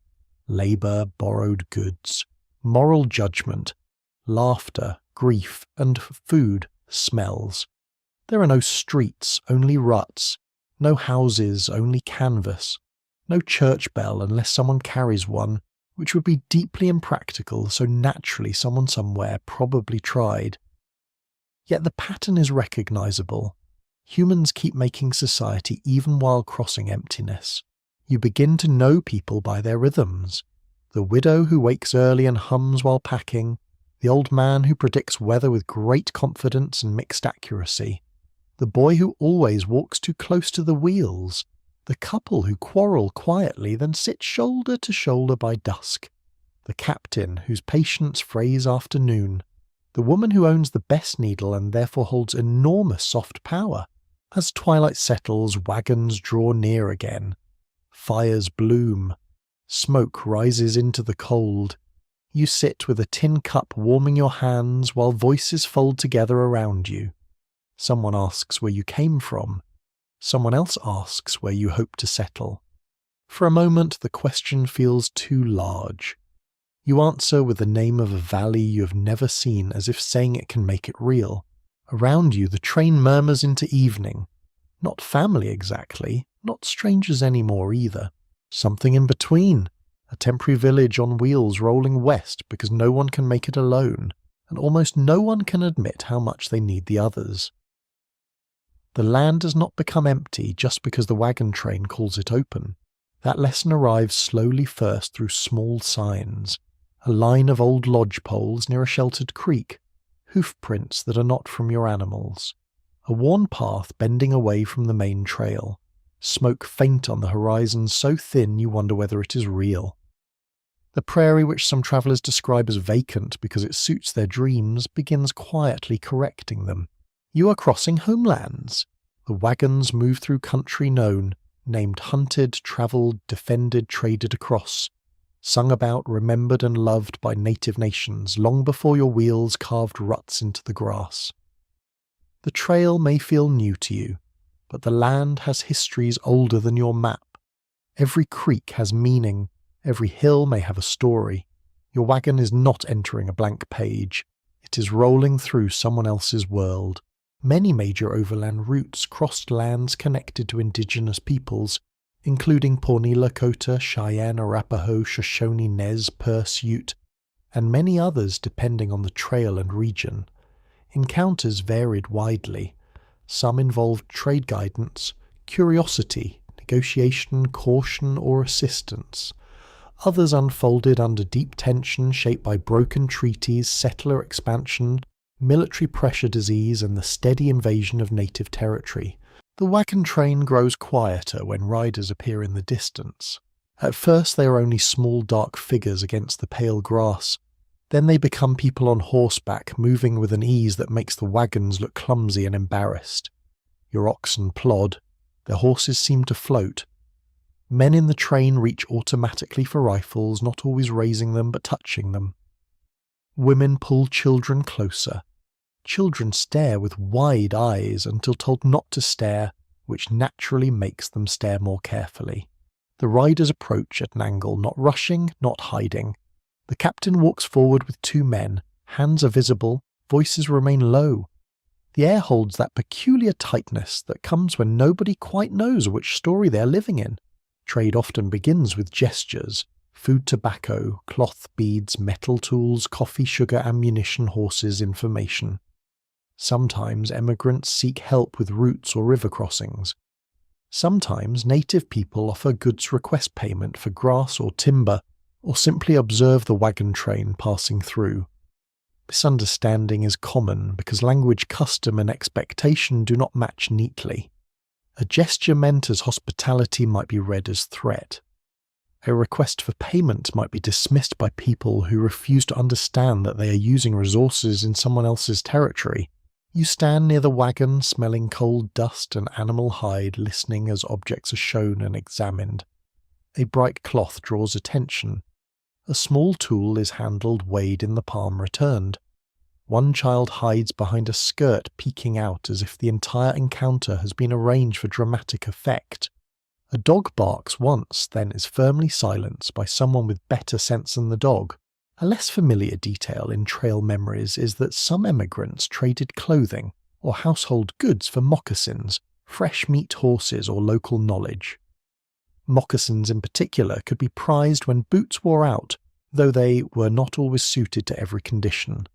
labour, borrowed goods, moral judgment, laughter, grief, and food, smells. There are no streets, only ruts, no houses, only canvas, no church bell unless someone carries one, which would be deeply impractical, so naturally someone somewhere probably tried. Yet the pattern is recognisable. Humans keep making society even while crossing emptiness. You begin to know people by their rhythms. The widow who wakes early and hums while packing, the old man who predicts weather with great confidence and mixed accuracy, the boy who always walks too close to the wheels, the couple who quarrel quietly then sit shoulder to shoulder by dusk, the captain whose patience frays after noon. The woman who owns the best needle and therefore holds enormous soft power. As twilight settles, wagons draw near again. Fires bloom. Smoke rises into the cold. You sit with a tin cup warming your hands while voices fold together around you. Someone asks where you came from. Someone else asks where you hope to settle. For a moment, the question feels too large. You answer with the name of a valley you have never seen, as if saying it can make it real. Around you, the train murmurs into evening. Not family exactly, not strangers anymore either. Something in between. A temporary village on wheels rolling west because no one can make it alone, and almost no one can admit how much they need the others. The land does not become empty just because the wagon train calls it open. That lesson arrives slowly first through small signs. A line of old lodge poles near a sheltered creek. Hoof prints that are not from your animals. A worn path bending away from the main trail. Smoke faint on the horizon so thin you wonder whether it is real. The prairie, which some travellers describe as vacant because it suits their dreams, begins quietly correcting them. You are crossing homelands. The wagons move through country known, named hunted, travelled, defended, traded across, sung about, remembered and loved by native nations long before your wheels carved ruts into the grass. The trail may feel new to you, but the land has histories older than your map. Every creek has meaning, every hill may have a story. Your wagon is not entering a blank page, it is rolling through someone else's world. Many major overland routes crossed lands connected to indigenous peoples, including Pawnee Lakota, Cheyenne, Arapaho, Shoshone, Nez, Perce, Ute, and many others depending on the trail and region. Encounters varied widely. Some involved trade guidance, curiosity, negotiation, caution, or assistance. Others unfolded under deep tension shaped by broken treaties, settler expansion, military pressure, disease, and the steady invasion of native territory. The wagon train grows quieter when riders appear in the distance. At first they are only small dark figures against the pale grass. Then they become people on horseback, moving with an ease that makes the wagons look clumsy and embarrassed. Your oxen plod. Their horses seem to float. Men in the train reach automatically for rifles, not always raising them but touching them. Women pull children closer. Children stare with wide eyes until told not to stare, which naturally makes them stare more carefully. The riders approach at an angle, not rushing, not hiding. The captain walks forward with two men. Hands are visible, voices remain low. The air holds that peculiar tightness that comes when nobody quite knows which story they are living in. Trade often begins with gestures. Food, tobacco, cloth, beads, metal tools, coffee, sugar, ammunition, horses, information. Sometimes emigrants seek help with routes or river crossings. Sometimes native people offer goods request payment for grass or timber, or simply observe the wagon train passing through. Misunderstanding is common because language, custom, and expectation do not match neatly. A gesture meant as hospitality might be read as threat. A request for payment might be dismissed by people who refuse to understand that they are using resources in someone else's territory. You stand near the wagon, smelling cold dust and animal hide, listening as objects are shown and examined. A bright cloth draws attention. A small tool is handled, weighed in the palm, returned. One child hides behind a skirt, peeking out as if the entire encounter has been arranged for dramatic effect. A dog barks once, then is firmly silenced by someone with better sense than the dog. A less familiar detail in trail memories is that some emigrants traded clothing or household goods for moccasins, fresh meat, horses, or local knowledge. Moccasins in particular could be prized when boots wore out, though they were not always suited to every condition.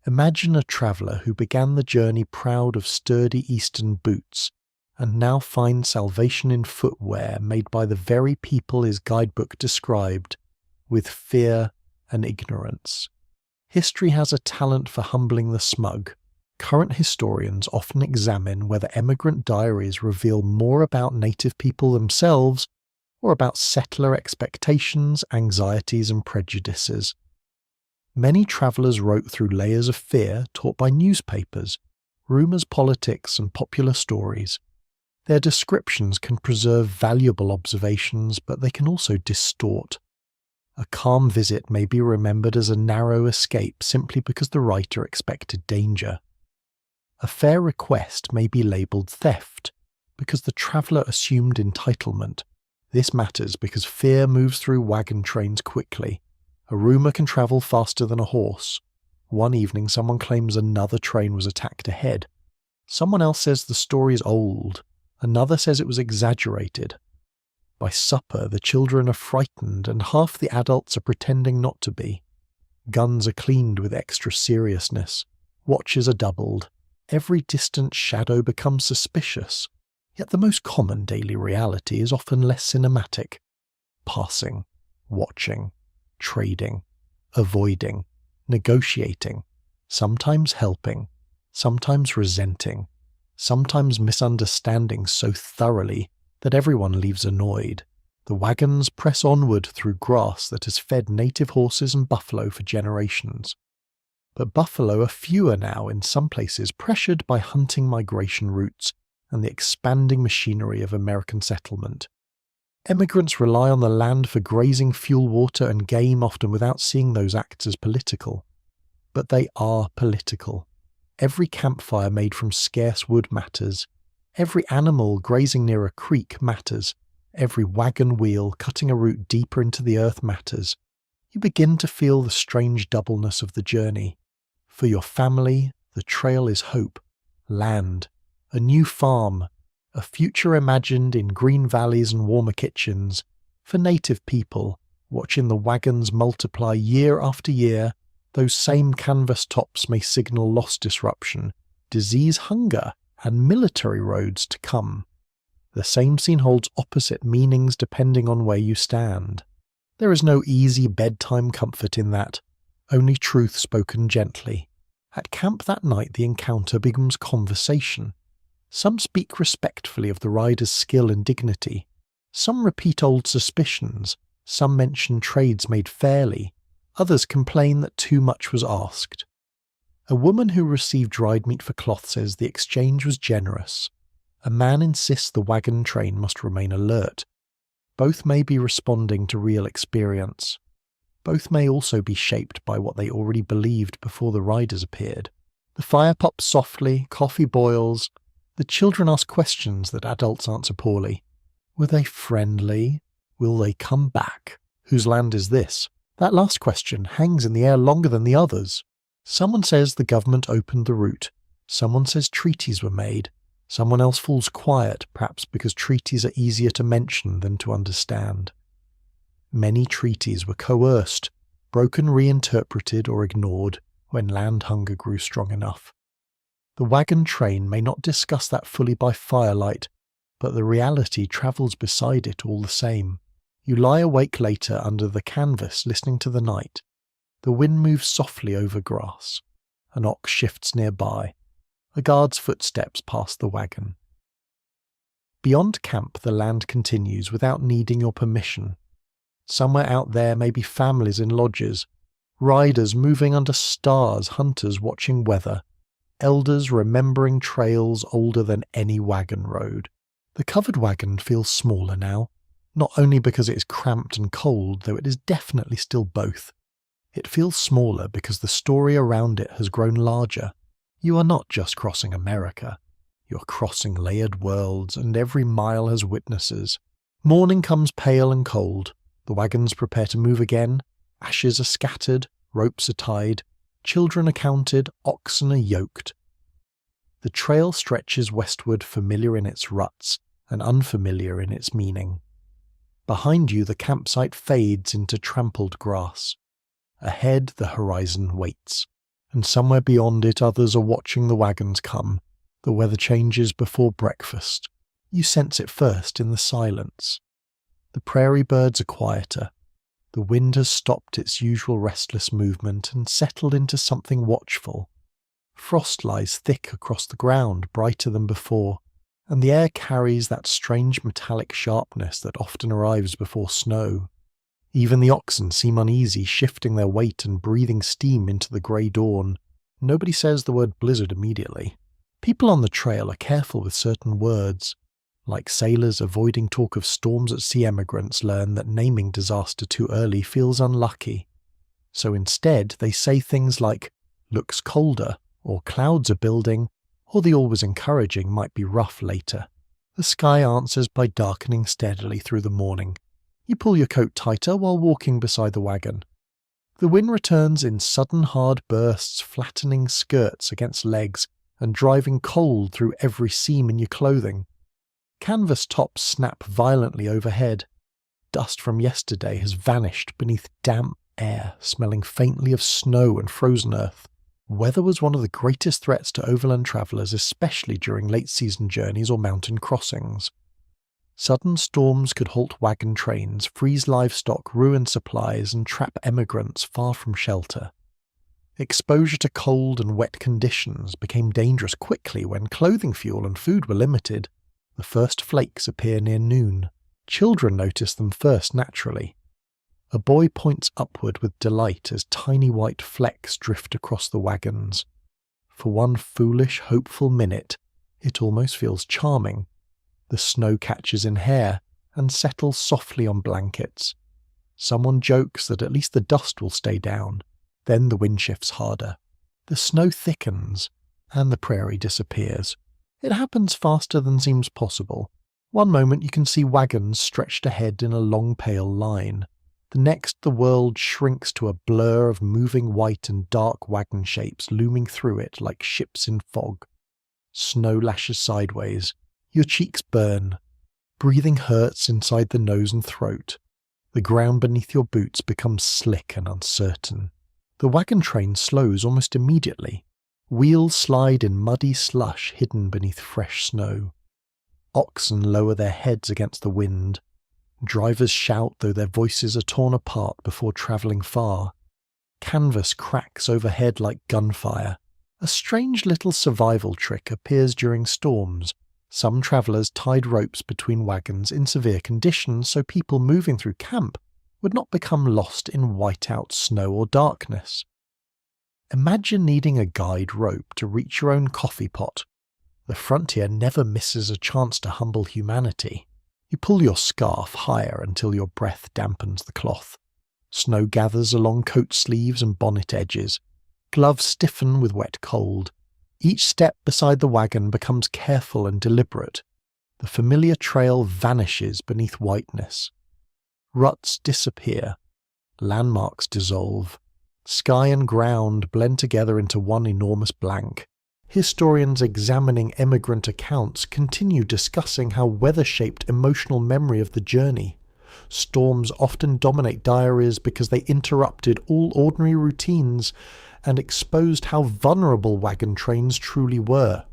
Imagine a traveller who began the journey proud of sturdy eastern boots, and now finds salvation in footwear made by the very people his guidebook described, with fear and ignorance. History has a talent for humbling the smug. Current historians often examine whether emigrant diaries reveal more about native people themselves or about settler expectations, anxieties, and prejudices. Many travellers wrote through layers of fear taught by newspapers, rumours, politics, and popular stories. Their descriptions can preserve valuable observations, but they can also distort. A calm visit may be remembered as a narrow escape simply because the writer expected danger. A fair request may be labelled theft because the traveller assumed entitlement. This matters because fear moves through wagon trains quickly. A rumour can travel faster than a horse. One evening someone claims another train was attacked ahead. Someone else says the story is old. Another says it was exaggerated. By supper, the children are frightened and half the adults are pretending not to be. Guns are cleaned with extra seriousness. Watches are doubled. Every distant shadow becomes suspicious. Yet the most common daily reality is often less cinematic. Passing, watching, trading, avoiding, negotiating, sometimes helping, sometimes resenting, sometimes misunderstanding so thoroughly that everyone leaves annoyed. The wagons press onward through grass that has fed native horses and buffalo for generations. But buffalo are fewer now in some places, pressured by hunting migration routes and the expanding machinery of American settlement. Emigrants rely on the land for grazing, fuel, water, and game, often without seeing those acts as political. But they are political. Every campfire made from scarce wood matters. Every animal grazing near a creek matters. Every wagon wheel cutting a route deeper into the earth matters. You begin to feel the strange doubleness of the journey. For your family, the trail is hope, land, a new farm, a future imagined in green valleys and warmer kitchens. For native people, watching the wagons multiply year after year, those same canvas tops may signal loss disruption, disease, hunger, and military roads to come. The same scene holds opposite meanings depending on where you stand. There is no easy bedtime comfort in that, only truth spoken gently. At camp that night the encounter becomes conversation. Some speak respectfully of the rider's skill and dignity. Some repeat old suspicions. Some mention trades made fairly. Others complain that too much was asked. A woman who received dried meat for cloth says the exchange was generous. A man insists the wagon train must remain alert. Both may be responding to real experience. Both may also be shaped by what they already believed before the riders appeared. The fire pops softly, coffee boils. The children ask questions that adults answer poorly. Were they friendly? Will they come back? Whose land is this? That last question hangs in the air longer than the others. Someone says the government opened the route. Someone says treaties were made. Someone else falls quiet, perhaps because treaties are easier to mention than to understand. Many treaties were coerced, broken, reinterpreted, or ignored when land hunger grew strong enough. The wagon train may not discuss that fully by firelight, but the reality travels beside it all the same. You lie awake later under the canvas listening to the night. The wind moves softly over grass. An ox shifts nearby. A guard's footsteps pass the wagon. Beyond camp the land continues without needing your permission. Somewhere out there may be families in lodges, riders moving under stars, hunters watching weather, elders remembering trails older than any wagon road. The covered wagon feels smaller now, not only because it is cramped and cold, though it is definitely still both. It feels smaller because the story around it has grown larger. You are not just crossing America. You're crossing layered worlds, and every mile has witnesses. Morning comes pale and cold. The wagons prepare to move again. Ashes are scattered, ropes are tied. Children are counted, oxen are yoked. The trail stretches westward, familiar in its ruts and unfamiliar in its meaning. Behind you the campsite fades into trampled grass. Ahead the horizon waits, and somewhere beyond it others are watching the wagons come. The weather changes before breakfast. You sense it first in the silence. The prairie birds are quieter. The wind has stopped its usual restless movement and settled into something watchful. Frost lies thick across the ground, brighter than before, and the air carries that strange metallic sharpness that often arrives before snow. Even the oxen seem uneasy, shifting their weight and breathing steam into the grey dawn. Nobody says the word blizzard immediately. People on the trail are careful with certain words. Like sailors avoiding talk of storms at sea, emigrants learn that naming disaster too early feels unlucky. So instead, they say things like, looks colder, or clouds are building, or the always encouraging might be rough later. The sky answers by darkening steadily through the morning. You pull your coat tighter while walking beside the wagon. The wind returns in sudden hard bursts, flattening skirts against legs and driving cold through every seam in your clothing. Canvas tops snap violently overhead. Dust from yesterday has vanished beneath damp air, smelling faintly of snow and frozen earth. Weather was one of the greatest threats to overland travellers, especially during late-season journeys or mountain crossings. Sudden storms could halt wagon trains, freeze livestock, ruin supplies, and trap emigrants far from shelter. Exposure to cold and wet conditions became dangerous quickly when clothing, fuel, and food were limited. The first flakes appear near noon. Children notice them first naturally. A boy points upward with delight as tiny white flecks drift across the wagons. For one foolish, hopeful minute, it almost feels charming. The snow catches in hair and settles softly on blankets. Someone jokes that at least the dust will stay down. Then the wind shifts harder. The snow thickens, and the prairie disappears. It happens faster than seems possible. One moment you can see wagons stretched ahead in a long pale line. The next the world shrinks to a blur of moving white and dark wagon shapes looming through it like ships in fog. Snow lashes sideways. Your cheeks burn. Breathing hurts inside the nose and throat. The ground beneath your boots becomes slick and uncertain. The wagon train slows almost immediately. Wheels slide in muddy slush hidden beneath fresh snow. Oxen lower their heads against the wind. Drivers shout though their voices are torn apart before travelling far. Canvas cracks overhead like gunfire. A strange little survival trick appears during storms. Some travellers tied ropes between wagons in severe conditions so people moving through camp would not become lost in whiteout snow or darkness. Imagine needing a guide rope to reach your own coffee pot. The frontier never misses a chance to humble humanity. You pull your scarf higher until your breath dampens the cloth. Snow gathers along coat sleeves and bonnet edges. Gloves stiffen with wet cold. Each step beside the wagon becomes careful and deliberate. The familiar trail vanishes beneath whiteness. Ruts disappear. Landmarks dissolve. Sky and ground blend together into one enormous blank. Historians examining emigrant accounts continue discussing how weather shaped emotional memory of the journey. Storms often dominate diaries because they interrupted all ordinary routines and exposed how vulnerable wagon trains truly were.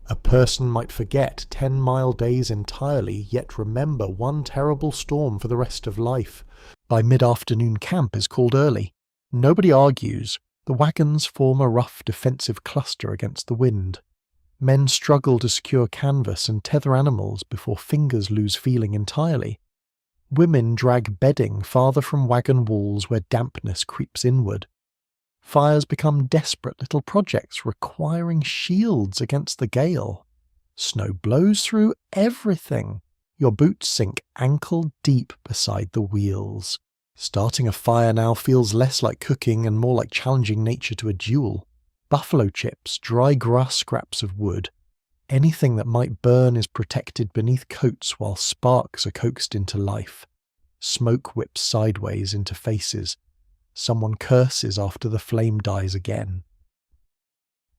A person might forget 10-mile days entirely, yet remember one terrible storm for the rest of life. By mid-afternoon camp is called early. Nobody argues. The wagons form a rough defensive cluster against the wind. Men struggle to secure canvas and tether animals before fingers lose feeling entirely. Women drag bedding farther from wagon walls where dampness creeps inward. Fires become desperate little projects requiring shields against the gale. Snow blows through everything. Your boots sink ankle deep beside the wheels. Starting a fire now feels less like cooking and more like challenging nature to a duel. Buffalo chips, dry grass scraps of wood. Anything that might burn is protected beneath coats while sparks are coaxed into life. Smoke whips sideways into faces. Someone curses after the flame dies again.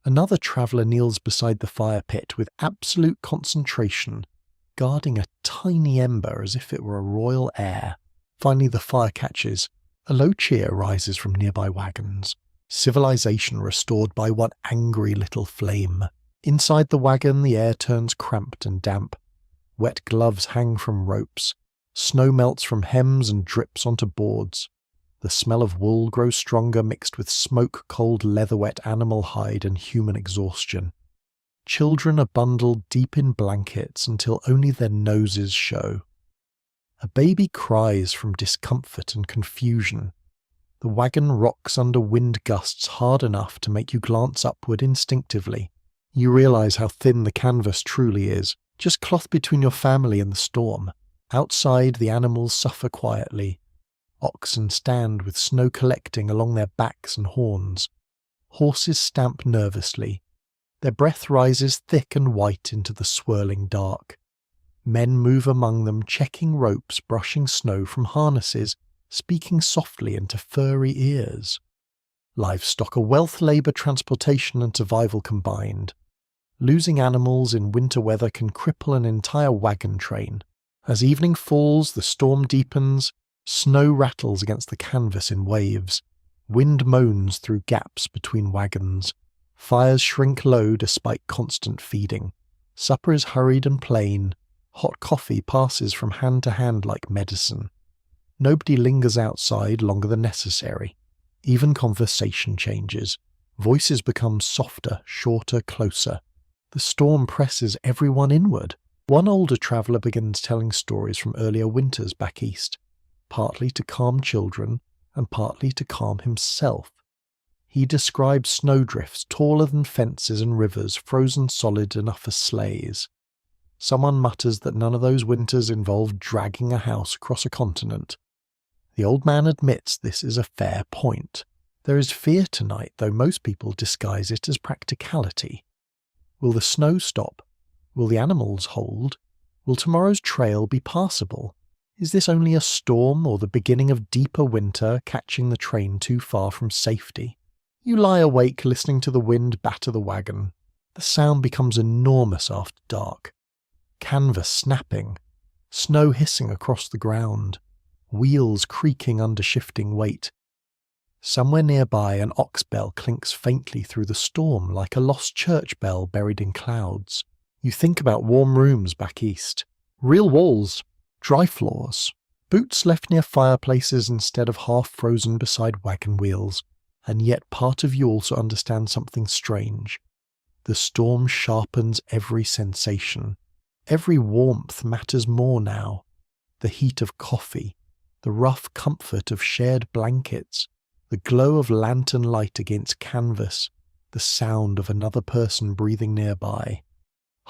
Another traveller kneels beside the fire pit with absolute concentration, guarding a tiny ember as if it were a royal heir. Finally the fire catches. A low cheer rises from nearby wagons. Civilization restored by one angry little flame. Inside the wagon the air turns cramped and damp. Wet gloves hang from ropes. Snow melts from hems and drips onto boards. The smell of wool grows stronger, mixed with smoke-cold leather-wet animal hide and human exhaustion. Children are bundled deep in blankets until only their noses show. A baby cries from discomfort and confusion. The wagon rocks under wind gusts hard enough to make you glance upward instinctively. You realise how thin the canvas truly is, just cloth between your family and the storm. Outside, the animals suffer quietly. Oxen stand with snow collecting along their backs and horns. Horses stamp nervously. Their breath rises thick and white into the swirling dark. Men move among them, checking ropes, brushing snow from harnesses, speaking softly into furry ears. Livestock are wealth, labour, transportation and survival combined. Losing animals in winter weather can cripple an entire wagon train. As evening falls, the storm deepens, snow rattles against the canvas in waves. Wind moans through gaps between wagons. Fires shrink low despite constant feeding. Supper is hurried and plain. Hot coffee passes from hand to hand like medicine. Nobody lingers outside longer than necessary. Even conversation changes. Voices become softer, shorter, closer. The storm presses everyone inward. One older traveller begins telling stories from earlier winters back east, partly to calm children and partly to calm himself. He describes snowdrifts taller than fences and rivers frozen solid enough for sleighs. Someone mutters that none of those winters involved dragging a house across a continent. The old man admits this is a fair point. There is fear tonight, though most people disguise it as practicality. Will the snow stop? Will the animals hold? Will tomorrow's trail be passable? Is this only a storm or the beginning of deeper winter catching the train too far from safety? You lie awake listening to the wind batter the wagon. The sound becomes enormous after dark. Canvas snapping, snow hissing across the ground, wheels creaking under shifting weight. Somewhere nearby an ox bell clinks faintly through the storm like a lost church bell buried in clouds. You think about warm rooms back east. Real walls, dry floors, boots left near fireplaces instead of half frozen beside wagon wheels. And yet part of you also understands something strange. The storm sharpens every sensation. Every warmth matters more now. The heat of coffee, the rough comfort of shared blankets, the glow of lantern light against canvas, the sound of another person breathing nearby.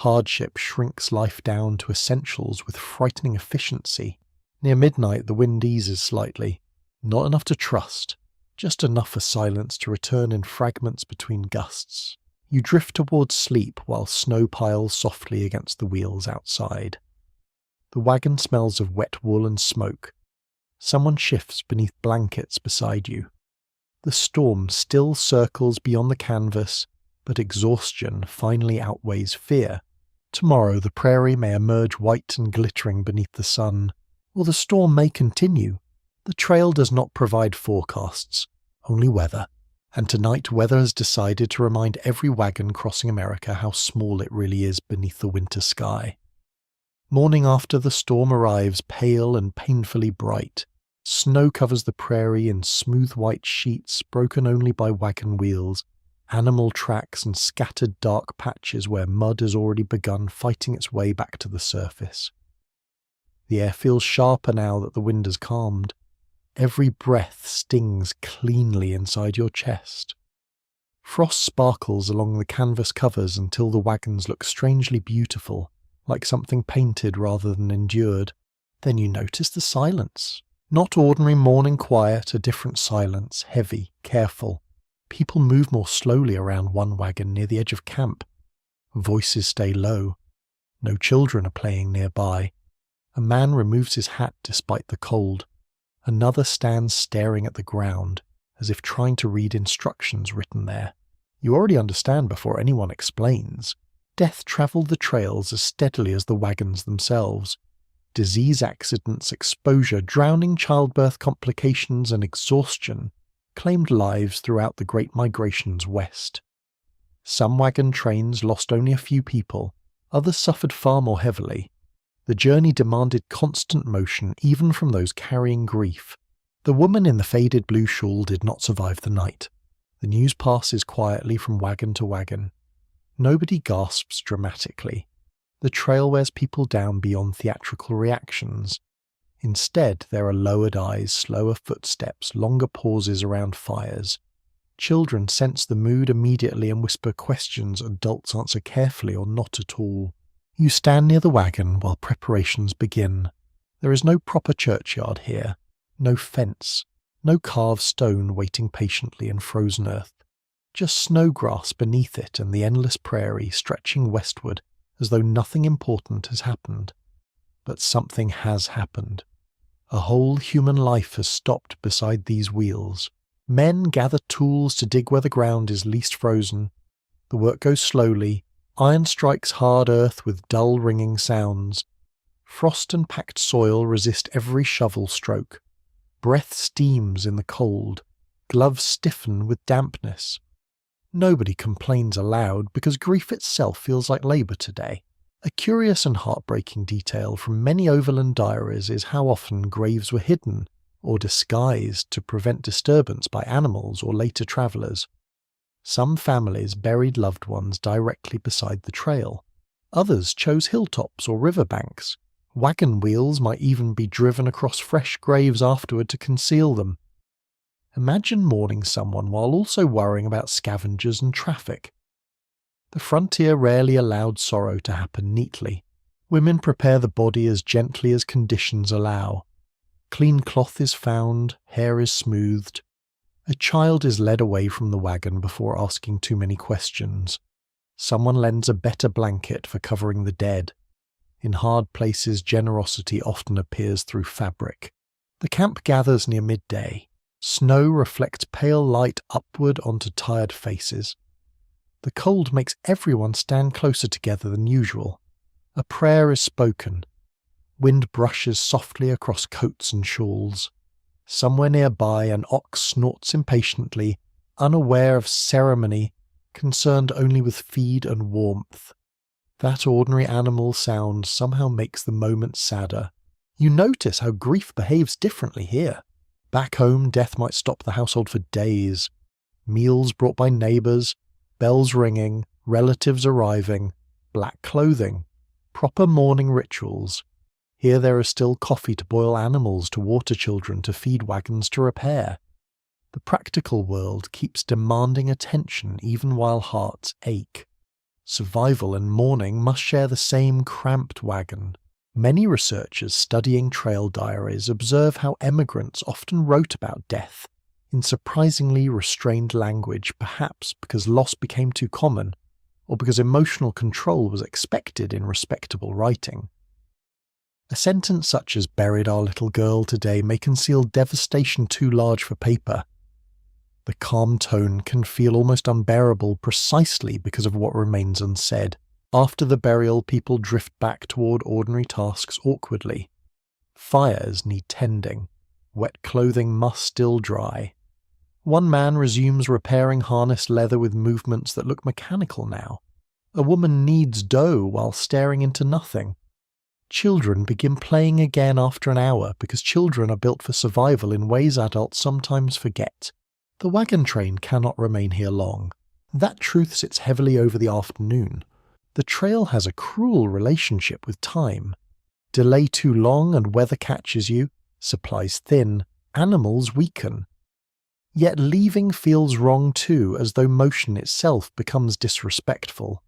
Hardship shrinks life down to essentials with frightening efficiency. Near midnight the wind eases slightly. Not enough to trust, just enough for silence to return in fragments between gusts. You drift towards sleep while snow piles softly against the wheels outside. The wagon smells of wet wool and smoke. Someone shifts beneath blankets beside you. The storm still circles beyond the canvas, but exhaustion finally outweighs fear. Tomorrow the prairie may emerge white and glittering beneath the sun, or the storm may continue. The trail does not provide forecasts, only weather. And tonight weather has decided to remind every wagon crossing America how small it really is beneath the winter sky. Morning after the storm arrives pale and painfully bright. Snow covers the prairie in smooth white sheets broken only by wagon wheels, animal tracks and scattered dark patches where mud has already begun fighting its way back to the surface. The air feels sharper now that the wind has calmed. Every breath stings cleanly inside your chest. Frost sparkles along the canvas covers until the wagons look strangely beautiful, like something painted rather than endured. Then you notice the silence. Not ordinary morning quiet, a different silence, heavy, careful. People move more slowly around one wagon near the edge of camp. Voices stay low. No children are playing nearby. A man removes his hat despite the cold. Another stands staring at the ground, as if trying to read instructions written there. You already understand before anyone explains. Death travelled the trails as steadily as the wagons themselves. Disease accidents, exposure, drowning, childbirth complications and exhaustion claimed lives throughout the great migrations west. Some wagon trains lost only a few people, others suffered far more heavily. The journey demanded constant motion even from those carrying grief. The woman in the faded blue shawl did not survive the night. The news passes quietly from wagon to wagon. Nobody gasps dramatically. The trail wears people down beyond theatrical reactions. Instead, there are lowered eyes, slower footsteps, longer pauses around fires. Children sense the mood immediately and whisper questions adults answer carefully or not at all. You stand near the wagon while preparations begin. There is no proper churchyard here, no fence, no carved stone waiting patiently in frozen earth. Just snowgrass beneath it and the endless prairie stretching westward as though nothing important has happened. But something has happened. A whole human life has stopped beside these wheels. Men gather tools to dig where the ground is least frozen. The work goes slowly. Iron strikes hard earth with dull ringing sounds. Frost and packed soil resist every shovel stroke. Breath steams in the cold. Gloves stiffen with dampness. Nobody complains aloud because grief itself feels like labour today. A curious and heartbreaking detail from many overland diaries is how often graves were hidden or disguised to prevent disturbance by animals or later travellers. Some families buried loved ones directly beside the trail. Others chose hilltops or riverbanks. Wagon wheels might even be driven across fresh graves afterward to conceal them. Imagine mourning someone while also worrying about scavengers and traffic. The frontier rarely allowed sorrow to happen neatly. Women prepare the body as gently as conditions allow. Clean cloth is found, hair is smoothed. A child is led away from the wagon before asking too many questions. Someone lends a better blanket for covering the dead. In hard places, generosity often appears through fabric. The camp gathers near midday. Snow reflects pale light upward onto tired faces. The cold makes everyone stand closer together than usual. A prayer is spoken. Wind brushes softly across coats and shawls. Somewhere nearby an ox snorts impatiently, unaware of ceremony, concerned only with feed and warmth. That ordinary animal sound somehow makes the moment sadder. You notice how grief behaves differently here. Back home, death might stop the household for days. Meals brought by neighbours, bells ringing, relatives arriving, black clothing, proper mourning rituals. Here there is still coffee to boil animals, to water children, to feed wagons to repair. The practical world keeps demanding attention even while hearts ache. Survival and mourning must share the same cramped wagon. Many researchers studying trail diaries observe how emigrants often wrote about death in surprisingly restrained language, perhaps because loss became too common, or because emotional control was expected in respectable writing. A sentence such as "buried our little girl today" may conceal devastation too large for paper. The calm tone can feel almost unbearable precisely because of what remains unsaid. After the burial, people drift back toward ordinary tasks awkwardly. Fires need tending. Wet clothing must still dry. One man resumes repairing harness leather with movements that look mechanical now. A woman kneads dough while staring into nothing. Children begin playing again after an hour because children are built for survival in ways adults sometimes forget. The wagon train cannot remain here long. That truth sits heavily over the afternoon. The trail has a cruel relationship with time. Delay too long and weather catches you, supplies thin, animals weaken. Yet leaving feels wrong too, as though motion itself becomes disrespectful.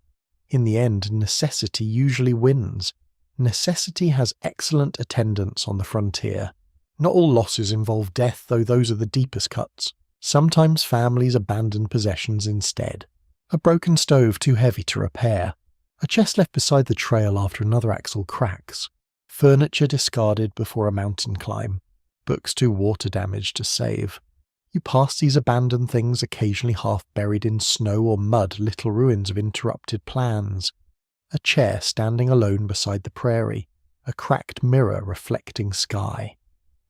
In the end, necessity usually wins. Necessity has excellent attendance on the frontier. Not all losses involve death, though those are the deepest cuts. Sometimes families abandon possessions instead. A broken stove too heavy to repair. A chest left beside the trail after another axle cracks. Furniture discarded before a mountain climb. Books too water damaged to save. You pass these abandoned things, occasionally half buried in snow or mud, little ruins of interrupted plans. A chair standing alone beside the prairie. A cracked mirror reflecting sky.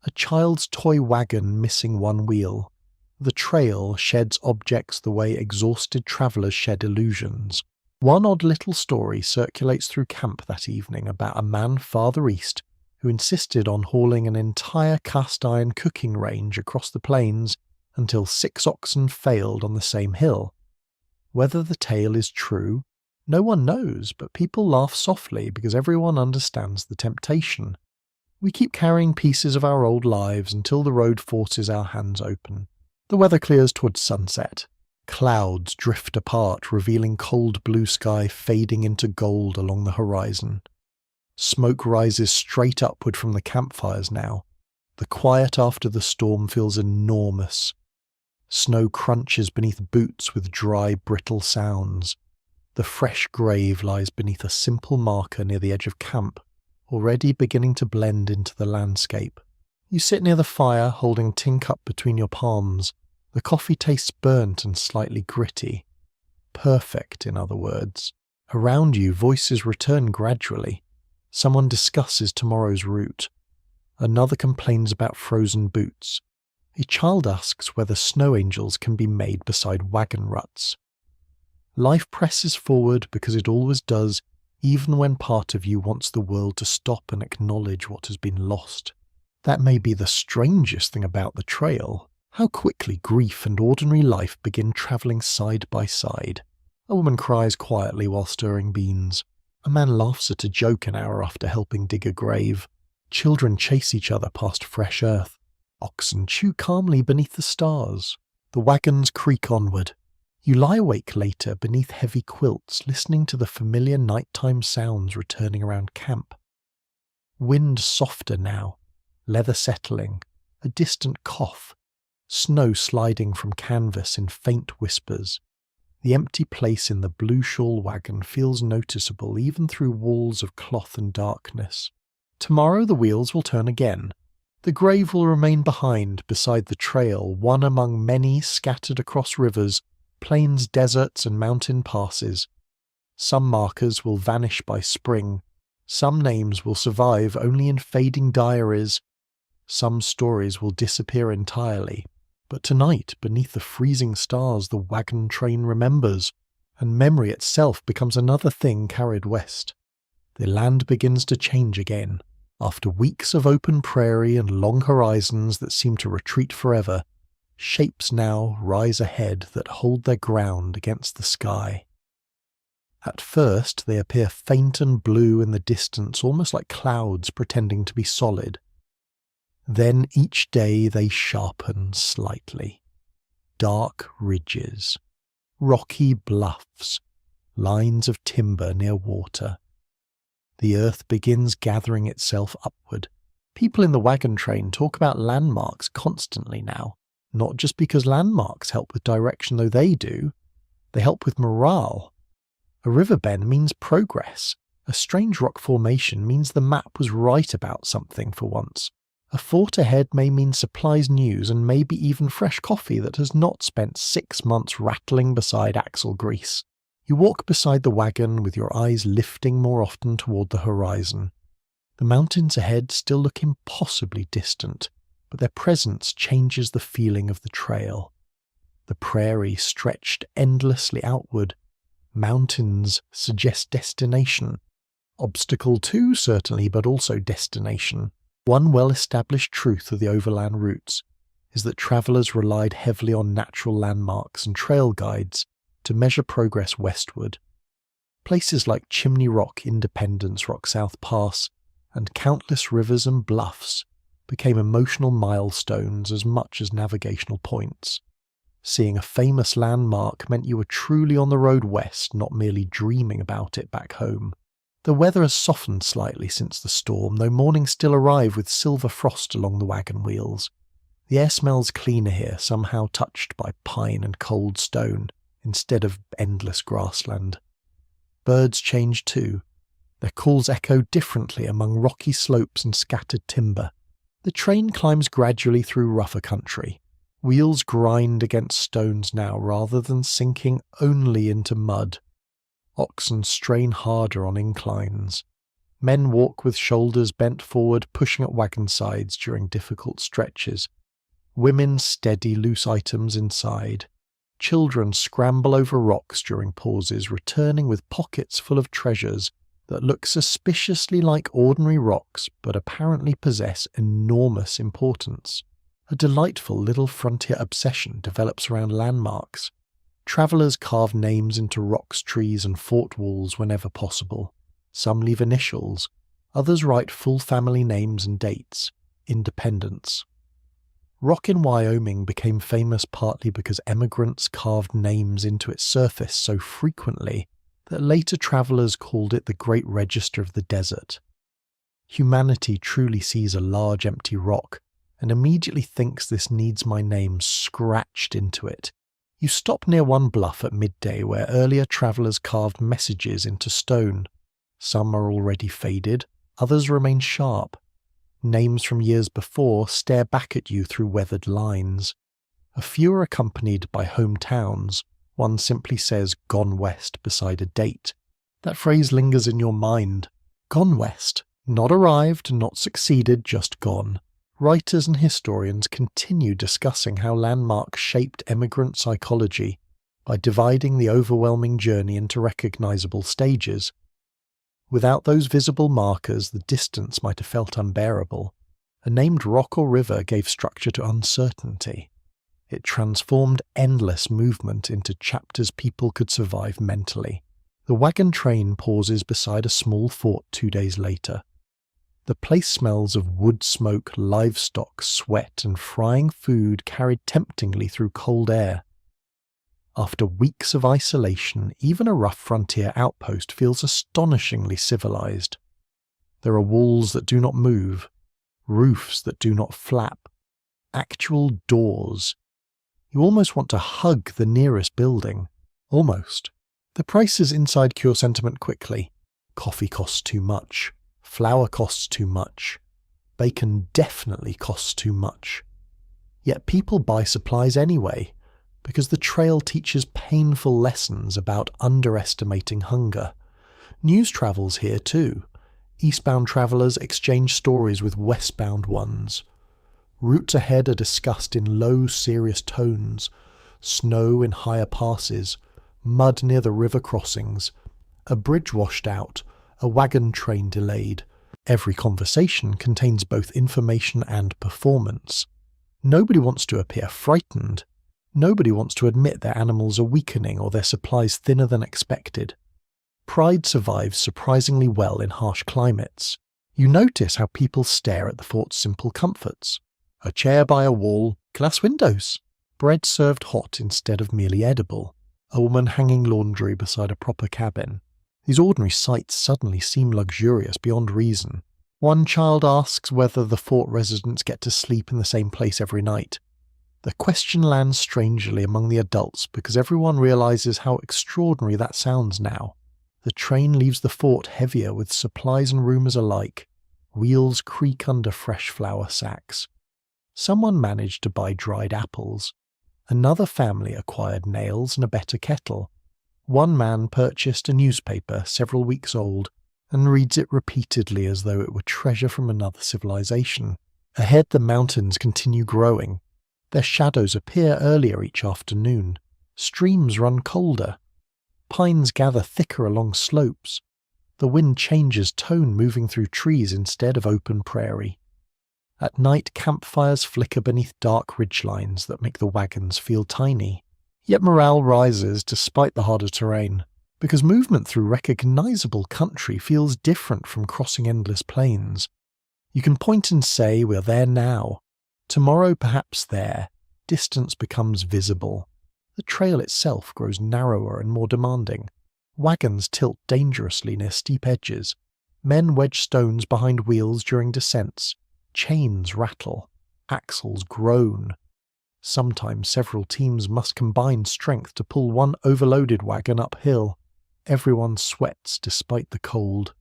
A child's toy wagon missing one wheel. The trail sheds objects the way exhausted travellers shed illusions. One odd little story circulates through camp that evening about a man farther east who insisted on hauling an entire cast-iron cooking range across the plains until 6 oxen failed on the same hill. Whether the tale is true, no one knows, but people laugh softly because everyone understands the temptation. We keep carrying pieces of our old lives until the road forces our hands open. The weather clears towards sunset. Clouds drift apart, revealing cold blue sky fading into gold along the horizon. Smoke rises straight upward from the campfires now. The quiet after the storm feels enormous. Snow crunches beneath boots with dry, brittle sounds. The fresh grave lies beneath a simple marker near the edge of camp, already beginning to blend into the landscape. You sit near the fire, holding tin cup between your palms. The coffee tastes burnt and slightly gritty. Perfect, in other words. Around you, voices return gradually. Someone discusses tomorrow's route. Another complains about frozen boots. A child asks whether snow angels can be made beside wagon ruts. Life presses forward because it always does, even when part of you wants the world to stop and acknowledge what has been lost. That may be the strangest thing about the trail. How quickly grief and ordinary life begin travelling side by side. A woman cries quietly while stirring beans. A man laughs at a joke an hour after helping dig a grave. Children chase each other past fresh earth. Oxen chew calmly beneath the stars. The wagons creak onward. You lie awake later beneath heavy quilts, listening to the familiar nighttime sounds returning around camp. Wind softer now, leather settling, a distant cough, snow sliding from canvas in faint whispers. The empty place in the blue shawl wagon feels noticeable even through walls of cloth and darkness. Tomorrow the wheels will turn again. The grave will remain behind beside the trail, one among many scattered across rivers, plains, deserts, and mountain passes. Some markers will vanish by spring. Some names will survive only in fading diaries. Some stories will disappear entirely. But tonight, beneath the freezing stars, the wagon train remembers, and memory itself becomes another thing carried west. The land begins to change again. After weeks of open prairie and long horizons that seem to retreat forever, shapes now rise ahead that hold their ground against the sky. At first they appear faint and blue in the distance, almost like clouds pretending to be solid. Then each day they sharpen slightly. Dark ridges, rocky bluffs, lines of timber near water. The earth begins gathering itself upward. People in the wagon train talk about landmarks constantly now, not just because landmarks help with direction, though they do. They help with morale. A river bend means progress. A strange rock formation means the map was right about something for once. A fort ahead may mean supplies news and maybe even fresh coffee that has not spent 6 months rattling beside axle grease. You walk beside the wagon with your eyes lifting more often toward the horizon. The mountains ahead still look impossibly distant, but their presence changes the feeling of the trail. The prairie stretched endlessly outward. Mountains suggest destination. Obstacle too, certainly, but also destination. One well-established truth of the overland routes is that travellers relied heavily on natural landmarks and trail guides to measure progress westward. Places like Chimney Rock, Independence Rock, South Pass, and countless rivers and bluffs became emotional milestones as much as navigational points. Seeing a famous landmark meant you were truly on the road west, not merely dreaming about it back home. The weather has softened slightly since the storm, though mornings still arrive with silver frost along the wagon wheels. The air smells cleaner here, somehow touched by pine and cold stone, instead of endless grassland. Birds change too. Their calls echo differently among rocky slopes and scattered timber. The train climbs gradually through rougher country. Wheels grind against stones now rather than sinking only into mud. Oxen strain harder on inclines. Men walk with shoulders bent forward, pushing at wagon sides during difficult stretches. Women steady loose items inside. Children scramble over rocks during pauses, returning with pockets full of treasures that look suspiciously like ordinary rocks but apparently possess enormous importance. A delightful little frontier obsession develops around landmarks. Travellers carve names into rocks, trees, and fort walls whenever possible. Some leave initials, Others write full family names and dates. Independence. Rock in Wyoming became famous partly because emigrants carved names into its surface so frequently that later travelers called it the Great Register of the Desert. Humanity truly sees a large empty rock and immediately thinks this needs my name scratched into it. You stop near one bluff at midday where earlier travelers carved messages into stone. Some are already faded, others remain sharp. Names from years before stare back at you through weathered lines. A few are accompanied by hometowns. One simply says "Gone West" beside a date. That phrase lingers in your mind. Gone West. Not arrived, not succeeded, just gone. Writers and historians continue discussing how landmarks shaped emigrant psychology by dividing the overwhelming journey into recognizable stages. Without those visible markers, the distance might have felt unbearable. A named rock or river gave structure to uncertainty. It transformed endless movement into chapters people could survive mentally. The wagon train pauses beside a small fort 2 days later. The place smells of wood smoke, livestock, sweat, and frying food carried temptingly through cold air. After weeks of isolation, even a rough frontier outpost feels astonishingly civilized. There are walls that do not move, roofs that do not flap, actual doors. You almost want to hug the nearest building. Almost. The prices inside cure sentiment quickly. Coffee costs too much. Flour costs too much. Bacon definitely costs too much. Yet people buy supplies anyway, because the trail teaches painful lessons about underestimating hunger. News travels here too. Eastbound travelers exchange stories with westbound ones. Routes ahead are discussed in low, serious tones. Snow in higher passes, mud near the river crossings, a bridge washed out, a wagon train delayed. Every conversation contains both information and performance. Nobody wants to appear frightened. Nobody wants to admit their animals are weakening or their supplies thinner than expected. Pride survives surprisingly well in harsh climates. You notice how people stare at the fort's simple comforts. A chair by a wall, glass windows, bread served hot instead of merely edible, a woman hanging laundry beside a proper cabin. These ordinary sights suddenly seem luxurious beyond reason. One child asks whether the fort residents get to sleep in the same place every night. The question lands strangely among the adults because everyone realizes how extraordinary that sounds now. The train leaves the fort heavier with supplies and rumors alike. Wheels creak under fresh flour sacks. Someone managed to buy dried apples. Another family acquired nails and a better kettle. One man purchased a newspaper several weeks old and reads it repeatedly as though it were treasure from another civilization. Ahead the mountains continue growing. Their shadows appear earlier each afternoon. Streams run colder. Pines gather thicker along slopes. The wind changes tone moving through trees instead of open prairie. At night campfires flicker beneath dark ridgelines that make the wagons feel tiny. Yet morale rises despite the harder terrain, because movement through recognizable country feels different from crossing endless plains. You can point and say, we're there now. Tomorrow perhaps there. Distance becomes visible. The trail itself grows narrower and more demanding. Wagons tilt dangerously near steep edges. Men wedge stones behind wheels during descents. Chains rattle. Axles groan. Sometimes several teams must combine strength to pull one overloaded wagon uphill. Everyone sweats despite the cold.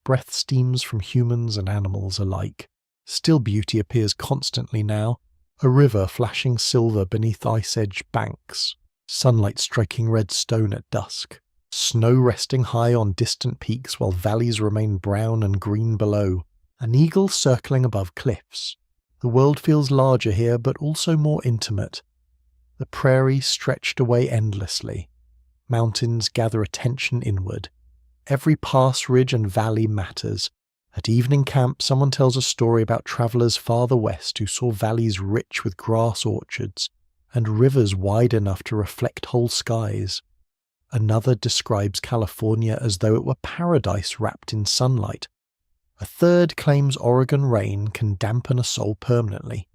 Breath steams from humans and animals alike. Still beauty appears constantly now. A river flashing silver beneath ice-edged banks. Sunlight striking red stone at dusk. Snow resting high on distant peaks while valleys remain brown and green below. An eagle circling above cliffs. The world feels larger here, but also more intimate. The prairie stretched away endlessly. Mountains gather attention inward. Every pass, ridge, and valley matters. At evening camp, someone tells a story about travelers farther west who saw valleys rich with grass orchards, and rivers wide enough to reflect whole skies. Another describes California as though it were paradise wrapped in sunlight. A third claims Oregon rain can dampen a soul permanently.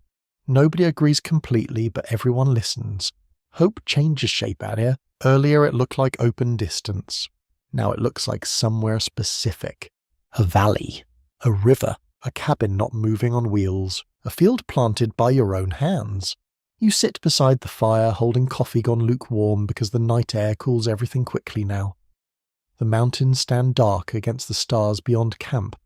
Nobody agrees completely, but everyone listens. Hope changes shape out here. Earlier it looked like open distance. Now it looks like somewhere specific. A valley, a river, a cabin not moving on wheels, a field planted by your own hands. You sit beside the fire, holding coffee gone lukewarm because the night air cools everything quickly now. The mountains stand dark against the stars beyond camp.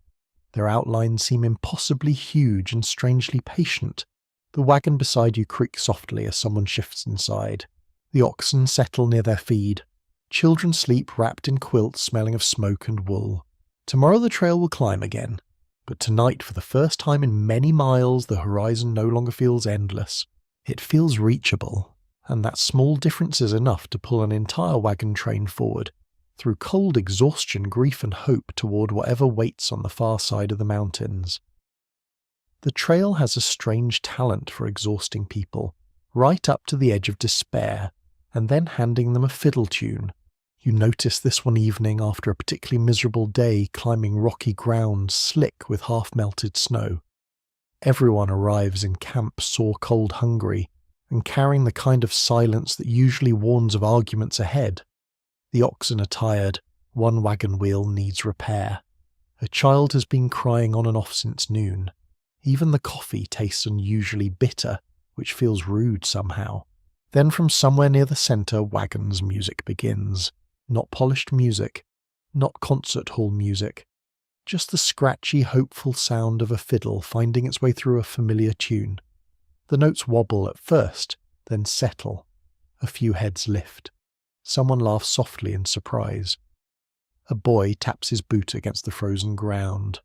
Their outlines seem impossibly huge and strangely patient. The wagon beside you creaks softly as someone shifts inside. The oxen settle near their feed. Children sleep wrapped in quilts smelling of smoke and wool. Tomorrow the trail will climb again, but tonight, for the first time in many miles, the horizon no longer feels endless. It feels reachable, and that small difference is enough to pull an entire wagon train forward, through cold exhaustion, grief and hope toward whatever waits on the far side of the mountains. The trail has a strange talent for exhausting people, right up to the edge of despair, and then handing them a fiddle tune. You notice this one evening after a particularly miserable day climbing rocky ground slick with half-melted snow. Everyone arrives in camp sore cold hungry, and carrying the kind of silence that usually warns of arguments ahead. The oxen are tired, one wagon wheel needs repair. A child has been crying on and off since noon. Even the coffee tastes unusually bitter, which feels rude somehow. Then from somewhere near the centre, Wagons music begins. Not polished music, not concert hall music, just the scratchy, hopeful sound of a fiddle finding its way through a familiar tune. The notes wobble at first, then settle. A few heads lift. Someone laughs softly in surprise. A boy taps his boot against the frozen ground.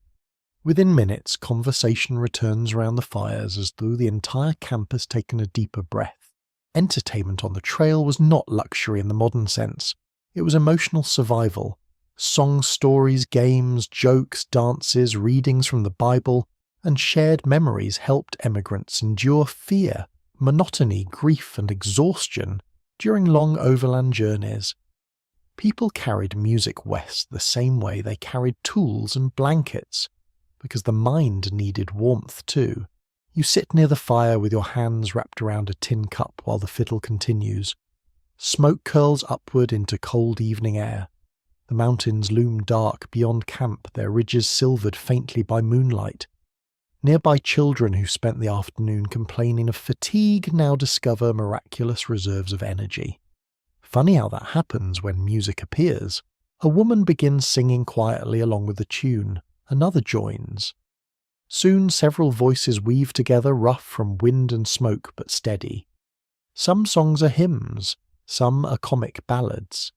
Within minutes, conversation returns around the fires as though the entire camp has taken a deeper breath. Entertainment on the trail was not luxury in the modern sense. It was emotional survival. Songs, stories, games, jokes, dances, readings from the Bible, and shared memories helped emigrants endure fear, monotony, grief, and exhaustion during long overland journeys. People carried music west the same way they carried tools and blankets, because the mind needed warmth too. You sit near the fire with your hands wrapped around a tin cup while the fiddle continues. Smoke curls upward into cold evening air. The mountains loom dark beyond camp, their ridges silvered faintly by moonlight. Nearby children who spent the afternoon complaining of fatigue now discover miraculous reserves of energy. Funny how that happens when music appears. A woman begins singing quietly along with the tune. Another joins. Soon several voices weave together, rough from wind and smoke but steady. Some songs are hymns, some are comic ballads.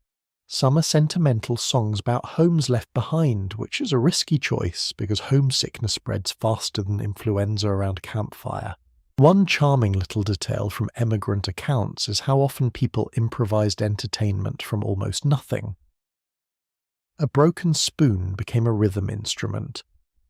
Some are sentimental songs about homes left behind, which is a risky choice because homesickness spreads faster than influenza around campfire. One charming little detail from emigrant accounts is how often people improvised entertainment from almost nothing. A broken spoon became a rhythm instrument.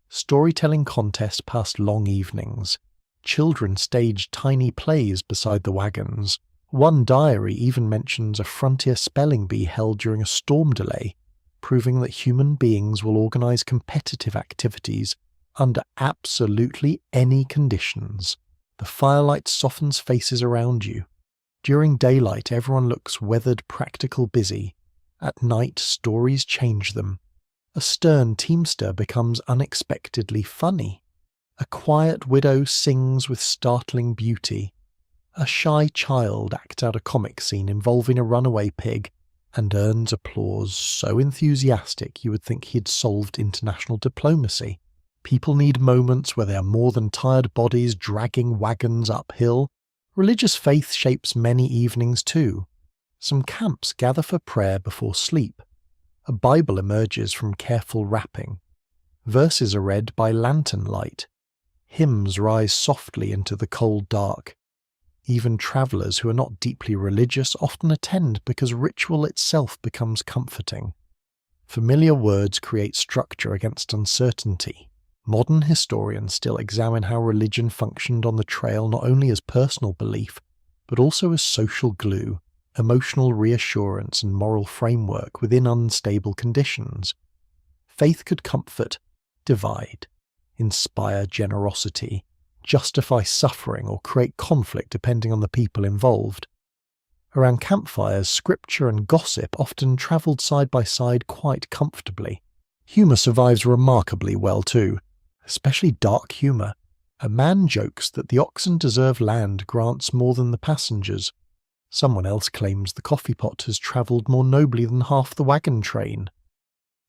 Storytelling contests passed long evenings. Children staged tiny plays beside the wagons. One diary even mentions a frontier spelling bee held during a storm delay, proving that human beings will organize competitive activities under absolutely any conditions. The firelight softens faces around you. During daylight, everyone looks weathered, practical, busy. At night, stories change them. A stern teamster becomes unexpectedly funny. A quiet widow sings with startling beauty. A shy child acts out a comic scene involving a runaway pig and earns applause so enthusiastic you would think he had solved international diplomacy. People need moments where they are more than tired bodies dragging wagons uphill. Religious faith shapes many evenings too. Some camps gather for prayer before sleep. A Bible emerges from careful wrapping. Verses are read by lantern light. Hymns rise softly into the cold dark. Even travellers who are not deeply religious often attend because ritual itself becomes comforting. Familiar words create structure against uncertainty. Modern historians still examine how religion functioned on the trail not only as personal belief, but also as social glue, emotional reassurance and moral framework within unstable conditions. Faith could comfort, divide, inspire generosity, justify suffering, or create conflict depending on the people involved. Around campfires, scripture and gossip often travelled side by side quite comfortably. Humour survives remarkably well too, especially dark humour. A man jokes that the oxen deserve land grants more than the passengers. Someone else claims the coffee pot has travelled more nobly than half the wagon train.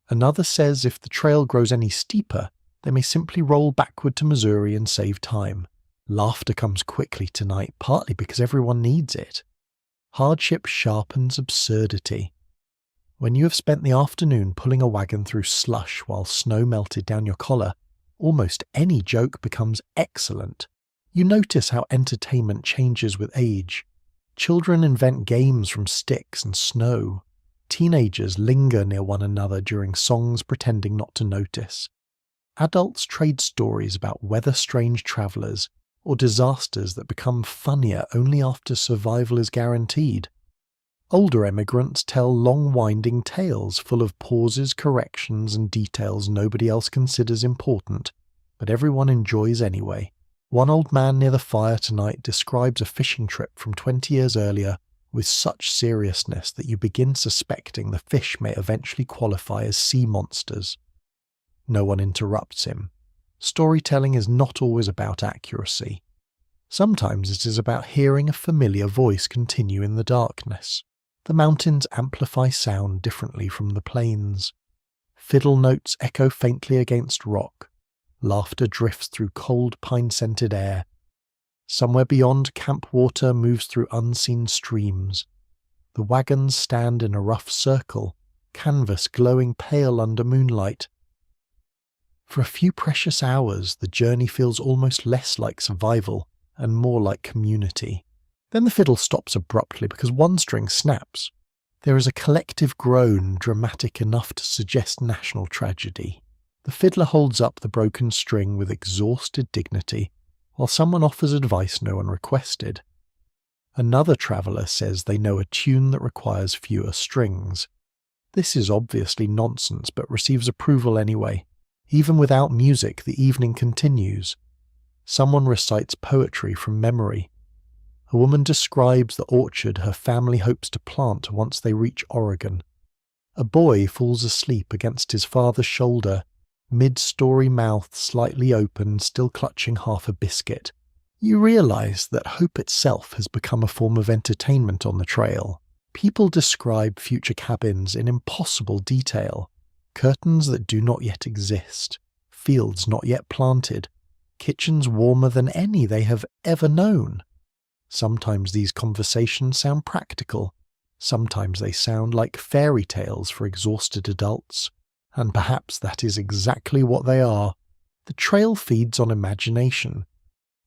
Another says if the trail grows any steeper, they may simply roll backward to Missouri and save time. Laughter comes quickly tonight, partly because everyone needs it. Hardship sharpens absurdity. When you have spent the afternoon pulling a wagon through slush while snow melted down your collar, almost any joke becomes excellent. You notice how entertainment changes with age. Children invent games from sticks and snow. Teenagers linger near one another during songs pretending not to notice. Adults trade stories about weather-strange travellers or disasters that become funnier only after survival is guaranteed. Older emigrants tell long winding tales full of pauses, corrections and details nobody else considers important, but everyone enjoys anyway. One old man near the fire tonight describes a fishing trip from 20 years earlier with such seriousness that you begin suspecting the fish may eventually qualify as sea monsters. No one interrupts him. Storytelling is not always about accuracy. Sometimes it is about hearing a familiar voice continue in the darkness. The mountains amplify sound differently from the plains. Fiddle notes echo faintly against rock. Laughter drifts through cold pine-scented air. Somewhere beyond, camp water moves through unseen streams. The wagons stand in a rough circle, canvas glowing pale under moonlight. For a few precious hours, the journey feels almost less like survival and more like community. Then the fiddle stops abruptly because one string snaps. There is a collective groan dramatic enough to suggest national tragedy. The fiddler holds up the broken string with exhausted dignity, while someone offers advice no one requested. Another traveller says they know a tune that requires fewer strings. This is obviously nonsense, but receives approval anyway. Even without music, the evening continues. Someone recites poetry from memory. A woman describes the orchard her family hopes to plant once they reach Oregon. A boy falls asleep against his father's shoulder, mid-story mouth slightly open, still clutching half a biscuit. You realize that hope itself has become a form of entertainment on the trail. People describe future cabins in impossible detail. Curtains that do not yet exist, fields not yet planted, kitchens warmer than any they have ever known. Sometimes these conversations sound practical, sometimes they sound like fairy tales for exhausted adults, and perhaps that is exactly what they are. The trail feeds on imagination.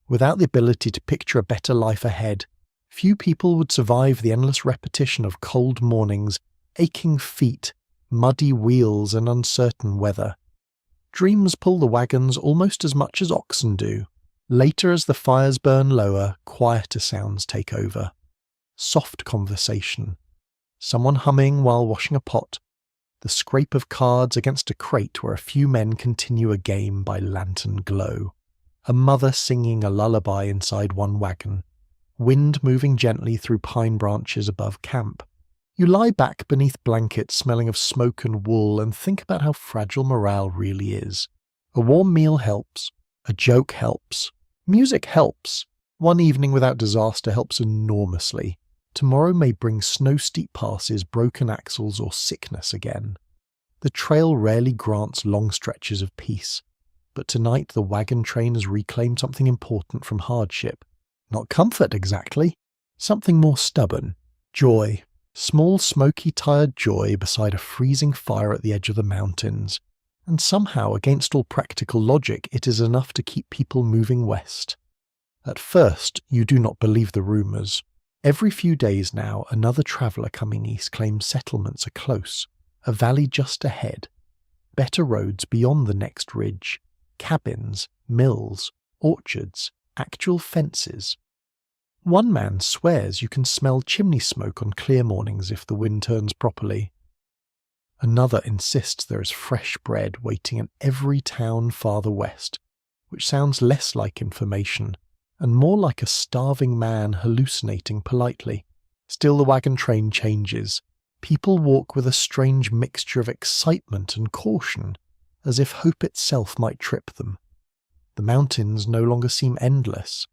Without the ability to picture a better life ahead, few people would survive the endless repetition of cold mornings, aching feet, muddy wheels and uncertain weather. Dreams pull the wagons almost as much as oxen do. Later, as the fires burn lower, quieter sounds take over. Soft conversation. Someone humming while washing a pot. The scrape of cards against a crate where a few men continue a game by lantern glow. A mother singing a lullaby inside one wagon. Wind moving gently through pine branches above camp. You lie back beneath blankets smelling of smoke and wool and think about how fragile morale really is. A warm meal helps. A joke helps. Music helps. One evening without disaster helps enormously. Tomorrow may bring snow-steep passes, broken axles, or sickness again. The trail rarely grants long stretches of peace, but tonight the wagon train has reclaimed something important from hardship. Not comfort exactly. Something more stubborn. Joy. Small, smoky, tired joy beside a freezing fire at the edge of the mountains. And somehow, against all practical logic, it is enough to keep people moving west. At first, you do not believe the rumours. Every few days now, another traveller coming east claims settlements are close, a valley just ahead, better roads beyond the next ridge, cabins, mills, orchards, actual fences. One man swears you can smell chimney smoke on clear mornings if the wind turns properly. Another insists there is fresh bread waiting in every town farther west, which sounds less like information and more like a starving man hallucinating politely. Still, the wagon train changes. People walk with a strange mixture of excitement and caution, as if hope itself might trip them. The mountains no longer seem endless.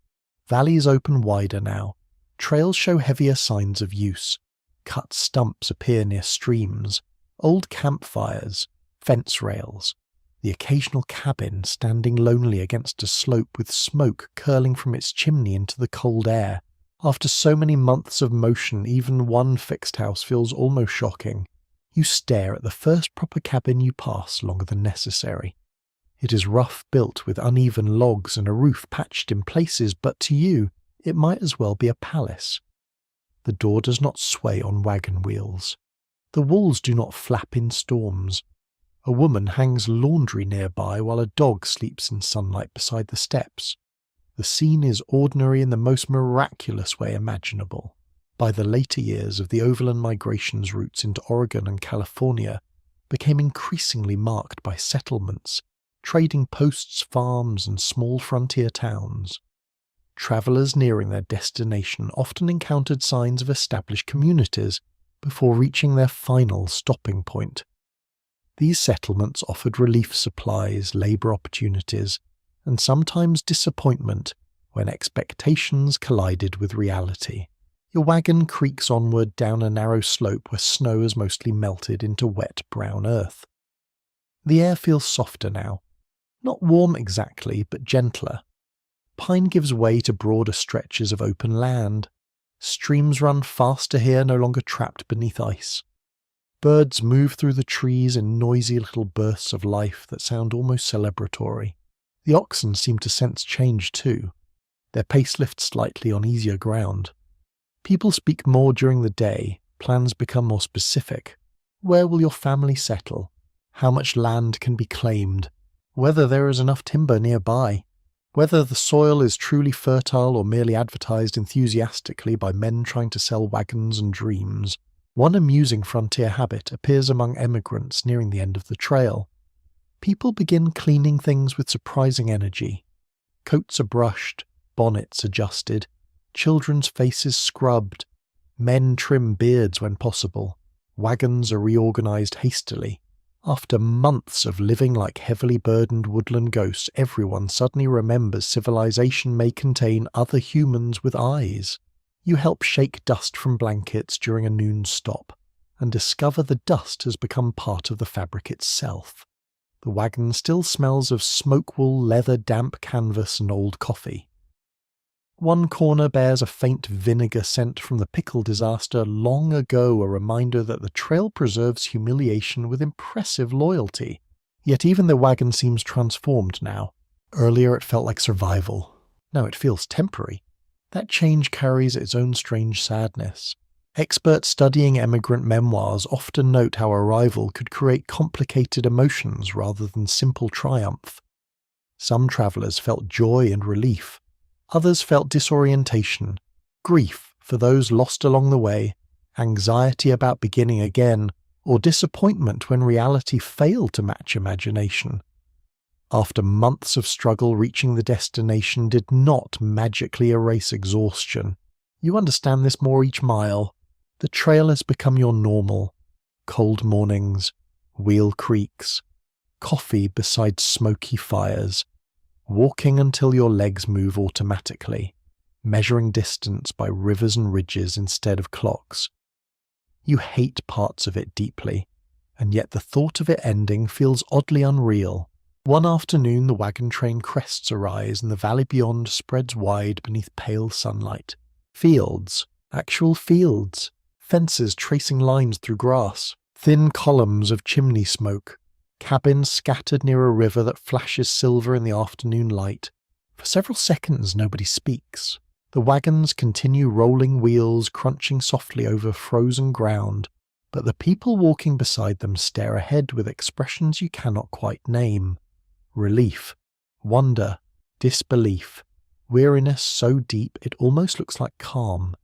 Valleys open wider now. Trails show heavier signs of use. Cut stumps appear near streams. Old campfires, fence rails. The occasional cabin standing lonely against a slope with smoke curling from its chimney into the cold air. After so many months of motion, even one fixed house feels almost shocking. You stare at the first proper cabin you pass longer than necessary. It is rough built with uneven logs and a roof patched in places, but to you, it might as well be a palace. The door does not sway on wagon wheels. The walls do not flap in storms. A woman hangs laundry nearby while a dog sleeps in sunlight beside the steps. The scene is ordinary in the most miraculous way imaginable. By the later years of the overland migrations routes into Oregon and California became increasingly marked by settlements, trading posts, farms, and small frontier towns. Travellers nearing their destination often encountered signs of established communities before reaching their final stopping point. These settlements offered relief supplies, labour opportunities, and sometimes disappointment when expectations collided with reality. Your wagon creaks onward down a narrow slope where snow has mostly melted into wet brown earth. The air feels softer now. Not warm exactly, but gentler. Pine gives way to broader stretches of open land. Streams run faster here, no longer trapped beneath ice. Birds move through the trees in noisy little bursts of life that sound almost celebratory. The oxen seem to sense change too. Their pace lifts slightly on easier ground. People speak more during the day, plans become more specific. Where will your family settle? How much land can be claimed? Whether there is enough timber nearby? Whether the soil is truly fertile or merely advertised enthusiastically by men trying to sell wagons and dreams. One amusing frontier habit appears among emigrants nearing the end of the trail. People begin cleaning things with surprising energy. Coats are brushed, bonnets adjusted, children's faces scrubbed, men trim beards when possible, wagons are reorganized hastily. After months of living like heavily burdened woodland ghosts, everyone suddenly remembers civilization may contain other humans with eyes. You help shake dust from blankets during a noon stop, and discover the dust has become part of the fabric itself. The wagon still smells of smoke wool, leather, damp canvas, and old coffee. One corner bears a faint vinegar scent from the pickle disaster long ago, a reminder that the trail preserves humiliation with impressive loyalty. Yet even the wagon seems transformed now. Earlier it felt like survival. Now it feels temporary. That change carries its own strange sadness. Experts studying emigrant memoirs often note how arrival could create complicated emotions rather than simple triumph. Some travellers felt joy and relief. Others felt disorientation, grief for those lost along the way, anxiety about beginning again, or disappointment when reality failed to match imagination. After months of struggle, reaching the destination did not magically erase exhaustion. You understand this more each mile. The trail has become your normal. Cold mornings, wheel creaks, coffee beside smoky fires, walking until your legs move automatically, measuring distance by rivers and ridges instead of clocks. You hate parts of it deeply, and yet the thought of it ending feels oddly unreal. One afternoon the wagon train crests a rise and the valley beyond spreads wide beneath pale sunlight. Fields, actual fields, fences tracing lines through grass, thin columns of chimney smoke, cabins scattered near a river that flashes silver in the afternoon light. For several seconds nobody speaks. The wagons continue rolling wheels, crunching softly over frozen ground, but the people walking beside them stare ahead with expressions you cannot quite name. Relief, wonder, disbelief, weariness so deep it almost looks like calm.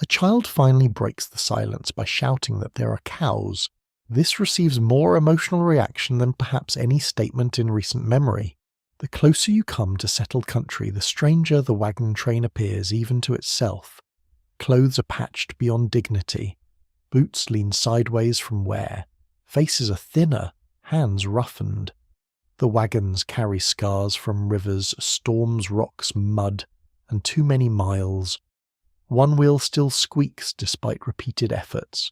A child finally breaks the silence by shouting that there are cows. This receives more emotional reaction than perhaps any statement in recent memory. The closer you come to settled country, the stranger the wagon train appears even to itself. Clothes are patched beyond dignity. Boots lean sideways from wear. Faces are thinner, hands roughened. The wagons carry scars from rivers, storms, rocks, mud, and too many miles. One wheel still squeaks despite repeated efforts.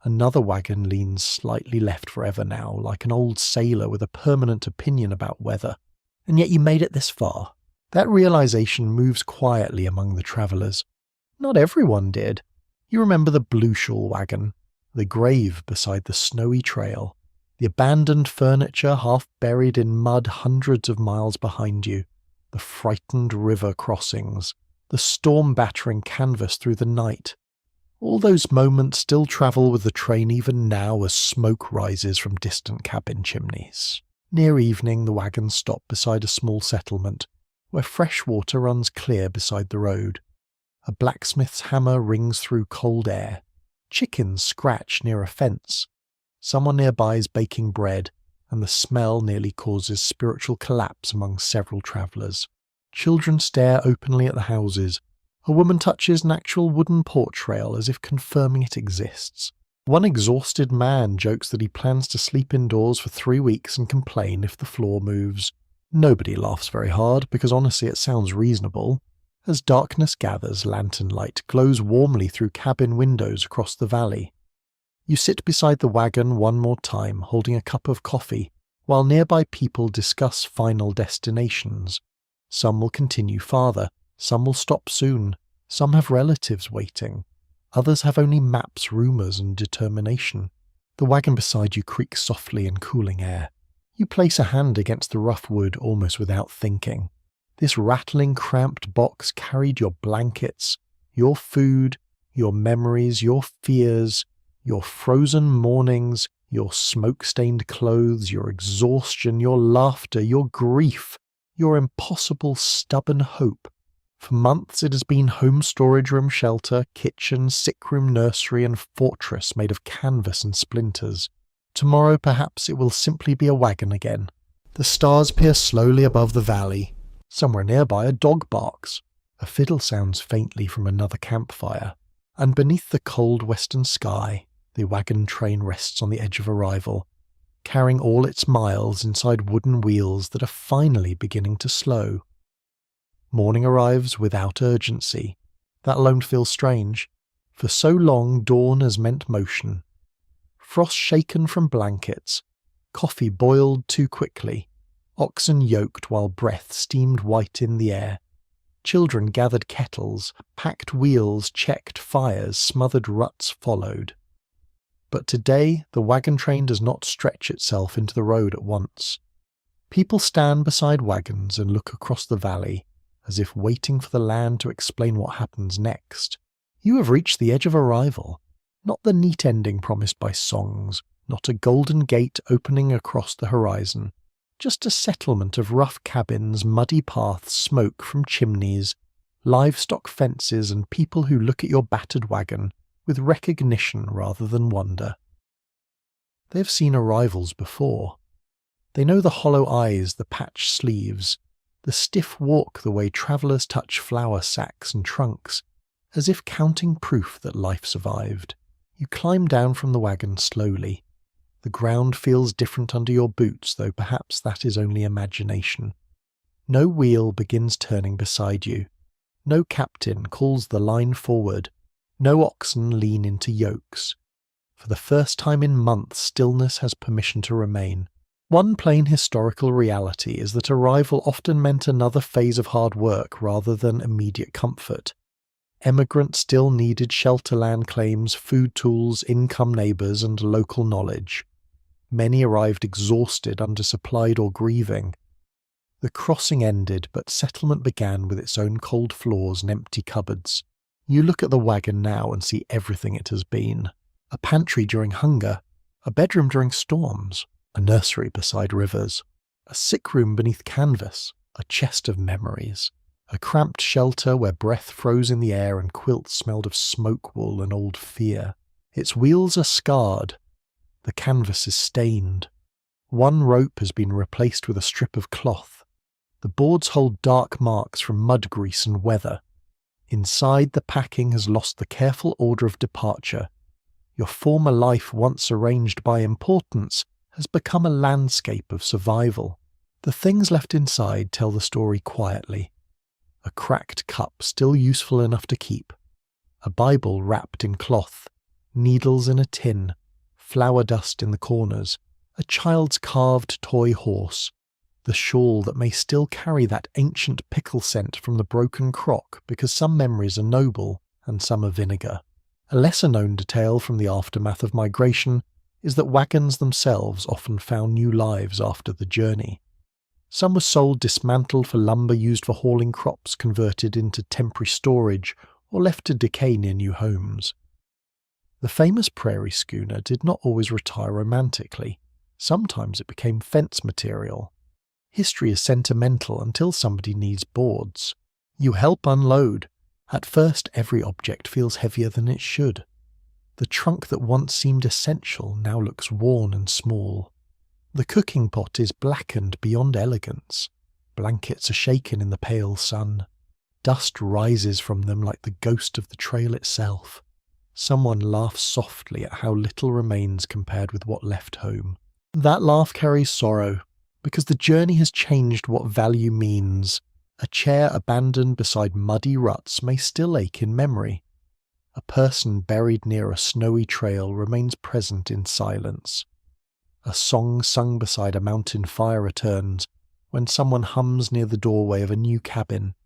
Another wagon leans slightly left forever now, like an old sailor with a permanent opinion about weather. And yet you made it this far. That realization moves quietly among the travellers. Not everyone did. You remember the blue shawl wagon, the grave beside the snowy trail, the abandoned furniture half buried in mud hundreds of miles behind you, the frightened river crossings, the storm-battering canvas through the night. All those moments still travel with the train even now as smoke rises from distant cabin chimneys. Near evening, the wagons stop beside a small settlement, where fresh water runs clear beside the road. A blacksmith's hammer rings through cold air. Chickens scratch near a fence. Someone nearby is baking bread, and the smell nearly causes spiritual collapse among several travellers. Children stare openly at the houses. A woman touches an actual wooden porch rail as if confirming it exists. One exhausted man jokes that he plans to sleep indoors for 3 weeks and complain if the floor moves. Nobody laughs very hard, because honestly it sounds reasonable. As darkness gathers, lantern light glows warmly through cabin windows across the valley. You sit beside the wagon one more time, holding a cup of coffee, while nearby people discuss final destinations. Some will continue farther, some will stop soon, some have relatives waiting. Others have only maps, rumours, and determination. The wagon beside you creaks softly in cooling air. You place a hand against the rough wood almost without thinking. This rattling, cramped box carried your blankets, your food, your memories, your fears, your frozen mornings, your smoke-stained clothes, your exhaustion, your laughter, your grief, your impossible, stubborn hope. For months it has been home storage room shelter, kitchen, sick room nursery, and fortress made of canvas and splinters. Tomorrow perhaps it will simply be a wagon again. The stars peer slowly above the valley. Somewhere nearby a dog barks. A fiddle sounds faintly from another campfire. And beneath the cold western sky, the wagon train rests on the edge of arrival, carrying all its miles inside wooden wheels that are finally beginning to slow. Morning arrives without urgency. That alone feels strange. For so long dawn has meant motion. Frost shaken from blankets, coffee boiled too quickly, oxen yoked while breath steamed white in the air. Children gathered kettles, packed wheels, checked fires, smothered ruts followed. But today the wagon train does not stretch itself into the road at once. People stand beside wagons and look across the valley, as if waiting for the land to explain what happens next. You have reached the edge of arrival, not the neat ending promised by songs, not a golden gate opening across the horizon, just a settlement of rough cabins, muddy paths, smoke from chimneys, livestock fences, and people who look at your battered wagon with recognition rather than wonder. They have seen arrivals before. They know the hollow eyes, the patched sleeves, the stiff walk, the way travellers touch flour sacks and trunks, as if counting proof that life survived. You climb down from the wagon slowly. The ground feels different under your boots, though perhaps that is only imagination. No wheel begins turning beside you. No captain calls the line forward. No oxen lean into yokes. For the first time in months, stillness has permission to remain. One plain historical reality is that arrival often meant another phase of hard work rather than immediate comfort. Emigrants still needed shelter land claims, food tools, income neighbours, and local knowledge. Many arrived exhausted, undersupplied, or grieving. The crossing ended, but settlement began with its own cold floors and empty cupboards. You look at the wagon now and see everything it has been. A pantry during hunger, a bedroom during storms, a nursery beside rivers, a sick room beneath canvas, a chest of memories, a cramped shelter where breath froze in the air and quilts smelled of smoke wool and old fear. Its wheels are scarred. The canvas is stained. One rope has been replaced with a strip of cloth. The boards hold dark marks from mud grease and weather. Inside, the packing has lost the careful order of departure. Your former life, once arranged by importance, has become a landscape of survival. The things left inside tell the story quietly. A cracked cup still useful enough to keep. A Bible wrapped in cloth. Needles in a tin. Flour dust in the corners. A child's carved toy horse. The shawl that may still carry that ancient pickle scent from the broken crock because some memories are noble and some are vinegar. A lesser-known detail from the aftermath of migration is that wagons themselves often found new lives after the journey. Some were sold dismantled for lumber used for hauling crops converted into temporary storage or left to decay near new homes. The famous prairie schooner did not always retire romantically. Sometimes it became fence material. History is sentimental until somebody needs boards. You help unload. At first, every object feels heavier than it should. The trunk that once seemed essential now looks worn and small. The cooking pot is blackened beyond elegance. Blankets are shaken in the pale sun. Dust rises from them like the ghost of the trail itself. Someone laughs softly at how little remains compared with what left home. That laugh carries sorrow, because the journey has changed what value means. A chair abandoned beside muddy ruts may still ache in memory. A person buried near a snowy trail remains present in silence. A song sung beside a mountain fire returns when someone hums near the doorway of a new cabin.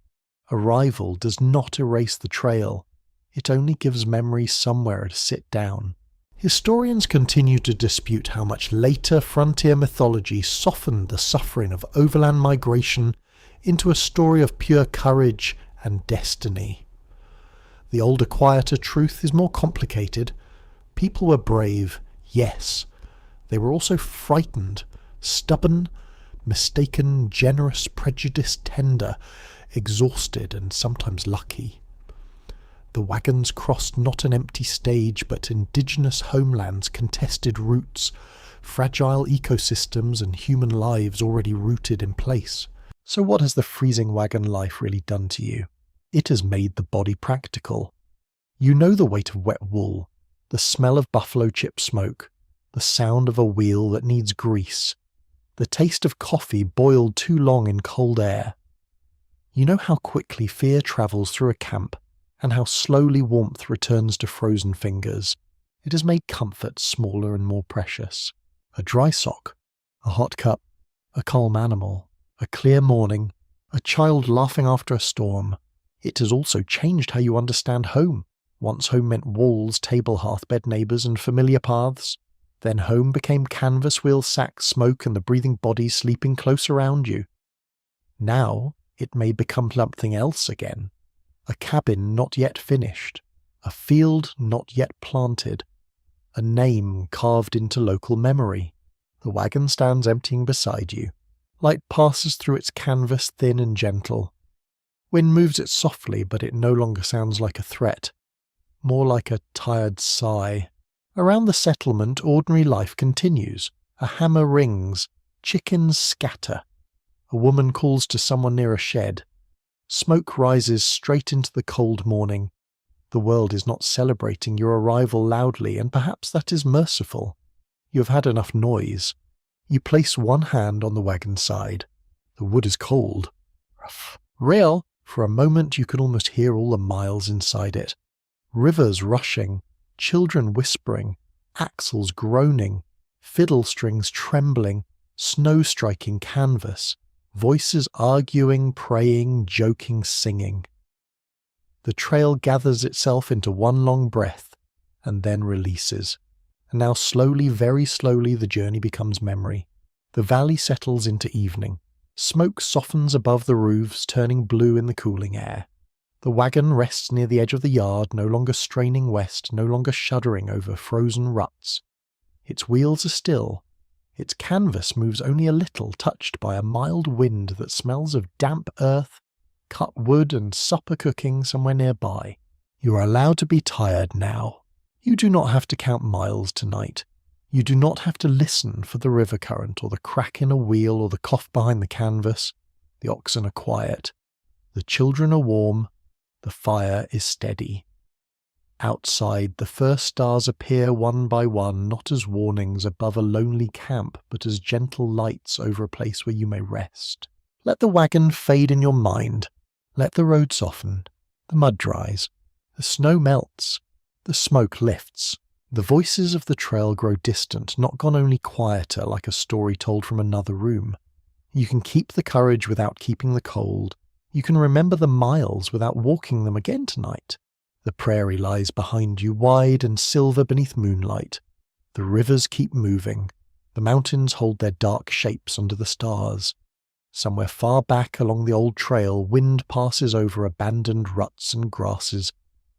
Arrival does not erase the trail. It only gives memory somewhere to sit down. Historians continue to dispute how much later frontier mythology softened the suffering of overland migration into a story of pure courage and destiny. The older, quieter truth is more complicated. People were brave, yes. They were also frightened, stubborn, mistaken, generous, prejudiced, tender, exhausted, and sometimes lucky. The wagons crossed not an empty stage, but indigenous homelands, contested routes, fragile ecosystems, and human lives already rooted in place. So what has the freezing wagon life really done to you? It has made the body practical. You know the weight of wet wool, the smell of buffalo chip smoke, the sound of a wheel that needs grease, the taste of coffee boiled too long in cold air. You know how quickly fear travels through a camp, and how slowly warmth returns to frozen fingers. It has made comfort smaller and more precious. A dry sock, a hot cup, a calm animal, a clear morning, a child laughing after a storm. It has also changed how you understand home. Once home meant walls, table, hearthbed, neighbours, and familiar paths. Then home became canvas, wheel, sack, smoke, and the breathing bodies sleeping close around you. Now it may become something else again. A cabin not yet finished, a field not yet planted, a name carved into local memory. The wagon stands emptying beside you. Light passes through its canvas thin and gentle. Wind moves it softly, but it no longer sounds like a threat, more like a tired sigh. Around the settlement, ordinary life continues. A hammer rings, chickens scatter. A woman calls to someone near a shed. Smoke rises straight into the cold morning. The world is not celebrating your arrival loudly, and perhaps that is merciful. You have had enough noise. You place one hand on the wagon side. The wood is cold. Rough. Real. For a moment you can almost hear all the miles inside it. Rivers rushing, children whispering, axles groaning, fiddle strings trembling, snow striking canvas. Voices arguing, praying, joking, singing. The trail gathers itself into one long breath, and then releases. And now slowly, very slowly, the journey becomes memory. The valley settles into evening. Smoke softens above the roofs, turning blue in the cooling air. The wagon rests near the edge of the yard, no longer straining west, no longer shuddering over frozen ruts. Its wheels are still. Its canvas moves only a little, touched by a mild wind that smells of damp earth, cut wood, and supper cooking somewhere nearby. You are allowed to be tired now. You do not have to count miles tonight. You do not have to listen for the river current or the crack in a wheel or the cough behind the canvas. The oxen are quiet. The children are warm. The fire is steady. Outside, the first stars appear one by one, not as warnings above a lonely camp, but as gentle lights over a place where you may rest. Let the wagon fade in your mind. Let the road soften. The mud dries. The snow melts. The smoke lifts. The voices of the trail grow distant, not gone, only quieter, like a story told from another room. You can keep the courage without keeping the cold. You can remember the miles without walking them again tonight. The prairie lies behind you, wide and silver beneath moonlight. The rivers keep moving. The mountains hold their dark shapes under the stars. Somewhere far back along the old trail, wind passes over abandoned ruts and grasses,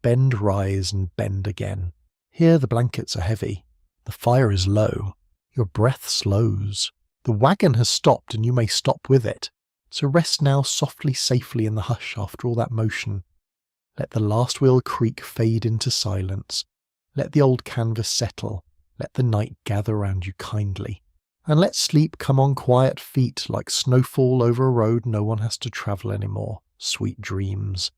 bend, rise, and bend again. Here the blankets are heavy. The fire is low. Your breath slows. The wagon has stopped, and you may stop with it. So rest now softly, safely in the hush after all that motion. Let the last wheel creak fade into silence. Let the old canvas settle. Let the night gather round you kindly. And let sleep come on quiet feet like snowfall over a road no one has to travel anymore. Sweet dreams.